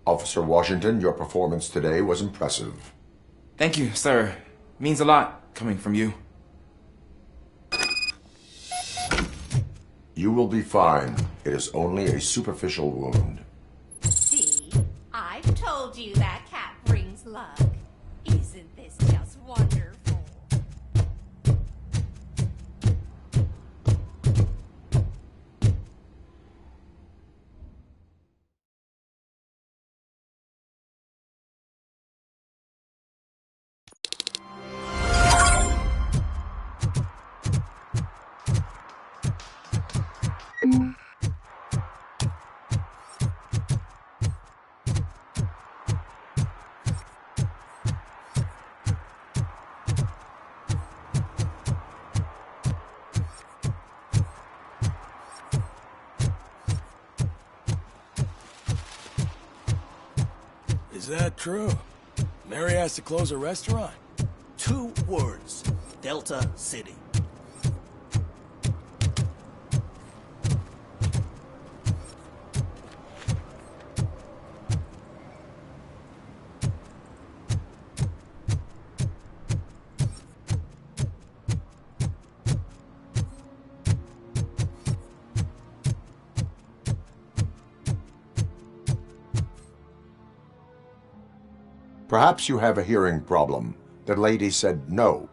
Officer Washington, your performance today was impressive. Thank you, sir. Means a lot coming from you. You will be fine. It is only a superficial wound. See, I've told you that cat brings luck. Isn't this just wonderful? Is that true? Mary has to close a restaurant? 2 words. Delta City. Perhaps you have a hearing problem. The lady said no.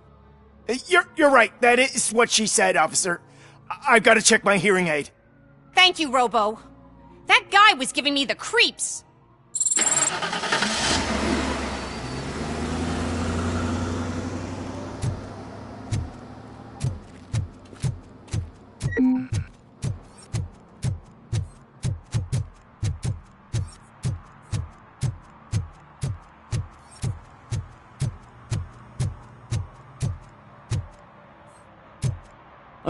You're right. That is what she said, officer. I've got to check my hearing aid. Thank you, Robo. That guy was giving me the creeps.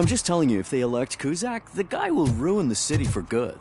I'm just telling you, if they elect Kuzak, the guy will ruin the city for good.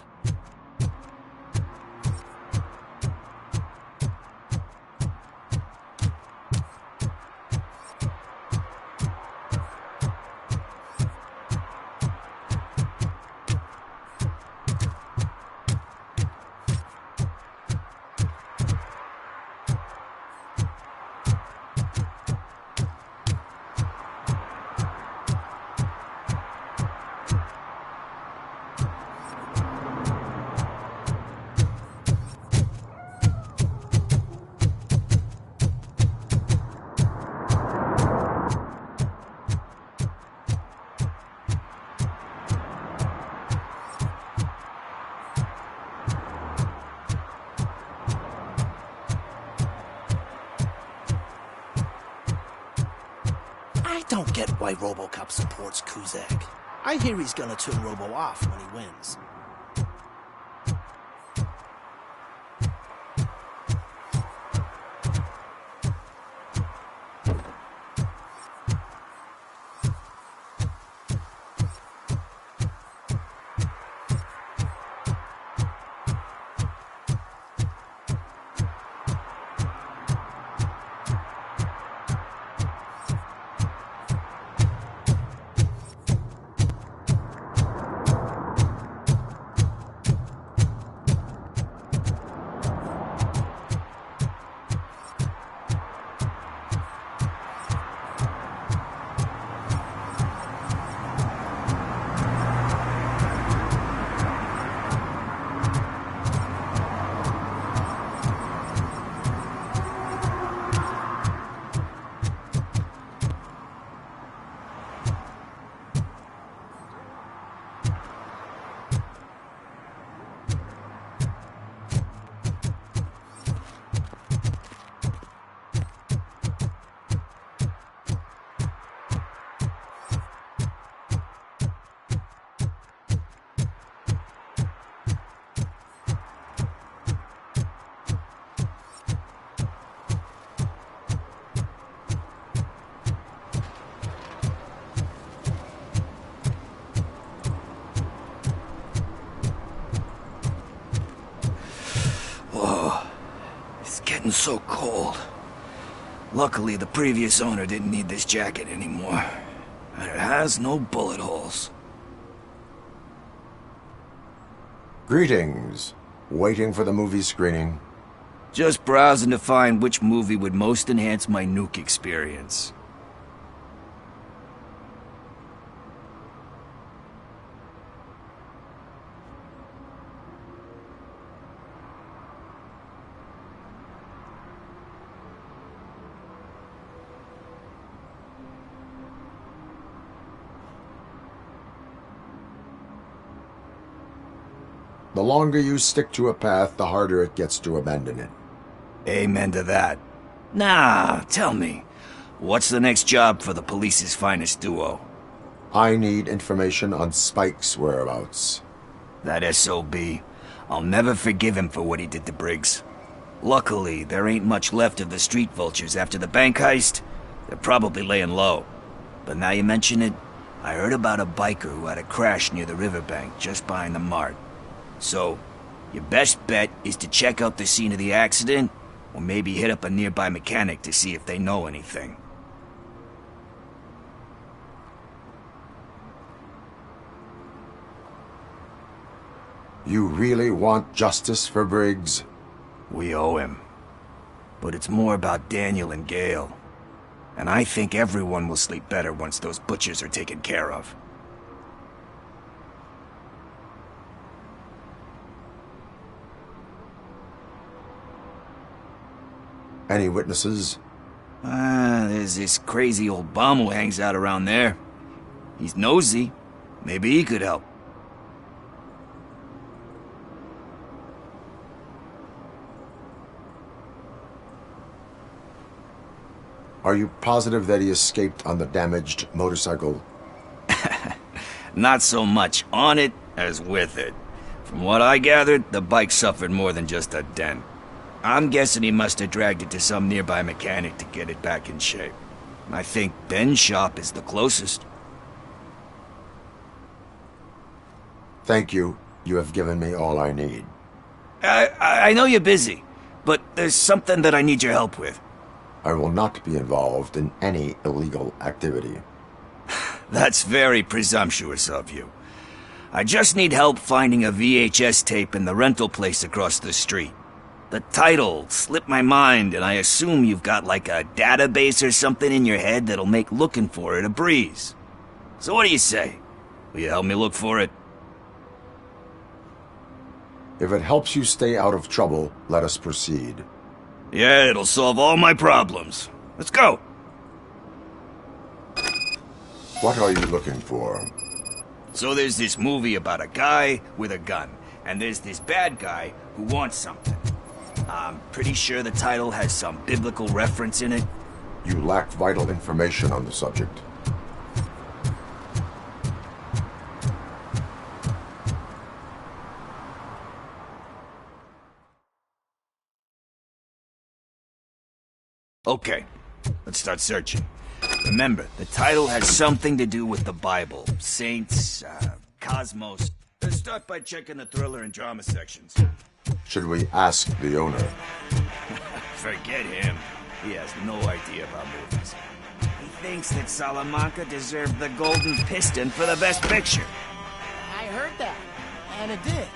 I don't get why RoboCop supports Kuzak. I hear he's gonna turn Robo off when he wins. Getting so cold. Luckily, the previous owner didn't need this jacket anymore. And it has no bullet holes. Greetings. Waiting for the movie screening. Just browsing to find which movie would most enhance my nuke experience. The longer you stick to a path, the harder it gets to abandon it. Amen to that. Now, tell me, what's the next job for the police's finest duo? I need information on Spike's whereabouts. That SOB. I'll never forgive him for what he did to Briggs. Luckily, there ain't much left of the street vultures after the bank heist. They're probably laying low. But now you mention it, I heard about a biker who had a crash near the riverbank just behind the mart. So, your best bet is to check out the scene of the accident, or maybe hit up a nearby mechanic to see if they know anything. You really want justice for Briggs? We owe him. But it's more about Daniel and Gale. And I think everyone will sleep better once those butchers are taken care of. Any witnesses? There's this crazy old bum who hangs out around there. He's nosy. Maybe he could help. Are you positive that he escaped on the damaged motorcycle? Not so much on it as with it. From what I gathered, the bike suffered more than just a dent. I'm guessing he must have dragged it to some nearby mechanic to get it back in shape. I think Ben's shop is the closest. Thank you. You have given me all I need. I know you're busy, but there's something that I need your help with. I will not be involved in any illegal activity. That's very presumptuous of you. I just need help finding a VHS tape in the rental place across the street. The title slipped my mind, and I assume you've got like a database or something in your head that'll make looking for it a breeze. So what do you say? Will you help me look for it? If it helps you stay out of trouble, let us proceed. Yeah, it'll solve all my problems. Let's go! What are you looking for? So there's this movie about a guy with a gun, and there's this bad guy who wants something. I'm pretty sure the title has some biblical reference in it. You lack vital information on the subject. Okay, let's start searching. Remember, the title has something to do with the Bible, saints, cosmos. Let's start by checking the thriller and drama sections. Should we ask the owner? Forget him. He has no idea about movies. He thinks that Salamanca deserved the Golden Piston for the Best Picture. I heard that, and it did.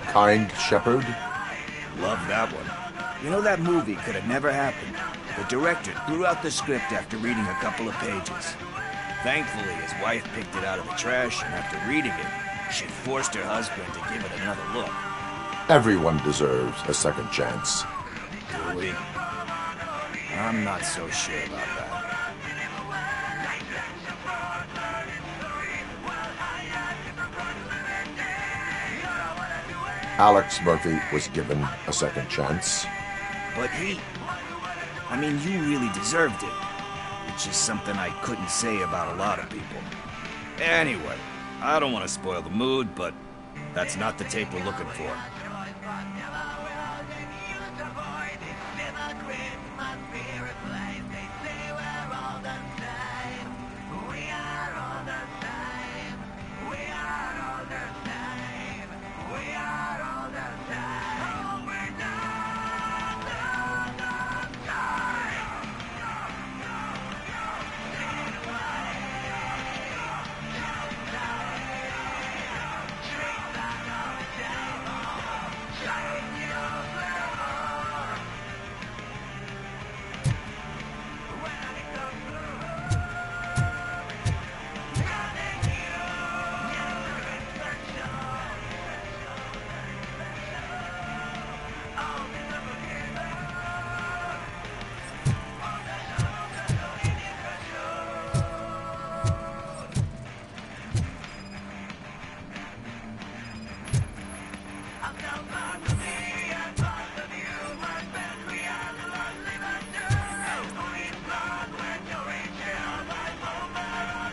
Kind Shepherd? Love that one. You know, that movie could have never happened. The director threw out the script after reading a couple of pages. Thankfully, his wife picked it out of the trash, and after reading it, she forced her husband to give it another look. Everyone deserves a second chance. Do we? I'm not so sure about that. Alex Murphy was given a second chance. But I mean, you really deserved it. Which is something I couldn't say about a lot of people. Anyway, I don't want to spoil the mood, but that's not the tape we're looking for.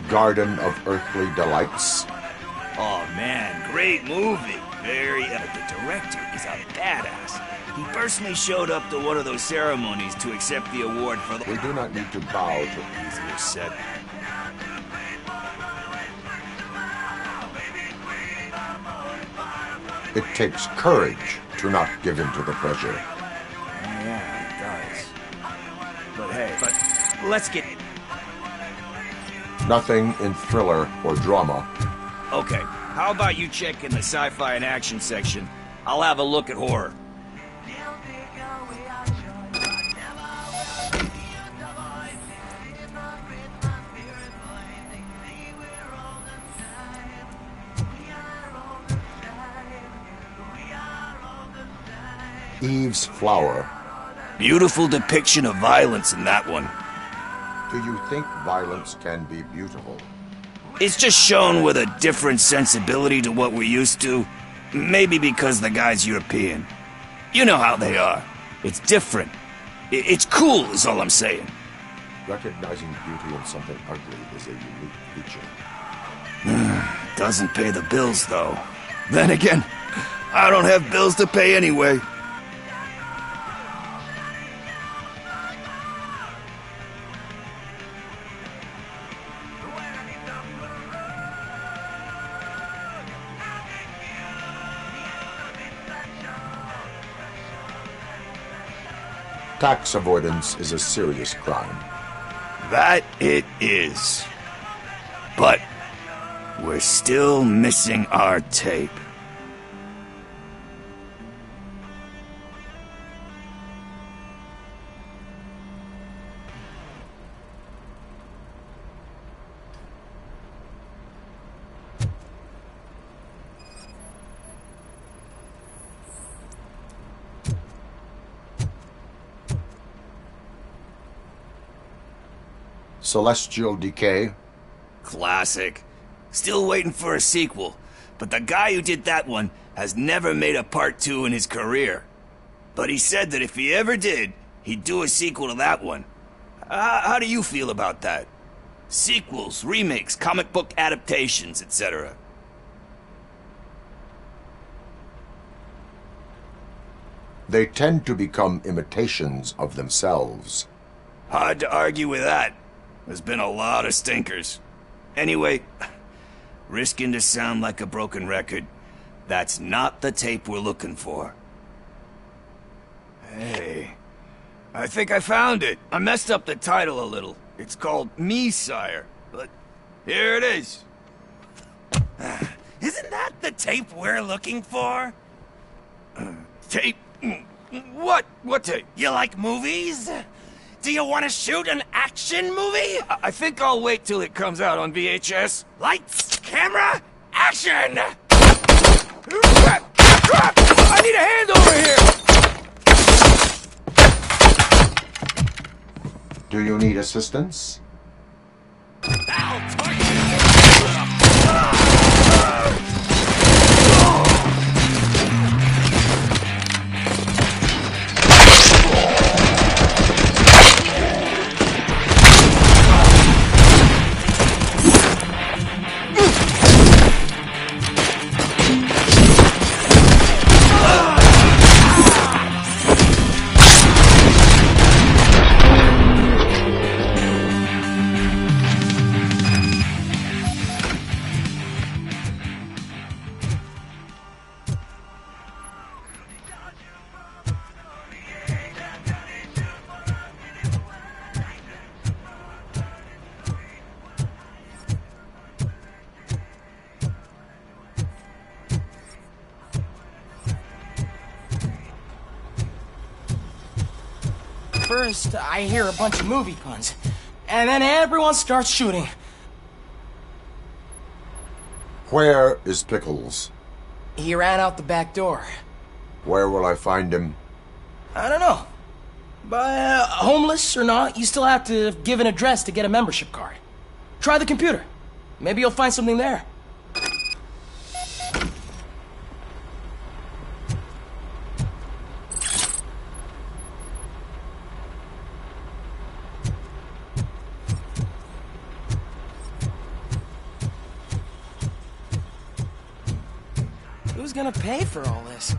Garden of Earthly Delights. Oh man, great movie. The director is a badass. He personally showed up to one of those ceremonies to accept the award for the... We do not need to bow to... Easier said. It takes courage to not give in to the pressure. Yeah, it does. But hey, let's get... Nothing in thriller or drama. Okay, how about you check in the sci-fi and action section? I'll have a look at horror. Eve's Flower. Beautiful depiction of violence in that one. Do you think violence can be beautiful? It's just shown with a different sensibility to what we're used to. Maybe because the guy's European. You know how they are. It's different. It's cool, is all I'm saying. Recognizing beauty in something ugly is a unique feature. Doesn't pay the bills, though. Then again, I don't have bills to pay anyway. Tax avoidance is a serious crime. That it is. But we're still missing our tape. Celestial Decay? Classic. Still waiting for a sequel, but the guy who did that one has never made a part 2 in his career. But he said that if he ever did, he'd do a sequel to that one. How do you feel about that? Sequels, remakes, comic book adaptations, etc. They tend to become imitations of themselves. Hard to argue with that. There's been a lot of stinkers. Anyway, risking to sound like a broken record, that's not the tape we're looking for. Hey, I think I found it. I messed up the title a little. It's called Me, Sire, but here it is. Isn't that the tape we're looking for? Tape? What? What tape? You like movies? Do you want to shoot an action movie? I think I'll wait till it comes out on VHS. Lights, camera, action! Crap! Crap! I need a hand over here! Do you need assistance? First, I hear a bunch of movie puns, and then everyone starts shooting. Where is Pickles? He ran out the back door. Where will I find him? I don't know. But homeless or not, you still have to give an address to get a membership card. Try the computer. Maybe you'll find something there. Who's gonna pay for all this?